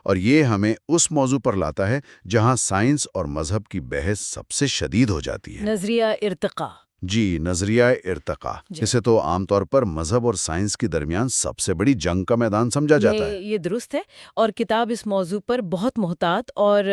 B: اور یہ ہمیں اس موضوع پر لاتا ہے جہاں سائنس اور مذہب کی بحث سب سے شدید ہو جاتی ہے۔
A: نظریہ ارتقاء۔
B: جی، نظریہ ارتقاء، اسے تو عام طور پر مذہب اور سائنس کے درمیان سب سے بڑی جنگ کا میدان سمجھا جاتا ہے۔
A: یہ درست ہے، اور کتاب اس موضوع پر بہت محتاط اور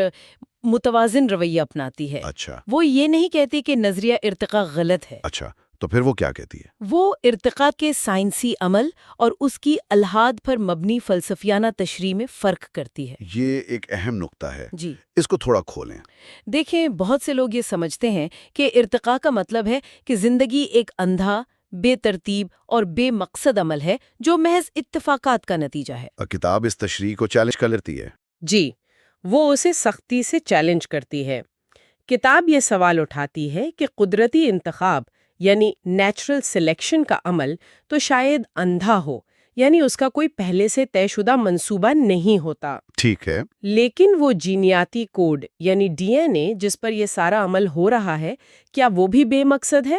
A: متوازن رویہ اپناتی ہے۔
B: اچھا،
A: وہ یہ نہیں کہتی کہ نظریہ ارتقاء غلط ہے،
B: اچھا، تو پھر وہ کیا کہتی ہے؟
A: وہ ارتقاء کے سائنسی عمل اور اس کی الحاد پر مبنی فلسفیانہ تشریح میں فرق کرتی ہے۔
B: یہ ایک اہم نقطہ ہے،
A: جی
B: اس کو تھوڑا کھولیں۔
A: دیکھیں، بہت سے لوگ یہ سمجھتے ہیں کہ ارتقاء کا مطلب ہے کہ زندگی ایک اندھا، بے ترتیب اور بے مقصد عمل ہے جو محض اتفاقات کا نتیجہ ہے۔
B: اور کتاب اس تشریح کو چیلنج کر لیتی ہے۔
A: جی، وہ اسے سختی سے چیلنج کرتی ہے۔ کتاب یہ سوال اٹھاتی ہے کہ قدرتی انتخاب یعنی نیچرل سلیکشن کا عمل تو شاید اندھا ہو، یعنی اس کا کوئی پہلے سے طے شدہ منصوبہ نہیں ہوتا۔
B: ٹھیک ہے۔
A: لیکن وہ جینیاتی کوڈ یعنی ڈی این اے جس پر یہ سارا عمل ہو رہا ہے، کیا وہ بھی بے مقصد ہے؟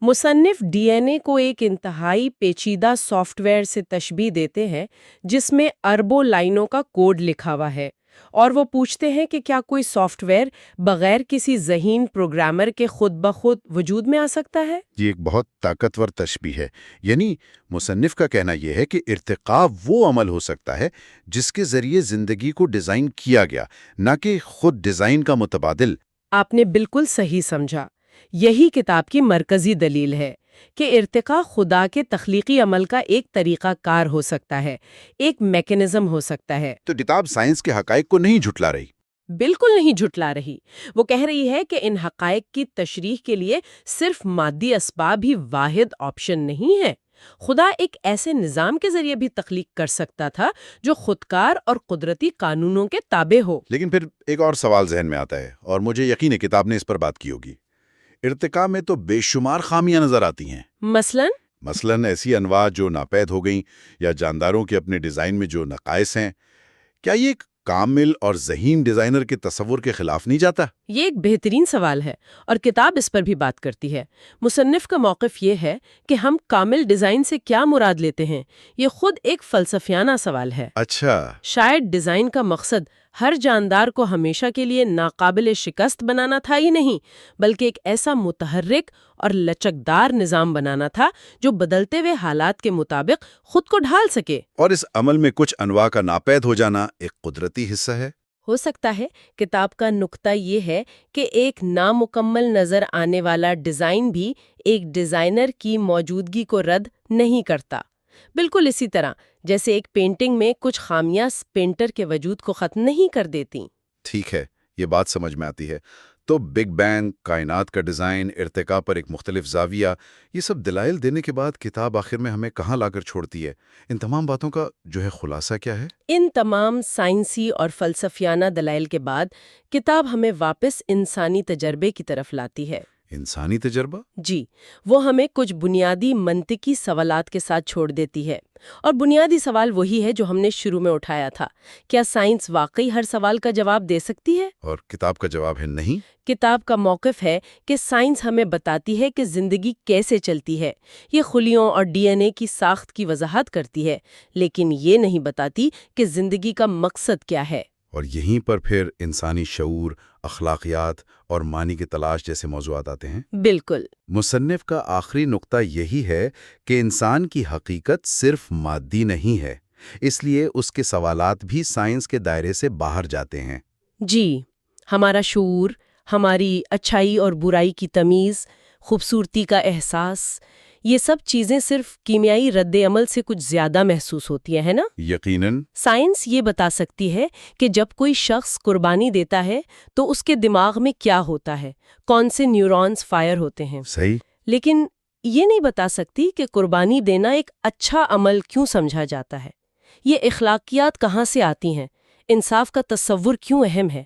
A: مصنف ڈی این اے کو ایک انتہائی پیچیدہ سافٹ ویئر سے تشبیہ دیتے ہیں جس میں اربوں لائنوں کا کوڈ لکھا ہوا ہے، اور وہ پوچھتے ہیں کہ کیا کوئی سافٹ ویئر بغیر کسی ذہین پروگرامر کے خود بخود وجود میں آ سکتا ہے؟
B: یہ ایک بہت طاقتور تشبیہ ہے۔ یعنی مصنف کا کہنا یہ ہے کہ ارتقاء وہ عمل ہو سکتا ہے جس کے ذریعے زندگی کو ڈیزائن کیا گیا، نہ کہ خود ڈیزائن کا متبادل۔
A: آپ نے بالکل صحیح سمجھا۔ یہی کتاب کی مرکزی دلیل ہے کہ ارتقاء خدا کے تخلیقی عمل کا ایک طریقہ کار ہو سکتا ہے، ایک میکانزم ہو سکتا ہے۔
B: تو کتاب سائنس کے حقائق کو نہیں جھٹلا رہی۔
A: بالکل نہیں جھٹلا رہی۔ وہ کہہ رہی ہے کہ ان حقائق کی تشریح کے لیے صرف مادی اسباب ہی واحد آپشن نہیں ہے۔ خدا ایک ایسے نظام کے ذریعے بھی تخلیق کر سکتا تھا جو خودکار اور قدرتی قانونوں کے تابع ہو۔
B: لیکن پھر ایک اور سوال ذہن میں آتا ہے، اور مجھے یقین ہے کتاب نے اس پر بات کی ہوگی۔ ارتقاء میں تو بے شمار خامیاں نظر آتی ہیں۔ مثلاً ایسی انواع جو ناپید ہو گئیں، یا جانداروں کے اپنے ڈیزائن میں جو نقائص ہیں۔ کیا یہ ایک کامل اور ذہین ڈیزائنر کے تصور کے خلاف نہیں جاتا؟
A: یہ ایک بہترین سوال ہے، اور کتاب اس پر بھی بات کرتی ہے۔ مصنف کا موقف یہ ہے کہ ہم کامل ڈیزائن سے کیا مراد لیتے ہیں، یہ خود ایک فلسفیانہ سوال ہے۔
B: اچھا۔
A: شاید ڈیزائن کا مقصد ہر جاندار کو ہمیشہ کے لیے ناقابل شکست بنانا تھا ہی نہیں، بلکہ ایک ایسا متحرک اور لچکدار نظام بنانا تھا جو بدلتے ہوئے حالات کے مطابق خود کو ڈھال سکے۔
B: اور اس عمل میں کچھ انواع کا ناپید ہو جانا ایک قدرتی حصہ ہے؟
A: ہو سکتا ہے۔ کتاب کا نقطہ یہ ہے کہ ایک نامکمل نظر آنے والا ڈیزائن بھی ایک ڈیزائنر کی موجودگی کو رد نہیں کرتا، بالکل اسی طرح جیسے ایک پینٹنگ میں کچھ خامیاں پینٹر کے وجود کو ختم نہیں کر دیتی۔
B: ٹھیک ہے، یہ بات سمجھ میں آتی ہے۔ تو بگ بینگ، کائنات کا ڈیزائن، ارتقاء پر ایک مختلف زاویہ، یہ سب دلائل دینے کے بعد کتاب آخر میں ہمیں کہاں لا کر چھوڑتی ہے؟ ان تمام باتوں کا جو ہے خلاصہ کیا ہے؟
A: ان تمام سائنسی اور فلسفیانہ دلائل کے بعد کتاب ہمیں واپس انسانی تجربے کی طرف لاتی ہے۔
B: انسانی تجربہ؟
A: جی، وہ ہمیں کچھ بنیادی منطقی سوالات کے ساتھ چھوڑ دیتی ہے، اور بنیادی سوال وہی ہے جو ہم نے شروع میں اٹھایا تھا۔ کیا سائنس واقعی ہر سوال کا جواب دے سکتی ہے؟
B: اور کتاب کا جواب ہے نہیں۔
A: کتاب کا موقف ہے کہ سائنس ہمیں بتاتی ہے کہ زندگی کیسے چلتی ہے، یہ خلیوں اور ڈی این اے کی ساخت کی وضاحت کرتی ہے، لیکن یہ نہیں بتاتی کہ زندگی کا مقصد کیا ہے۔
B: اور یہیں پر پھر انسانی شعور، اخلاقیات اور معنی کی تلاش جیسے موضوعات آتے ہیں۔
A: بالکل۔
B: مصنف کا آخری نقطہ یہی ہے کہ انسان کی حقیقت صرف مادی نہیں ہے، اس لیے اس کے سوالات بھی سائنس کے دائرے سے باہر جاتے ہیں۔
A: جی، ہمارا شعور، ہماری اچھائی اور برائی کی تمیز، خوبصورتی کا احساس، یہ سب چیزیں صرف کیمیائی رد عمل سے کچھ زیادہ محسوس ہوتی ہیں، ہے نا؟
B: یقیناً۔
A: سائنس یہ بتا سکتی ہے کہ جب کوئی شخص قربانی دیتا ہے تو اس کے دماغ میں کیا ہوتا ہے، کون سے نیورونز فائر ہوتے ہیں۔
B: صحیح۔
A: لیکن یہ نہیں بتا سکتی کہ قربانی دینا ایک اچھا عمل کیوں سمجھا جاتا ہے، یہ اخلاقیات کہاں سے آتی ہیں، انصاف کا تصور کیوں اہم ہے۔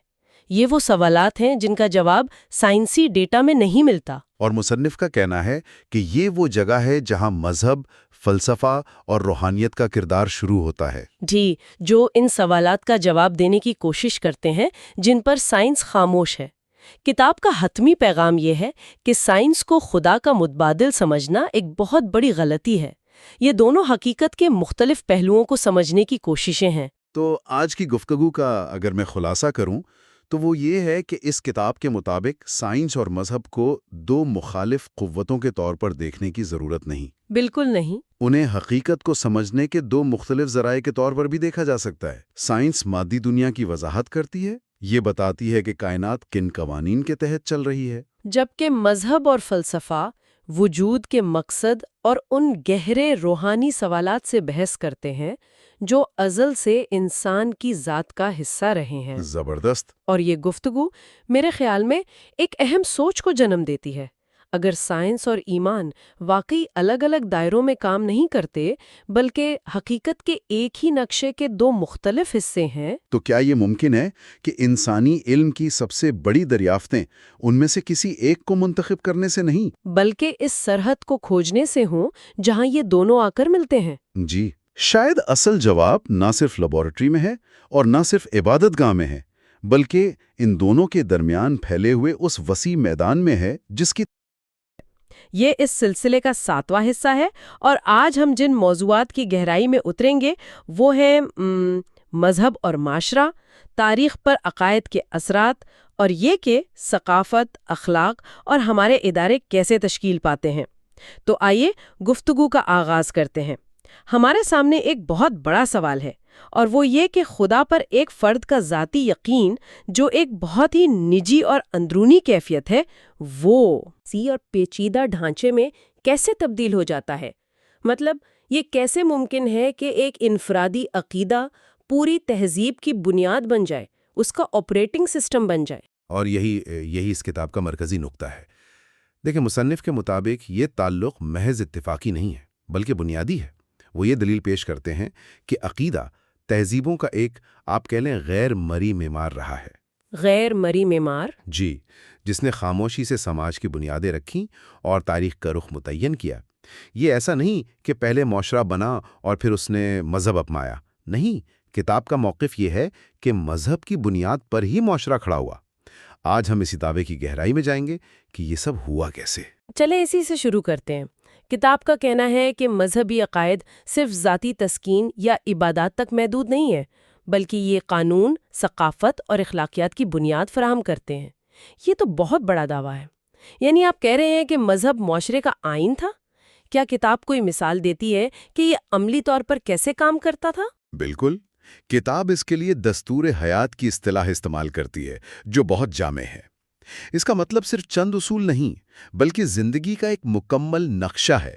A: یہ وہ سوالات ہیں جن کا جواب سائنسی ڈیٹا میں نہیں ملتا۔
B: اور مصنف کا کہنا ہے کہ یہ وہ جگہ ہے جہاں مذہب، فلسفہ اور روحانیت کا کردار شروع ہوتا ہے۔
A: جی، جو ان سوالات کا جواب دینے کی کوشش کرتے ہیں جن پر سائنس خاموش ہے۔ کتاب کا حتمی پیغام یہ ہے کہ سائنس کو خدا کا متبادل سمجھنا ایک بہت بڑی غلطی ہے۔ یہ دونوں حقیقت کے مختلف پہلوؤں کو سمجھنے کی کوششیں ہیں۔
B: تو آج کی گفتگو کا اگر میں خلاصہ کروں تو وہ یہ ہے کہ اس کتاب کے مطابق سائنس اور مذہب کو دو مخالف قوتوں کے طور پر دیکھنے کی ضرورت نہیں۔
A: بالکل نہیں۔
B: انہیں حقیقت کو سمجھنے کے دو مختلف ذرائع کے طور پر بھی دیکھا جا سکتا ہے۔ سائنس مادی دنیا کی وضاحت کرتی ہے، یہ بتاتی ہے کہ کائنات کن قوانین کے تحت چل رہی ہے،
A: جبکہ مذہب اور فلسفہ وجود کے مقصد اور ان گہرے روحانی سوالات سے بحث کرتے ہیں جو ازل سے انسان کی ذات کا حصہ رہے ہیں۔
B: زبردست۔
A: اور یہ گفتگو میرے خیال میں ایک اہم سوچ کو جنم دیتی ہے۔ اگر سائنس اور ایمان واقعی الگ الگ دائروں میں کام نہیں کرتے بلکہ حقیقت کے ایک ہی نقشے کے دو مختلف حصے ہیں،
B: تو کیا یہ ممکن ہے کہ انسانی علم کی سب سے بڑی دریافتیں ان میں سے کسی ایک کو منتخب کرنے سے نہیں،
A: بلکہ اس سرحد کو کھوجنے سے ہوں جہاں یہ دونوں آ کر ملتے ہیں؟
B: جی شاید اصل جواب نہ صرف لیبارٹری میں ہے اور نہ صرف عبادت گاہ میں ہے، بلکہ ان دونوں کے درمیان پھیلے ہوئے اس وسیع میدان میں ہے جس کی
A: یہ اس سلسلے کا 7واں حصہ ہے، اور آج ہم جن موضوعات کی گہرائی میں اتریں گے وہ ہیں مذہب اور معاشرہ، تاریخ پر عقائد کے اثرات، اور یہ کہ ثقافت، اخلاق اور ہمارے ادارے کیسے تشکیل پاتے ہیں۔ تو آئیے گفتگو کا آغاز کرتے ہیں۔ ہمارے سامنے ایک بہت بڑا سوال ہے، اور وہ یہ کہ خدا پر ایک فرد کا ذاتی یقین جو ایک بہت ہی نجی اور اندرونی کیفیت ہے، وہ سی اور پیچیدہ ڈھانچے میں کیسے تبدیل ہو جاتا ہے؟ مطلب یہ کیسے ممکن ہے کہ ایک انفرادی عقیدہ پوری تہذیب کی بنیاد بن جائے، اس کا آپریٹنگ سسٹم بن جائے؟
D: اور یہی اس کتاب کا مرکزی نقطہ ہے۔ دیکھیں، مصنف کے مطابق یہ تعلق محض اتفاقی نہیں ہے بلکہ بنیادی ہے۔ وہ یہ دلیل پیش کرتے ہیں کہ عقیدہ تہذیبوں کا ایک، آپ کہہ لیں، غیر مری معمار رہا ہے۔
A: غیر مری معمار؟
D: جی، جس نے خاموشی سے سماج کی بنیادیں رکھیں اور تاریخ کا رخ متعین کیا۔ یہ ایسا نہیں کہ پہلے معاشرہ بنا اور پھر اس نے مذہب اپنایا۔ نہیں، کتاب کا موقف یہ ہے کہ مذہب کی بنیاد پر ہی معاشرہ کھڑا ہوا۔ آج ہم اسی دعوے کی گہرائی میں جائیں گے کہ یہ سب ہوا کیسے۔
A: چلیں اسی سے شروع کرتے ہیں۔ کتاب کا کہنا ہے کہ مذہبی عقائد صرف ذاتی تسکین یا عبادات تک محدود نہیں ہے، بلکہ یہ قانون، ثقافت اور اخلاقیات کی بنیاد فراہم کرتے ہیں۔ یہ تو بہت بڑا دعویٰ ہے۔ یعنی آپ کہہ رہے ہیں کہ مذہب معاشرے کا آئین تھا؟ کیا کتاب کوئی مثال دیتی ہے کہ یہ عملی طور پر کیسے کام کرتا تھا؟
B: بالکل، کتاب اس کے لیے دستور حیات کی اصطلاح استعمال کرتی ہے جو بہت جامع ہے۔ اس کا مطلب صرف چند اصول نہیں بلکہ زندگی کا ایک مکمل نقشہ ہے۔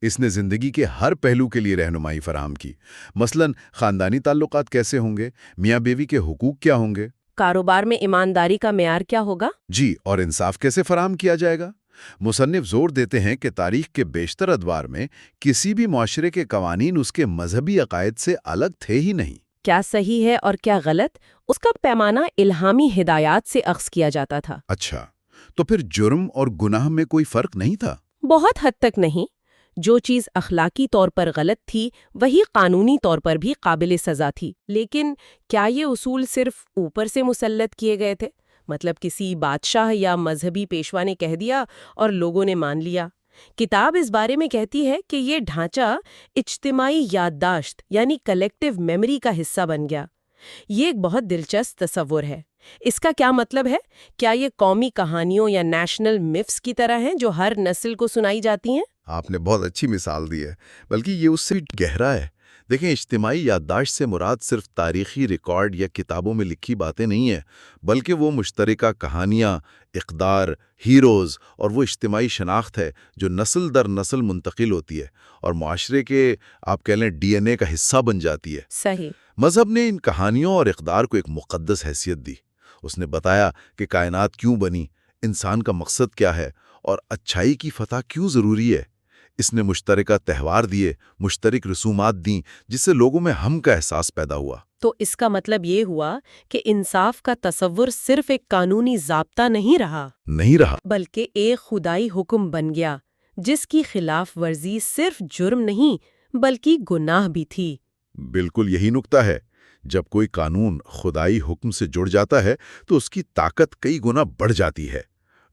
B: اس نے زندگی کے ہر پہلو کے لیے رہنمائی فراہم کی۔ مثلاً خاندانی تعلقات کیسے ہوں گے، میاں بیوی کے حقوق کیا ہوں گے،
A: کاروبار میں ایمانداری کا معیار کیا ہوگا،
B: جی، اور انصاف کیسے فراہم کیا جائے گا۔ مصنف زور دیتے ہیں کہ تاریخ کے بیشتر ادوار میں کسی بھی معاشرے کے قوانین اس کے مذہبی عقائد سے الگ تھے ہی نہیں۔
A: کیا صحیح ہے اور کیا غلط، اس کا پیمانہ الہامی ہدایات سے اخذ کیا جاتا تھا۔
B: اچھا، تو پھر جرم اور گناہ میں کوئی فرق نہیں تھا؟
A: بہت حد تک نہیں۔ جو چیز اخلاقی طور پر غلط تھی وہی قانونی طور پر بھی قابل سزا تھی۔ لیکن کیا یہ اصول صرف اوپر سے مسلط کیے گئے تھے؟ مطلب کسی بادشاہ یا مذہبی پیشوا نے کہہ دیا اور لوگوں نے مان لیا؟ کتاب اس بارے میں کہتی ہے کہ یہ ڈھانچہ اجتماعی یادداشت یعنی کلیکٹیو میموری کا حصہ بن گیا۔ یہ ایک بہت دلچسپ تصور ہے۔ اس کا کیا مطلب ہے؟ کیا یہ قومی کہانیوں یا نیشنل مفس کی طرح ہیں جو ہر نسل کو سنائی جاتی ہیں؟
B: آپ نے بہت اچھی مثال دی ہے، بلکہ یہ اس سے گہرا ہے۔ دیکھیں، اجتماعی یادداشت سے مراد صرف تاریخی ریکارڈ یا کتابوں میں لکھی باتیں نہیں ہیں، بلکہ وہ مشترکہ کہانیاں، اقدار، ہیروز اور وہ اجتماعی شناخت ہے جو نسل در نسل منتقل ہوتی ہے اور معاشرے کے، آپ کہہ لیں، ڈی این اے کا حصہ بن جاتی ہے۔
A: صحیح۔
B: مذہب نے ان کہانیوں اور اقدار کو ایک مقدس حیثیت دی۔ اس نے بتایا کہ کائنات کیوں بنی، انسان کا مقصد کیا ہے اور اچھائی کی فتح کیوں ضروری ہے۔ اس نے مشترکہ تہوار دیے، مشترک رسومات دیں، جس سے لوگوں میں ہم کا احساس پیدا ہوا۔
A: تو اس کا مطلب یہ ہوا کہ انصاف کا تصور صرف ایک قانونی ضابطہ نہیں رہا، بلکہ ایک خدائی حکم بن گیا جس کی خلاف ورزی صرف جرم نہیں بلکہ گناہ بھی تھی۔
B: بالکل یہی نکتہ ہے۔ جب کوئی قانون خدائی حکم سے جڑ جاتا ہے تو اس کی طاقت کئی گنا بڑھ جاتی ہے۔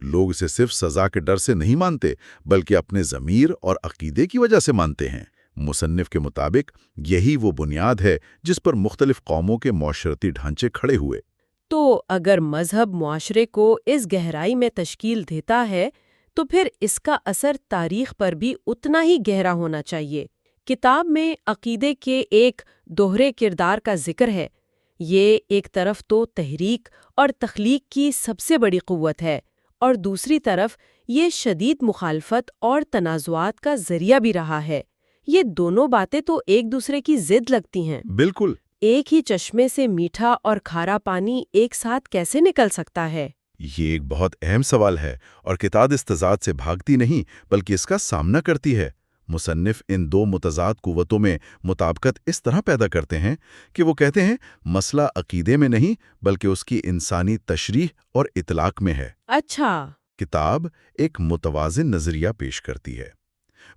B: لوگ اسے صرف سزا کے ڈر سے نہیں مانتے بلکہ اپنے ضمیر اور عقیدے کی وجہ سے مانتے ہیں۔ مصنف کے مطابق یہی وہ بنیاد ہے جس پر مختلف قوموں کے معاشرتی ڈھانچے کھڑے ہوئے۔
A: تو اگر مذہب معاشرے کو اس گہرائی میں تشکیل دیتا ہے تو پھر اس کا اثر تاریخ پر بھی اتنا ہی گہرا ہونا چاہیے۔ کتاب میں عقیدے کے ایک دوہرے کردار کا ذکر ہے۔ یہ ایک طرف تو تحریک اور تخلیق کی سب سے بڑی قوت ہے، اور دوسری طرف یہ شدید مخالفت اور تنازعات کا ذریعہ بھی رہا ہے۔ یہ دونوں باتیں تو ایک دوسرے کی ضد لگتی ہیں۔
B: بالکل،
A: ایک ہی چشمے سے میٹھا اور کھارا پانی ایک ساتھ کیسے نکل سکتا ہے؟
B: یہ ایک بہت اہم سوال ہے اور کتاب اس تضاد سے بھاگتی نہیں بلکہ اس کا سامنا کرتی ہے۔ مصنف ان دو متضاد قوتوں میں مطابقت اس طرح پیدا کرتے ہیں کہ وہ کہتے ہیں مسئلہ عقیدے میں نہیں بلکہ اس کی انسانی تشریح اور اطلاق میں ہے۔
A: اچھا۔
B: کتاب ایک متوازن نظریہ پیش کرتی ہے۔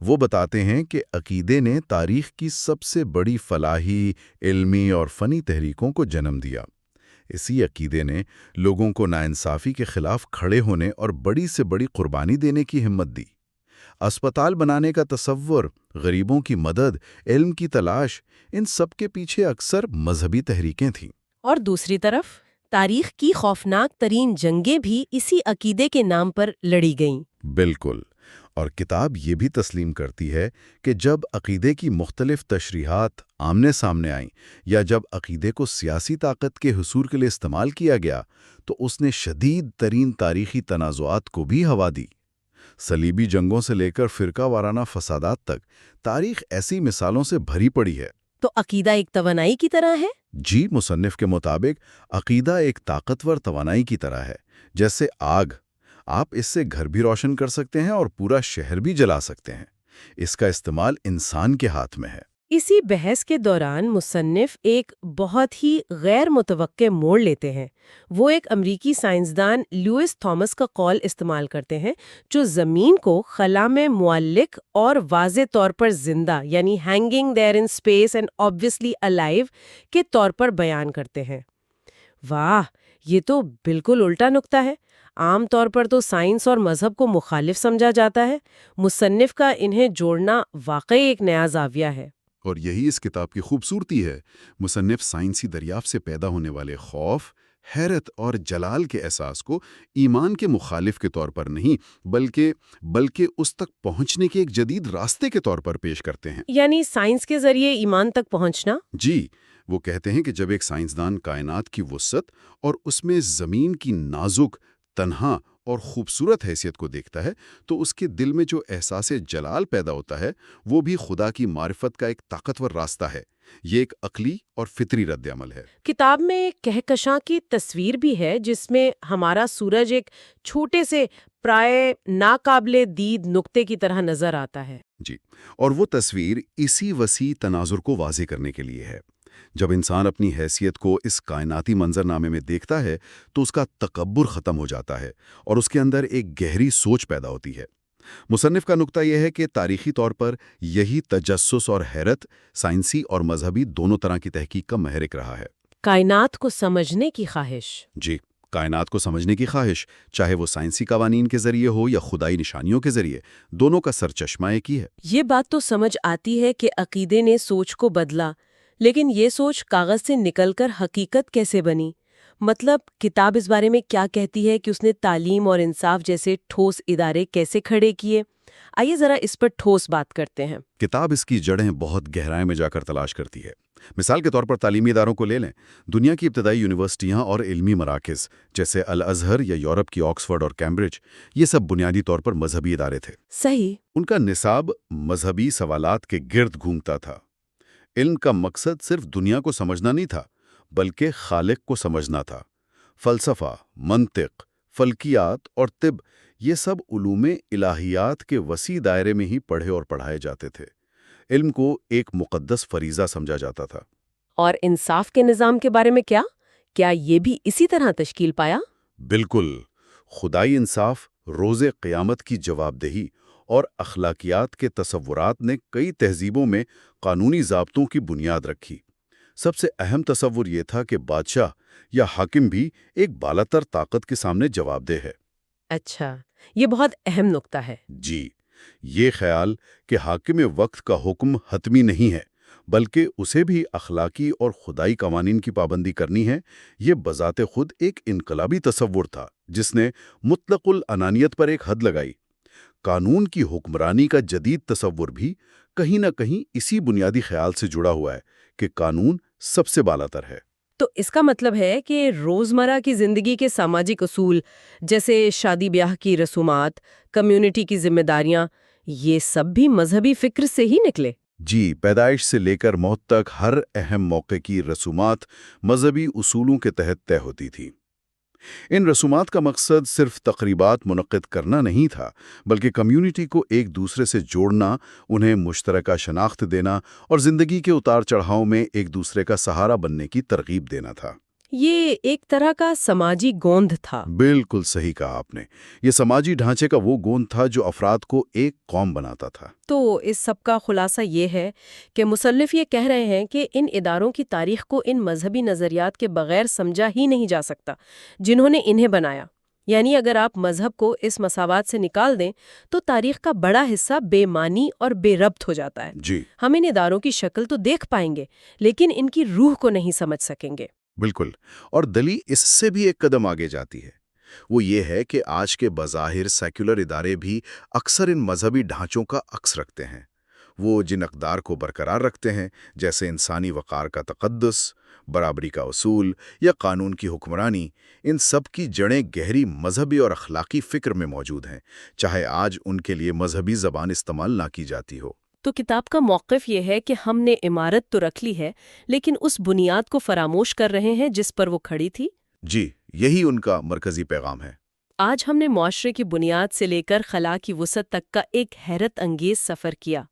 B: وہ بتاتے ہیں کہ عقیدے نے تاریخ کی سب سے بڑی فلاحی، علمی اور فنی تحریکوں کو جنم دیا۔ اسی عقیدے نے لوگوں کو ناانصافی کے خلاف کھڑے ہونے اور بڑی سے بڑی قربانی دینے کی ہمت دی۔ اسپتال بنانے کا تصور، غریبوں کی مدد، علم کی تلاش، ان سب کے پیچھے اکثر مذہبی تحریکیں تھیں۔
A: اور دوسری طرف تاریخ کی خوفناک ترین جنگیں بھی اسی عقیدے کے نام پر لڑی گئیں۔
B: بالکل، اور کتاب یہ بھی تسلیم کرتی ہے کہ جب عقیدے کی مختلف تشریحات آمنے سامنے آئیں یا جب عقیدے کو سیاسی طاقت کے حصول کے لیے استعمال کیا گیا تو اس نے شدید ترین تاریخی تنازعات کو بھی ہوا دی۔ صلیبی جنگوں سے لے کر فرقہ وارانہ فسادات تک تاریخ ایسی مثالوں سے بھری پڑی ہے۔
A: تو عقیدہ ایک توانائی کی طرح ہے؟
B: جی، مصنف کے مطابق عقیدہ ایک طاقتور توانائی کی طرح ہے، جیسے آگ۔ آپ اس سے گھر بھی روشن کر سکتے ہیں اور پورا شہر بھی جلا سکتے ہیں۔ اس کا استعمال انسان کے ہاتھ میں ہے۔
A: اسی بحث کے دوران مصنف ایک بہت ہی غیر متوقع موڑ لیتے ہیں۔ وہ ایک امریکی سائنسدان لوئس تھامس کا قول استعمال کرتے ہیں جو زمین کو خلا میں معلق اور واضح طور پر زندہ یعنی hanging there in space and obviously alive کے طور پر بیان کرتے ہیں۔ واہ، یہ تو بالکل الٹا نکتہ ہے۔ عام طور پر تو سائنس اور مذہب کو مخالف سمجھا جاتا ہے۔ مصنف کا انہیں جوڑنا واقعی ایک نیا زاویہ ہے۔
C: اور یہی اس کتاب کی خوبصورتی ہے۔ مصنف سائنسی دریافت سے پیدا ہونے والے خوف، حیرت اور جلال کے احساس کو ایمان کے مخالف کے طور پر نہیں بلکہ اس تک پہنچنے کے ایک جدید راستے کے طور پر پیش کرتے ہیں۔
A: یعنی سائنس کے ذریعے ایمان تک پہنچنا؟
C: جی، وہ کہتے ہیں کہ جب ایک سائنسدان کائنات کی وسعت اور اس میں زمین کی نازک، تنہا اور خوبصورت حیثیت کو دیکھتا ہے تو اس کے دل میں جو احساس جلال پیدا ہوتا ہے وہ بھی خدا کی معرفت کا ایک طاقتور راستہ ہے۔ یہ ایک عقلی اور فطری رد عمل ہے۔
A: کتاب میں کہکشاں کی تصویر بھی ہے جس میں ہمارا سورج ایک چھوٹے سے پرائے ناقابل دید نقطے کی طرح نظر آتا ہے۔
C: جی، اور وہ تصویر اسی وسیع تناظر کو واضح کرنے کے لیے ہے۔ جب انسان اپنی حیثیت کو اس کائناتی منظرنامے میں دیکھتا ہے تو اس کا تکبر ختم ہو جاتا ہے اور اس کے اندر ایک گہری سوچ پیدا ہوتی ہے۔ مصنف کا نقطہ یہ ہے کہ تاریخی طور پر یہی تجسس اور حیرت سائنسی اور مذہبی دونوں طرح کی تحقیق کا محرک رہا ہے۔
A: کائنات کو سمجھنے کی خواہش۔
C: جی، کائنات کو سمجھنے کی خواہش، چاہے وہ سائنسی قوانین کے ذریعے ہو یا خدائی نشانیوں کے ذریعے، دونوں کا سرچشمہ ایک ہی ہے۔
A: یہ بات تو سمجھ آتی ہے کہ عقیدے نے سوچ کو بدلا، لیکن یہ سوچ کاغذ سے نکل کر حقیقت کیسے بنی؟ مطلب کتاب اس بارے میں کیا کہتی ہے کہ اس نے تعلیم اور انصاف جیسے ٹھوس ادارے کیسے کھڑے کیے؟ آئیے ذرا اس پر ٹھوس بات کرتے ہیں۔
C: کتاب اس کی جڑیں بہت گہرائی میں جا کر تلاش کرتی ہے۔ مثال کے طور پر تعلیمی اداروں کو لے لیں۔ دنیا کی ابتدائی یونیورسٹیاں اور علمی مراکز جیسے الازہر یا یورپ کی آکسفورڈ اور کیمبرج، یہ سب بنیادی طور پر مذہبی ادارے تھے۔
A: صحیح۔
C: ان کا نصاب مذہبی سوالات کے گرد گھومتا تھا۔ علم کا مقصد صرف دنیا کو سمجھنا نہیں تھا بلکہ خالق کو سمجھنا تھا۔ فلسفہ، منطق، فلکیات اور طب، یہ سب علوم الہیات کے وسیع دائرے میں ہی پڑھے اور پڑھائے جاتے تھے۔ علم کو ایک مقدس فریضہ سمجھا جاتا تھا۔
A: اور انصاف کے نظام کے بارے میں کیا یہ بھی اسی طرح تشکیل پایا؟
C: بالکل، خدائی انصاف، روز قیامت کی جواب دہی اور اخلاقیات کے تصورات نے کئی تہذیبوں میں قانونی ضابطوں کی بنیاد رکھی۔ سب سے اہم تصور یہ تھا کہ بادشاہ یا حاکم بھی ایک بالاتر طاقت کے سامنے جواب دہ ہے۔
A: اچھا، یہ بہت اہم نکتہ ہے۔
C: جی، یہ خیال کہ حاکم وقت کا حکم حتمی نہیں ہے بلکہ اسے بھی اخلاقی اور خدائی قوانین کی پابندی کرنی ہے، یہ بذات خود ایک انقلابی تصور تھا جس نے مطلق العنانیت پر ایک حد لگائی۔ قانون کی حکمرانی کا جدید تصور بھی کہیں نہ کہیں اسی بنیادی خیال سے جڑا ہوا ہے کہ قانون سب سے بالاتر ہے۔
A: تو اس کا مطلب ہے کہ روزمرہ کی زندگی کے سماجی اصول جیسے شادی بیاہ کی رسومات، کمیونٹی کی ذمہ داریاں، یہ سب بھی مذہبی فکر سے ہی نکلے؟
C: جی، پیدائش سے لے کر موت تک ہر اہم موقع کی رسومات مذہبی اصولوں کے تحت طے ہوتی تھی۔
B: ان رسومات کا مقصد صرف تقریبات منعقد کرنا نہیں تھا، بلکہ کمیونٹی کو ایک دوسرے سے جوڑنا، انہیں مشترکہ شناخت دینا اور زندگی کے اتار چڑھاؤ میں ایک دوسرے کا سہارا بننے کی ترغیب دینا تھا۔
A: یہ ایک طرح کا سماجی گوند تھا۔
B: بالکل صحیح کہا آپ نے، یہ سماجی ڈھانچے کا وہ گوند تھا جو افراد کو ایک قوم بناتا تھا۔
A: تو اس سب کا خلاصہ یہ ہے کہ مصنف یہ کہہ رہے ہیں کہ ان اداروں کی تاریخ کو ان مذہبی نظریات کے بغیر سمجھا ہی نہیں جا سکتا جنہوں نے انہیں بنایا۔ یعنی اگر آپ مذہب کو اس مساوات سے نکال دیں تو تاریخ کا بڑا حصہ بے معنی اور بے ربط ہو جاتا ہے۔
B: جی
A: ہم ان اداروں کی شکل تو دیکھ پائیں گے لیکن ان کی روح کو نہیں سمجھ سکیں گے۔
B: بالکل، اور دلی اس سے بھی ایک قدم آگے جاتی ہے۔ وہ یہ ہے کہ آج کے بظاہر سیکولر ادارے بھی اکثر ان مذہبی ڈھانچوں کا عکس رکھتے ہیں۔ وہ جن اقدار کو برقرار رکھتے ہیں، جیسے انسانی وقار کا تقدس، برابری کا اصول یا قانون کی حکمرانی، ان سب کی جڑیں گہری مذہبی اور اخلاقی فکر میں موجود ہیں، چاہے آج ان کے لیے مذہبی زبان استعمال نہ کی جاتی ہو۔
A: تو کتاب کا موقف یہ ہے کہ ہم نے عمارت تو رکھ لی ہے لیکن اس بنیاد کو فراموش کر رہے ہیں جس پر وہ کھڑی تھی۔
B: جی، یہی ان کا مرکزی پیغام ہے۔
A: آج ہم نے معاشرے کی بنیاد سے لے کر خلا کی وسعت تک کا ایک حیرت انگیز سفر کیا۔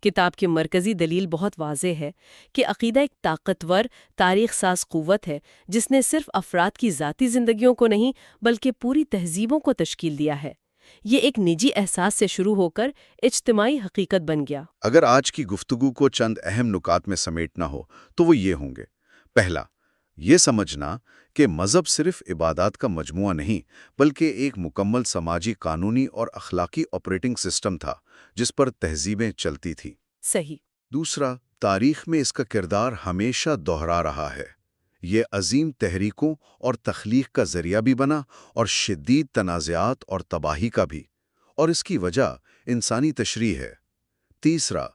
A: کتاب کی مرکزی دلیل بہت واضح ہے کہ عقیدہ ایک طاقتور تاریخ ساز قوت ہے جس نے صرف افراد کی ذاتی زندگیوں کو نہیں بلکہ پوری تہذیبوں کو تشکیل دیا ہے۔ یہ ایک نجی احساس سے شروع ہو کر اجتماعی حقیقت بن گیا۔
B: اگر آج کی گفتگو کو چند اہم نکات میں سمیٹنا ہو تو وہ یہ ہوں گے۔ پہلا، یہ سمجھنا کہ مذہب صرف عبادات کا مجموعہ نہیں بلکہ ایک مکمل سماجی، قانونی اور اخلاقی آپریٹنگ سسٹم تھا جس پر تہذیبیں چلتی تھیں۔
A: صحیح۔
B: دوسرا، تاریخ میں اس کا کردار ہمیشہ دوہرا رہا ہے۔ یہ عظیم تحریکوں اور تخلیق کا ذریعہ بھی بنا اور شدید تنازعات اور تباہی کا بھی، اور اس کی وجہ انسانی تشریح ہے۔ تیسرا،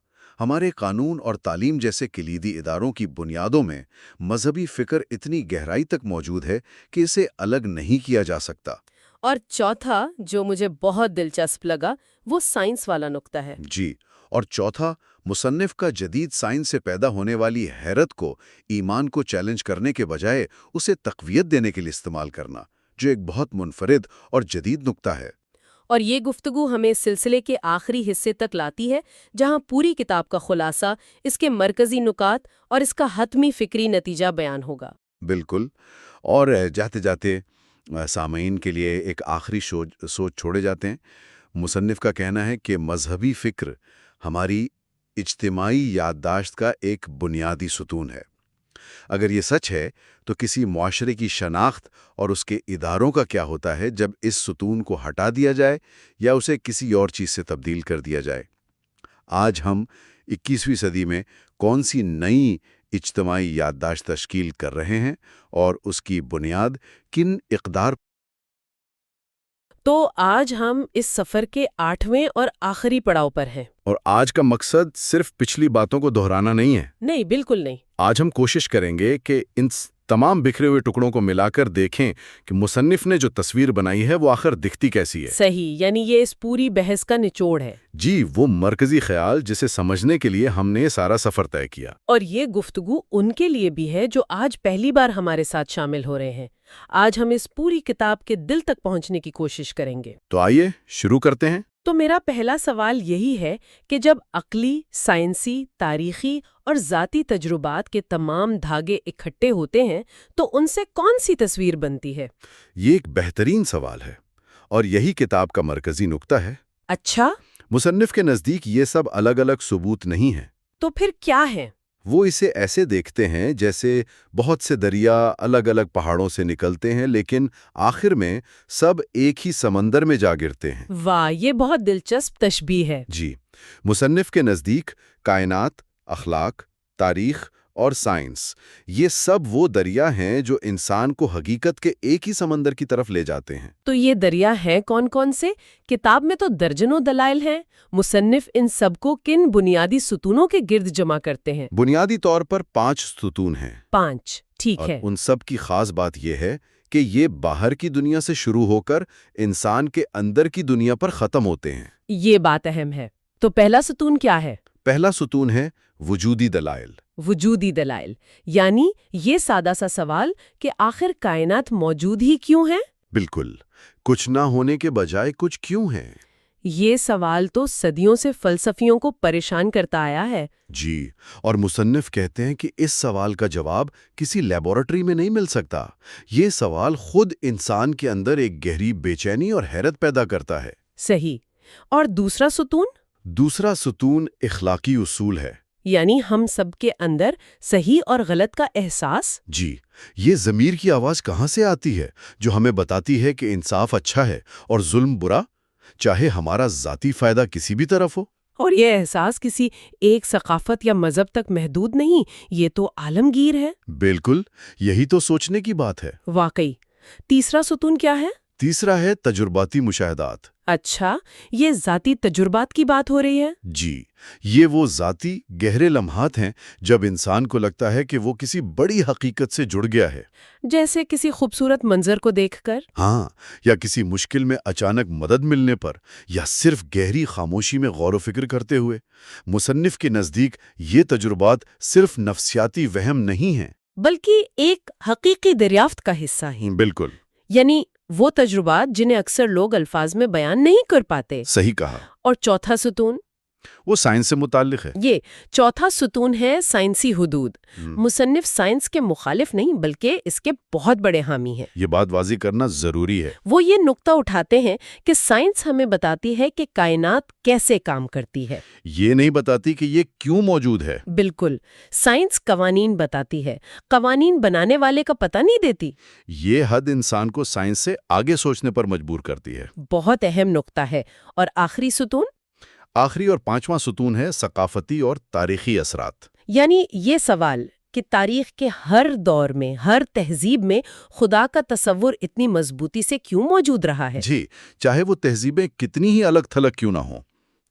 B: ہمارے قانون اور تعلیم جیسے کلیدی اداروں کی بنیادوں میں مذہبی فکر اتنی گہرائی تک موجود ہے کہ اسے الگ نہیں کیا جا سکتا۔
A: اور چوتھا جو مجھے بہت دلچسپ لگا وہ سائنس والا نقطہ ہے۔
B: جی، اور چوتھا، مصنف کا جدید سائنس سے پیدا ہونے والی حیرت کو ایمان کو چیلنج کرنے کے بجائے اسے تقویت دینے کے لیے استعمال کرنا، جو ایک بہت منفرد اور جدید نقطہ ہے۔
A: اور یہ گفتگو ہمیں سلسلے کے آخری حصے تک لاتی ہے جہاں پوری کتاب کا خلاصہ، اس کے مرکزی نکات اور اس کا حتمی فکری نتیجہ بیان ہوگا۔
B: بالکل، اور جاتے جاتے سامعین کے لیے ایک آخری سوچ چھوڑے جاتے ہیں۔ مصنف کا کہنا ہے کہ مذہبی فکر ہماری اجتماعی یادداشت کا ایک بنیادی ستون ہے۔ اگر یہ سچ ہے تو کسی معاشرے کی شناخت اور اس کے اداروں کا کیا ہوتا ہے جب اس ستون کو ہٹا دیا جائے یا اسے کسی اور چیز سے تبدیل کر دیا جائے؟ آج ہم 21ویں صدی میں کون سی نئی اجتماعی یادداشت تشکیل کر رہے ہیں اور اس کی بنیاد کن اقدار؟
A: تو آج ہم اس سفر کے 8ویں اور آخری پڑاؤ پر ہیں۔
B: اور آج کا مقصد صرف پچھلی باتوں کو دہرانا نہیں ہے۔
A: نہیں، بالکل نہیں۔
B: آج ہم کوشش کریں گے کہ ان تمام بکھرے ہوئے ٹکڑوں کو ملا کر دیکھیں کہ مصنف نے جو تصویر بنائی ہے وہ آخر دکھتی کیسی ہے۔
A: صحیح، یعنی یہ اس پوری بحث کا نچوڑ ہے۔
B: جی، وہ مرکزی خیال جسے سمجھنے کے لیے ہم نے سارا سفر طے کیا۔
A: اور یہ گفتگو ان کے لیے بھی ہے جو آج پہلی بار ہمارے ساتھ شامل ہو رہے ہیں۔ آج ہم اس پوری کتاب کے دل تک پہنچنے کی کوشش کریں گے۔
B: تو آئیے شروع کرتے ہیں۔
A: تو میرا پہلا سوال یہی ہے کہ جب عقلی، سائنسی، تاریخی اور ذاتی تجربات کے تمام دھاگے اکٹھے ہوتے ہیں تو ان سے کون سی تصویر بنتی ہے؟
B: یہ ایک بہترین سوال ہے اور یہی کتاب کا مرکزی نقطہ ہے۔
A: اچھا،
B: مصنف کے نزدیک یہ سب الگ الگ ثبوت نہیں ہیں۔
A: تو پھر کیا ہے؟
B: وہ اسے ایسے دیکھتے ہیں جیسے بہت سے دریا الگ الگ پہاڑوں سے نکلتے ہیں لیکن آخر میں سب ایک ہی سمندر میں جا گرتے ہیں۔
A: واہ، یہ بہت دلچسپ تشبیہ ہے۔
B: جی، مصنف کے نزدیک کائنات، اخلاق، تاریخ اور سائنس یہ سب وہ دریا ہیں جو انسان کو حقیقت کے ایک ہی سمندر کی طرف لے جاتے ہیں۔
A: تو یہ دریا ہیں کون کون سے؟ کتاب میں تو درجنوں دلائل ہیں۔ مصنف ان سب کو کن بنیادی ستونوں کے گرد جمع کرتے ہیں؟
B: بنیادی طور پر 5 ستون ہیں۔
A: 5، ٹھیک
B: اور
A: ہے۔
B: ان سب کی خاص بات یہ ہے کہ یہ باہر کی دنیا سے شروع ہو کر انسان کے اندر کی دنیا پر ختم ہوتے ہیں۔
A: یہ بات اہم ہے۔ تو پہلا ستون کیا ہے؟
C: پہلا ستون ہے وجودی دلائل۔
A: وجودی دلائل، یعنی یہ سادہ سا سوال کہ آخر کائنات موجود ہی کیوں ہے؟
C: بالکل، کچھ نہ ہونے کے بجائے کچھ کیوں ہے؟
A: یہ سوال تو صدیوں سے فلسفیوں کو پریشان کرتا آیا ہے۔
C: جی، اور مصنف کہتے ہیں کہ اس سوال کا جواب کسی لیبارٹری میں نہیں مل سکتا۔ یہ سوال خود انسان کے اندر ایک گہری بے چینی اور حیرت پیدا کرتا ہے۔
A: صحیح۔ اور دوسرا ستون؟
C: دوسرا ستون اخلاقی اصول ہے۔
A: یعنی ہم سب کے اندر صحیح اور غلط کا احساس؟
C: جی، یہ ضمیر کی آواز کہاں سے آتی ہے جو ہمیں بتاتی ہے کہ انصاف اچھا ہے اور ظلم برا، چاہے ہمارا ذاتی فائدہ کسی بھی طرف ہو؟
A: اور یہ احساس کسی ایک ثقافت یا مذہب تک محدود نہیں، یہ تو عالمگیر ہے۔
C: بالکل، یہی تو سوچنے کی بات ہے۔
A: واقعی۔ تیسرا ستون کیا ہے؟
C: تیسرا ہے تجرباتی مشاہدات۔
A: اچھا، یہ ذاتی تجربات کی بات ہو رہی ہے؟
C: جی، یہ وہ ذاتی گہرے لمحات ہیں جب انسان کو لگتا ہے کہ وہ کسی بڑی حقیقت سے جڑ گیا ہے۔
A: جیسے کسی خوبصورت منظر کو دیکھ کر؟
C: ہاں، یا کسی مشکل میں اچانک مدد ملنے پر، یا صرف گہری خاموشی میں غور و فکر کرتے ہوئے۔ مصنف کے نزدیک یہ تجربات صرف نفسیاتی وہم نہیں ہیں،
A: بلکہ ایک حقیقی دریافت کا حصہ ہیں۔
C: بالکل،
A: یعنی وہ تجربات جنہیں اکثر لوگ الفاظ میں بیان نہیں کر پاتے۔
C: صحیح کہا۔
A: اور چوتھا ستون؟
C: وہ سائنس سے متعلق ہے۔
A: یہ چوتھا ستون ہے سائنسی حدود۔ مصنف سائنس کے مخالف نہیں بلکہ اس کے بہت بڑے حامی ہیں۔
C: یہ بات واضح کرنا ضروری ہے۔
A: وہ یہ نقطہ اٹھاتے ہیں کہ سائنس ہمیں بتاتی ہے کہ کائنات کیسے کام کرتی ہے،
C: یہ نہیں بتاتی کہ یہ کیوں موجود ہے۔
A: بالکل، سائنس قوانین بتاتی ہے، قوانین بنانے والے کا پتہ نہیں دیتی۔
C: یہ حد انسان کو سائنس سے آگے سوچنے پر مجبور کرتی ہے۔
A: بہت اہم نقطہ ہے۔ اور آخری ستون؟
C: آخری اور پانچواں ستون ہے ثقافتی اور تاریخی اثرات۔
A: یعنی یہ سوال کہ تاریخ کے ہر دور میں، ہر تہذیب میں خدا کا تصور اتنی مضبوطی سے کیوں موجود رہا ہے؟
C: جی، چاہے وہ تہذیبیں کتنی ہی الگ تھلگ کیوں نہ ہوں،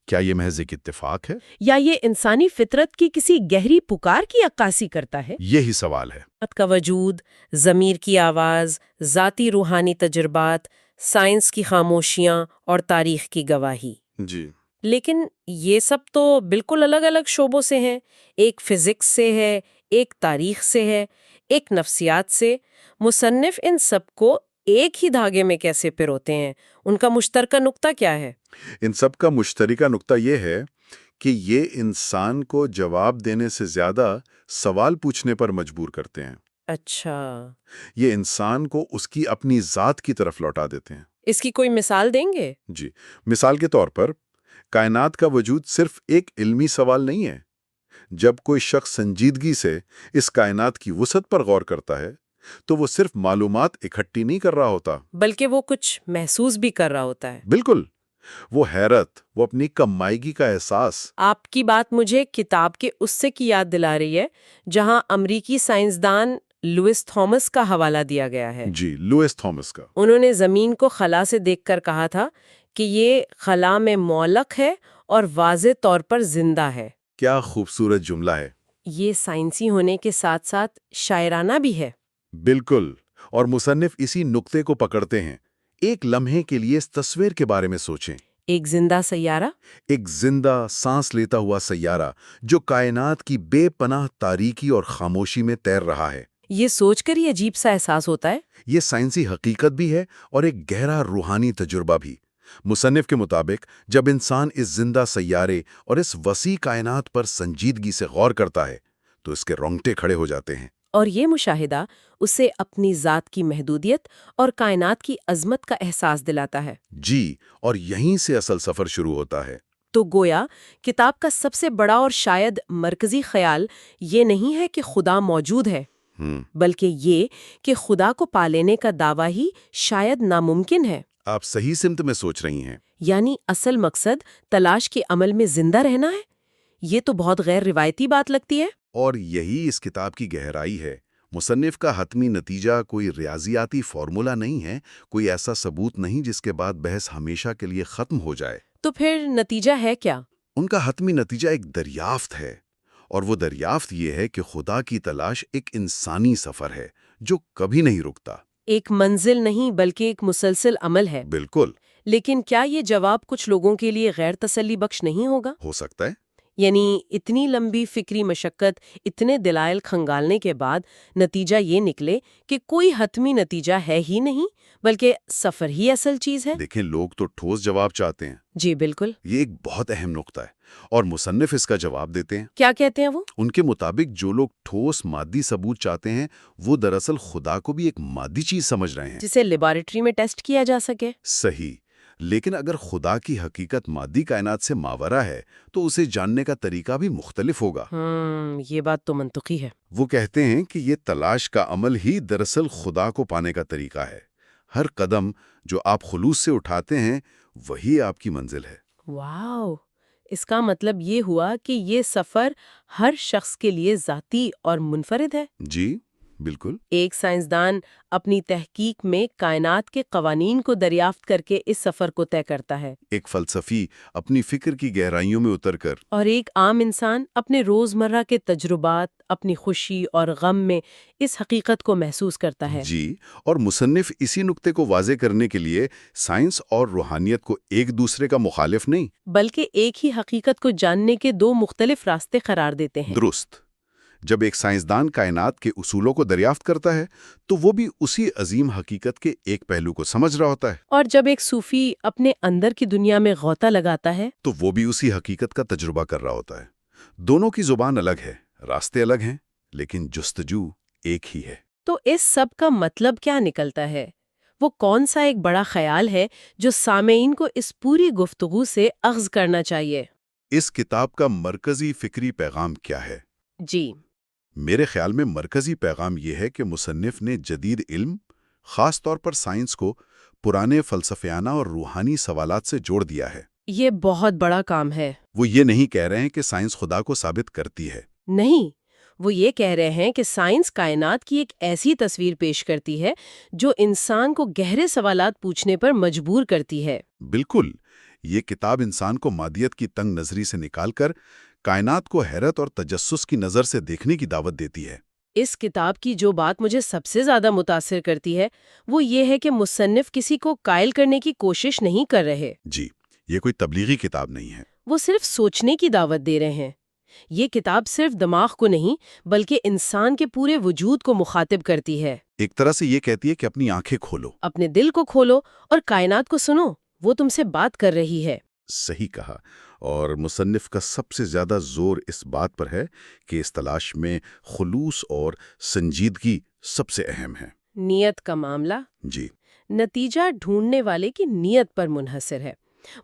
C: کیا یہ محض ایک اتفاق ہے
A: یا یہ انسانی فطرت کی کسی گہری پکار کی عکاسی کرتا ہے؟
C: یہی سوال ہے۔
A: خود کا وجود، ضمیر کی آواز، ذاتی روحانی تجربات، سائنس کی خاموشیاں اور تاریخ کی گواہی۔
C: جی،
A: لیکن یہ سب تو بالکل الگ الگ شعبوں سے ہیں۔ ایک فزکس سے ہے، ایک تاریخ سے ہے، ایک نفسیات سے۔ مصنف ان سب کو ایک ہی دھاگے میں کیسے پروتے ہیں؟ ان کا مشترکہ نقطہ کیا ہے؟
B: ان سب کا مشترکہ نقطہ یہ ہے کہ یہ انسان کو جواب دینے سے زیادہ سوال پوچھنے پر مجبور کرتے ہیں۔
A: اچھا،
B: یہ انسان کو اس کی اپنی ذات کی طرف لوٹا دیتے ہیں۔
A: اس کی کوئی مثال دیں گے؟
B: جی، مثال کے طور پر کائنات کا وجود صرف ایک علمی سوال نہیں ہے۔ جب کوئی شخص سنجیدگی سے اس کائنات کی وسعت پر غور کرتا ہے تو وہ صرف معلومات اکٹھی نہیں کر رہا ہوتا،
A: بلکہ وہ کچھ محسوس بھی کر رہا ہوتا ہے۔
B: بالکل، وہ حیرت، وہ اپنی کم مائیگی کا احساس۔
A: آپ کی بات مجھے کتاب کے اس سے کی یاد دلا رہی ہے جہاں امریکی سائنسدان لوئس تھامس کا حوالہ دیا گیا ہے۔
B: جی، لوئس تھامس کا۔
A: انہوں نے زمین کو خلا سے دیکھ کر کہا تھا کہ یہ خلا میں معلق ہے اور واضح طور پر زندہ ہے۔
B: کیا خوبصورت جملہ ہے۔
A: یہ سائنسی ہونے کے ساتھ ساتھ شاعرانہ بھی ہے۔
B: بالکل، اور مصنف اسی نقطے کو پکڑتے ہیں۔ ایک لمحے کے لیے اس تصویر کے بارے میں سوچیں۔
A: ایک زندہ سیارہ،
B: ایک زندہ سانس لیتا ہوا سیارہ جو کائنات کی بے پناہ تاریکی اور خاموشی میں تیر رہا ہے۔
A: یہ سوچ کر ہی عجیب سا احساس ہوتا ہے۔
B: یہ سائنسی حقیقت بھی ہے اور ایک گہرا روحانی تجربہ بھی۔ مصنف کے مطابق جب انسان اس زندہ سیارے اور اس وسیع کائنات پر سنجیدگی سے غور کرتا ہے تو اس کے رونگٹے کھڑے ہو جاتے ہیں۔
A: اور یہ مشاہدہ اسے اپنی ذات کی محدودیت اور کائنات کی عظمت کا احساس دلاتا ہے۔
B: جی، اور یہیں سے اصل سفر شروع ہوتا ہے۔
A: تو گویا کتاب کا سب سے بڑا اور شاید مرکزی خیال یہ نہیں ہے کہ خدا موجود ہے، بلکہ یہ کہ خدا کو پا لینے کا دعویٰ ہی شاید ناممکن ہے۔
B: آپ صحیح سمت میں سوچ رہی ہیں۔
A: یعنی اصل مقصد تلاش کے عمل میں زندہ رہنا ہے۔ یہ تو بہت غیر روایتی بات لگتی ہے۔
B: اور یہی اس کتاب کی گہرائی ہے۔ مصنف کا حتمی نتیجہ کوئی ریاضیاتی فارمولہ نہیں ہے، کوئی ایسا ثبوت نہیں جس کے بعد بحث ہمیشہ کے لیے ختم ہو جائے۔
A: تو پھر نتیجہ ہے کیا؟
B: ان کا حتمی نتیجہ ایک دریافت ہے، اور وہ دریافت یہ ہے کہ خدا کی تلاش ایک انسانی سفر ہے جو کبھی نہیں رکتا۔
A: ایک منزل نہیں بلکہ ایک مسلسل عمل ہے۔
B: بالکل،
A: لیکن کیا یہ جواب کچھ لوگوں کے لیے غیر تسلی بخش نہیں ہوگا؟
B: ہو سکتا ہے۔
A: یعنی اتنی لمبی فکری مشقت، اتنے دلائل کھنگالنے کے بعد نتیجہ یہ نکلے کہ کوئی حتمی نتیجہ ہے ہی نہیں، بلکہ سفر ہی اصل چیز ہے۔
B: دیکھیں، لوگ تو ٹھوس جواب چاہتے ہیں۔
A: جی بالکل۔
B: یہ ایک بہت اہم نقطہ ہے اور مصنف اس کا جواب دیتے ہیں۔
A: کیا کہتے ہیں وہ؟
B: ان کے مطابق جو لوگ ٹھوس مادی ثبوت چاہتے ہیں وہ دراصل خدا کو بھی ایک مادی چیز سمجھ رہے ہیں،
A: جسے لیبارٹری میں ٹیسٹ کیا جا سکے۔
B: صحیح۔ لیکن اگر خدا کی حقیقت مادی کائنات سے ماورا ہے تو اسے جاننے کا طریقہ بھی مختلف ہوگا۔
A: یہ بات تو منطقی ہے۔
B: وہ کہتے ہیں کہ یہ تلاش کا عمل ہی دراصل خدا کو پانے کا طریقہ ہے۔ ہر قدم جو آپ خلوص سے اٹھاتے ہیں وہی آپ کی منزل ہے۔
A: واو! اس کا مطلب یہ ہوا کہ یہ سفر ہر شخص کے لیے ذاتی اور منفرد ہے۔
B: جی بالکل۔
A: ایک سائنسدان اپنی تحقیق میں کائنات کے قوانین کو دریافت کر کے اس سفر کو طے کرتا ہے،
B: ایک فلسفی اپنی فکر کی گہرائیوں میں اتر کر،
A: اور ایک عام انسان اپنے روزمرہ کے تجربات، اپنی خوشی اور غم میں اس حقیقت کو محسوس کرتا ہے۔
B: جی، اور مصنف اسی نقطے کو واضح کرنے کے لیے سائنس اور روحانیت کو ایک دوسرے کا مخالف نہیں،
A: بلکہ ایک ہی حقیقت کو جاننے کے دو مختلف راستے قرار دیتے ہیں۔
B: درست۔ جب ایک سائنسدان کائنات کے اصولوں کو دریافت کرتا ہے تو وہ بھی اسی عظیم حقیقت کے ایک پہلو کو سمجھ رہا ہوتا ہے،
A: اور جب ایک صوفی اپنے اندر کی دنیا میں غوطہ لگاتا ہے
B: تو وہ بھی اسی حقیقت کا تجربہ کر رہا ہوتا ہے۔ دونوں کی زبان الگ ہے، راستے الگ ہیں، لیکن جستجو ایک ہی ہے۔
A: تو اس سب کا مطلب کیا نکلتا ہے؟ وہ کون سا ایک بڑا خیال ہے جو سامعین کو اس پوری گفتگو سے اخذ کرنا چاہیے؟
B: اس کتاب کا مرکزی فکری پیغام کیا ہے؟
A: جی
B: میرے خیال میں مرکزی پیغام یہ ہے کہ مصنف نے جدید علم، خاص طور پر سائنس کو پرانے فلسفیانہ اور روحانی سوالات سے جوڑ دیا ہے۔
A: یہ بہت بڑا کام ہے۔
B: وہ یہ نہیں کہہ رہے ہیں کہ سائنس خدا کو ثابت کرتی ہے۔
A: نہیں، وہ یہ کہہ رہے ہیں کہ سائنس کائنات کی ایک ایسی تصویر پیش کرتی ہے جو انسان کو گہرے سوالات پوچھنے پر مجبور کرتی ہے۔
B: بالکل، یہ کتاب انسان کو مادیت کی تنگ نظری سے نکال کر کائنات کو حیرت اور تجسس کی نظر سے دیکھنے کی دعوت دیتی ہے۔
A: اس کتاب کی جو بات مجھے سب سے زیادہ متاثر کرتی ہے وہ یہ ہے کہ مصنف کسی کو قائل کرنے کی کوشش نہیں کر رہے۔
B: جی، یہ کوئی تبلیغی کتاب نہیں ہے۔
A: وہ صرف سوچنے کی دعوت دے رہے ہیں۔ یہ کتاب صرف دماغ کو نہیں بلکہ انسان کے پورے وجود کو مخاطب کرتی ہے۔
B: ایک طرح سے یہ کہتی ہے کہ اپنی آنکھیں کھولو۔
A: اپنے دل کو کھولو اور کائنات کو سنو، وہ تم سے بات کر رہی ہے۔
B: صحیح کہا، اور مصنف کا سب سے زیادہ زور اس بات پر ہے کہ اس تلاش میں خلوص اور سنجیدگی سب سے اہم ہے۔
A: نیت کا معاملہ
B: جی
A: نتیجہ ڈھونڈنے والے کی نیت پر منحصر ہے۔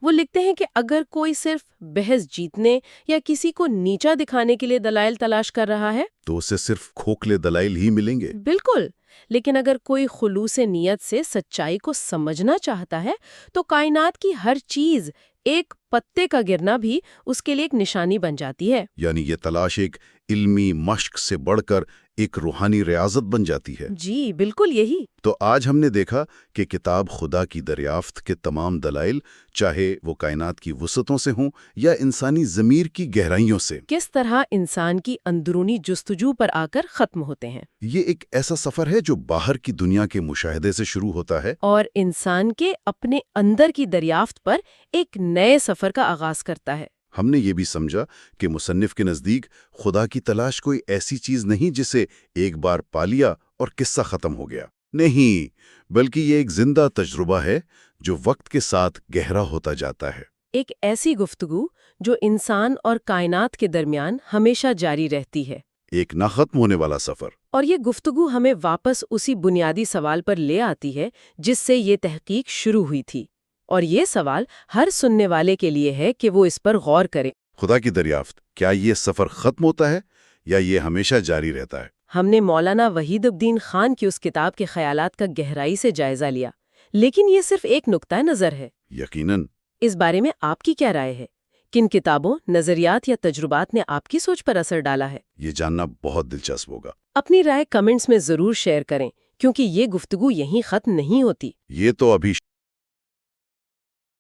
A: وہ لکھتے ہیں کہ اگر کوئی صرف بحث جیتنے یا کسی کو نیچا دکھانے کے لیے دلائل تلاش کر رہا ہے
B: تو اسے صرف کھوکھلے دلائل ہی ملیں گے۔
A: بالکل، لیکن اگر کوئی خلوص نیت سے سچائی کو سمجھنا چاہتا ہے تو کائنات کی ہر چیز، ایک پتے کا گرنا بھی اس کے لیے ایک نشانی بن جاتی ہے۔
B: یعنی یہ تلاش ایک علمی مشق سے بڑھ کر ایک روحانی ریاضت بن جاتی ہے۔
A: جی بالکل یہی۔
B: تو آج ہم نے دیکھا کہ کتاب خدا کی دریافت کے تمام دلائل، چاہے وہ کائنات کی وسعتوں سے ہوں یا انسانی ضمیر کی گہرائیوں سے،
A: کس طرح انسان کی اندرونی جستجو پر آ کر ختم ہوتے ہیں،
B: یہ ایک ایسا سفر ہے جو باہر کی دنیا کے مشاہدے سے شروع ہوتا ہے
A: اور انسان کے اپنے اندر کی دریافت پر ایک نئے سفر کا آغاز کرتا ہے۔
B: ہم نے یہ بھی سمجھا کہ مصنف کے نزدیک خدا کی تلاش کوئی ایسی چیز نہیں جسے ایک بار پا لیا اور قصہ ختم ہو گیا، نہیں، بلکہ یہ ایک زندہ تجربہ ہے جو وقت کے ساتھ گہرا ہوتا جاتا ہے۔
A: ایک ایسی گفتگو جو انسان اور کائنات کے درمیان ہمیشہ جاری رہتی ہے،
B: ایک نہ ختم ہونے والا سفر۔
A: اور یہ گفتگو ہمیں واپس اسی بنیادی سوال پر لے آتی ہے جس سے یہ تحقیق شروع ہوئی تھی، اور یہ سوال ہر سننے والے کے لیے ہے کہ وہ اس پر غور کرے۔
B: خدا کی دریافت، کیا یہ سفر ختم ہوتا ہے یا یہ ہمیشہ جاری رہتا ہے؟
A: ہم نے مولانا وحید الدین خان کی اس کتاب کے خیالات کا گہرائی سے جائزہ لیا، لیکن یہ صرف ایک نقطہ نظر ہے۔
B: یقیناً۔
A: اس بارے میں آپ کی کیا رائے ہے؟ کن کتابوں، نظریات یا تجربات نے آپ کی سوچ پر اثر ڈالا ہے؟
B: یہ جاننا بہت دلچسپ ہوگا۔
A: اپنی رائے کمنٹس میں ضرور شیئر کریں، کیونکہ یہ گفتگو یہیں ختم نہیں ہوتی۔
B: یہ تو ابھی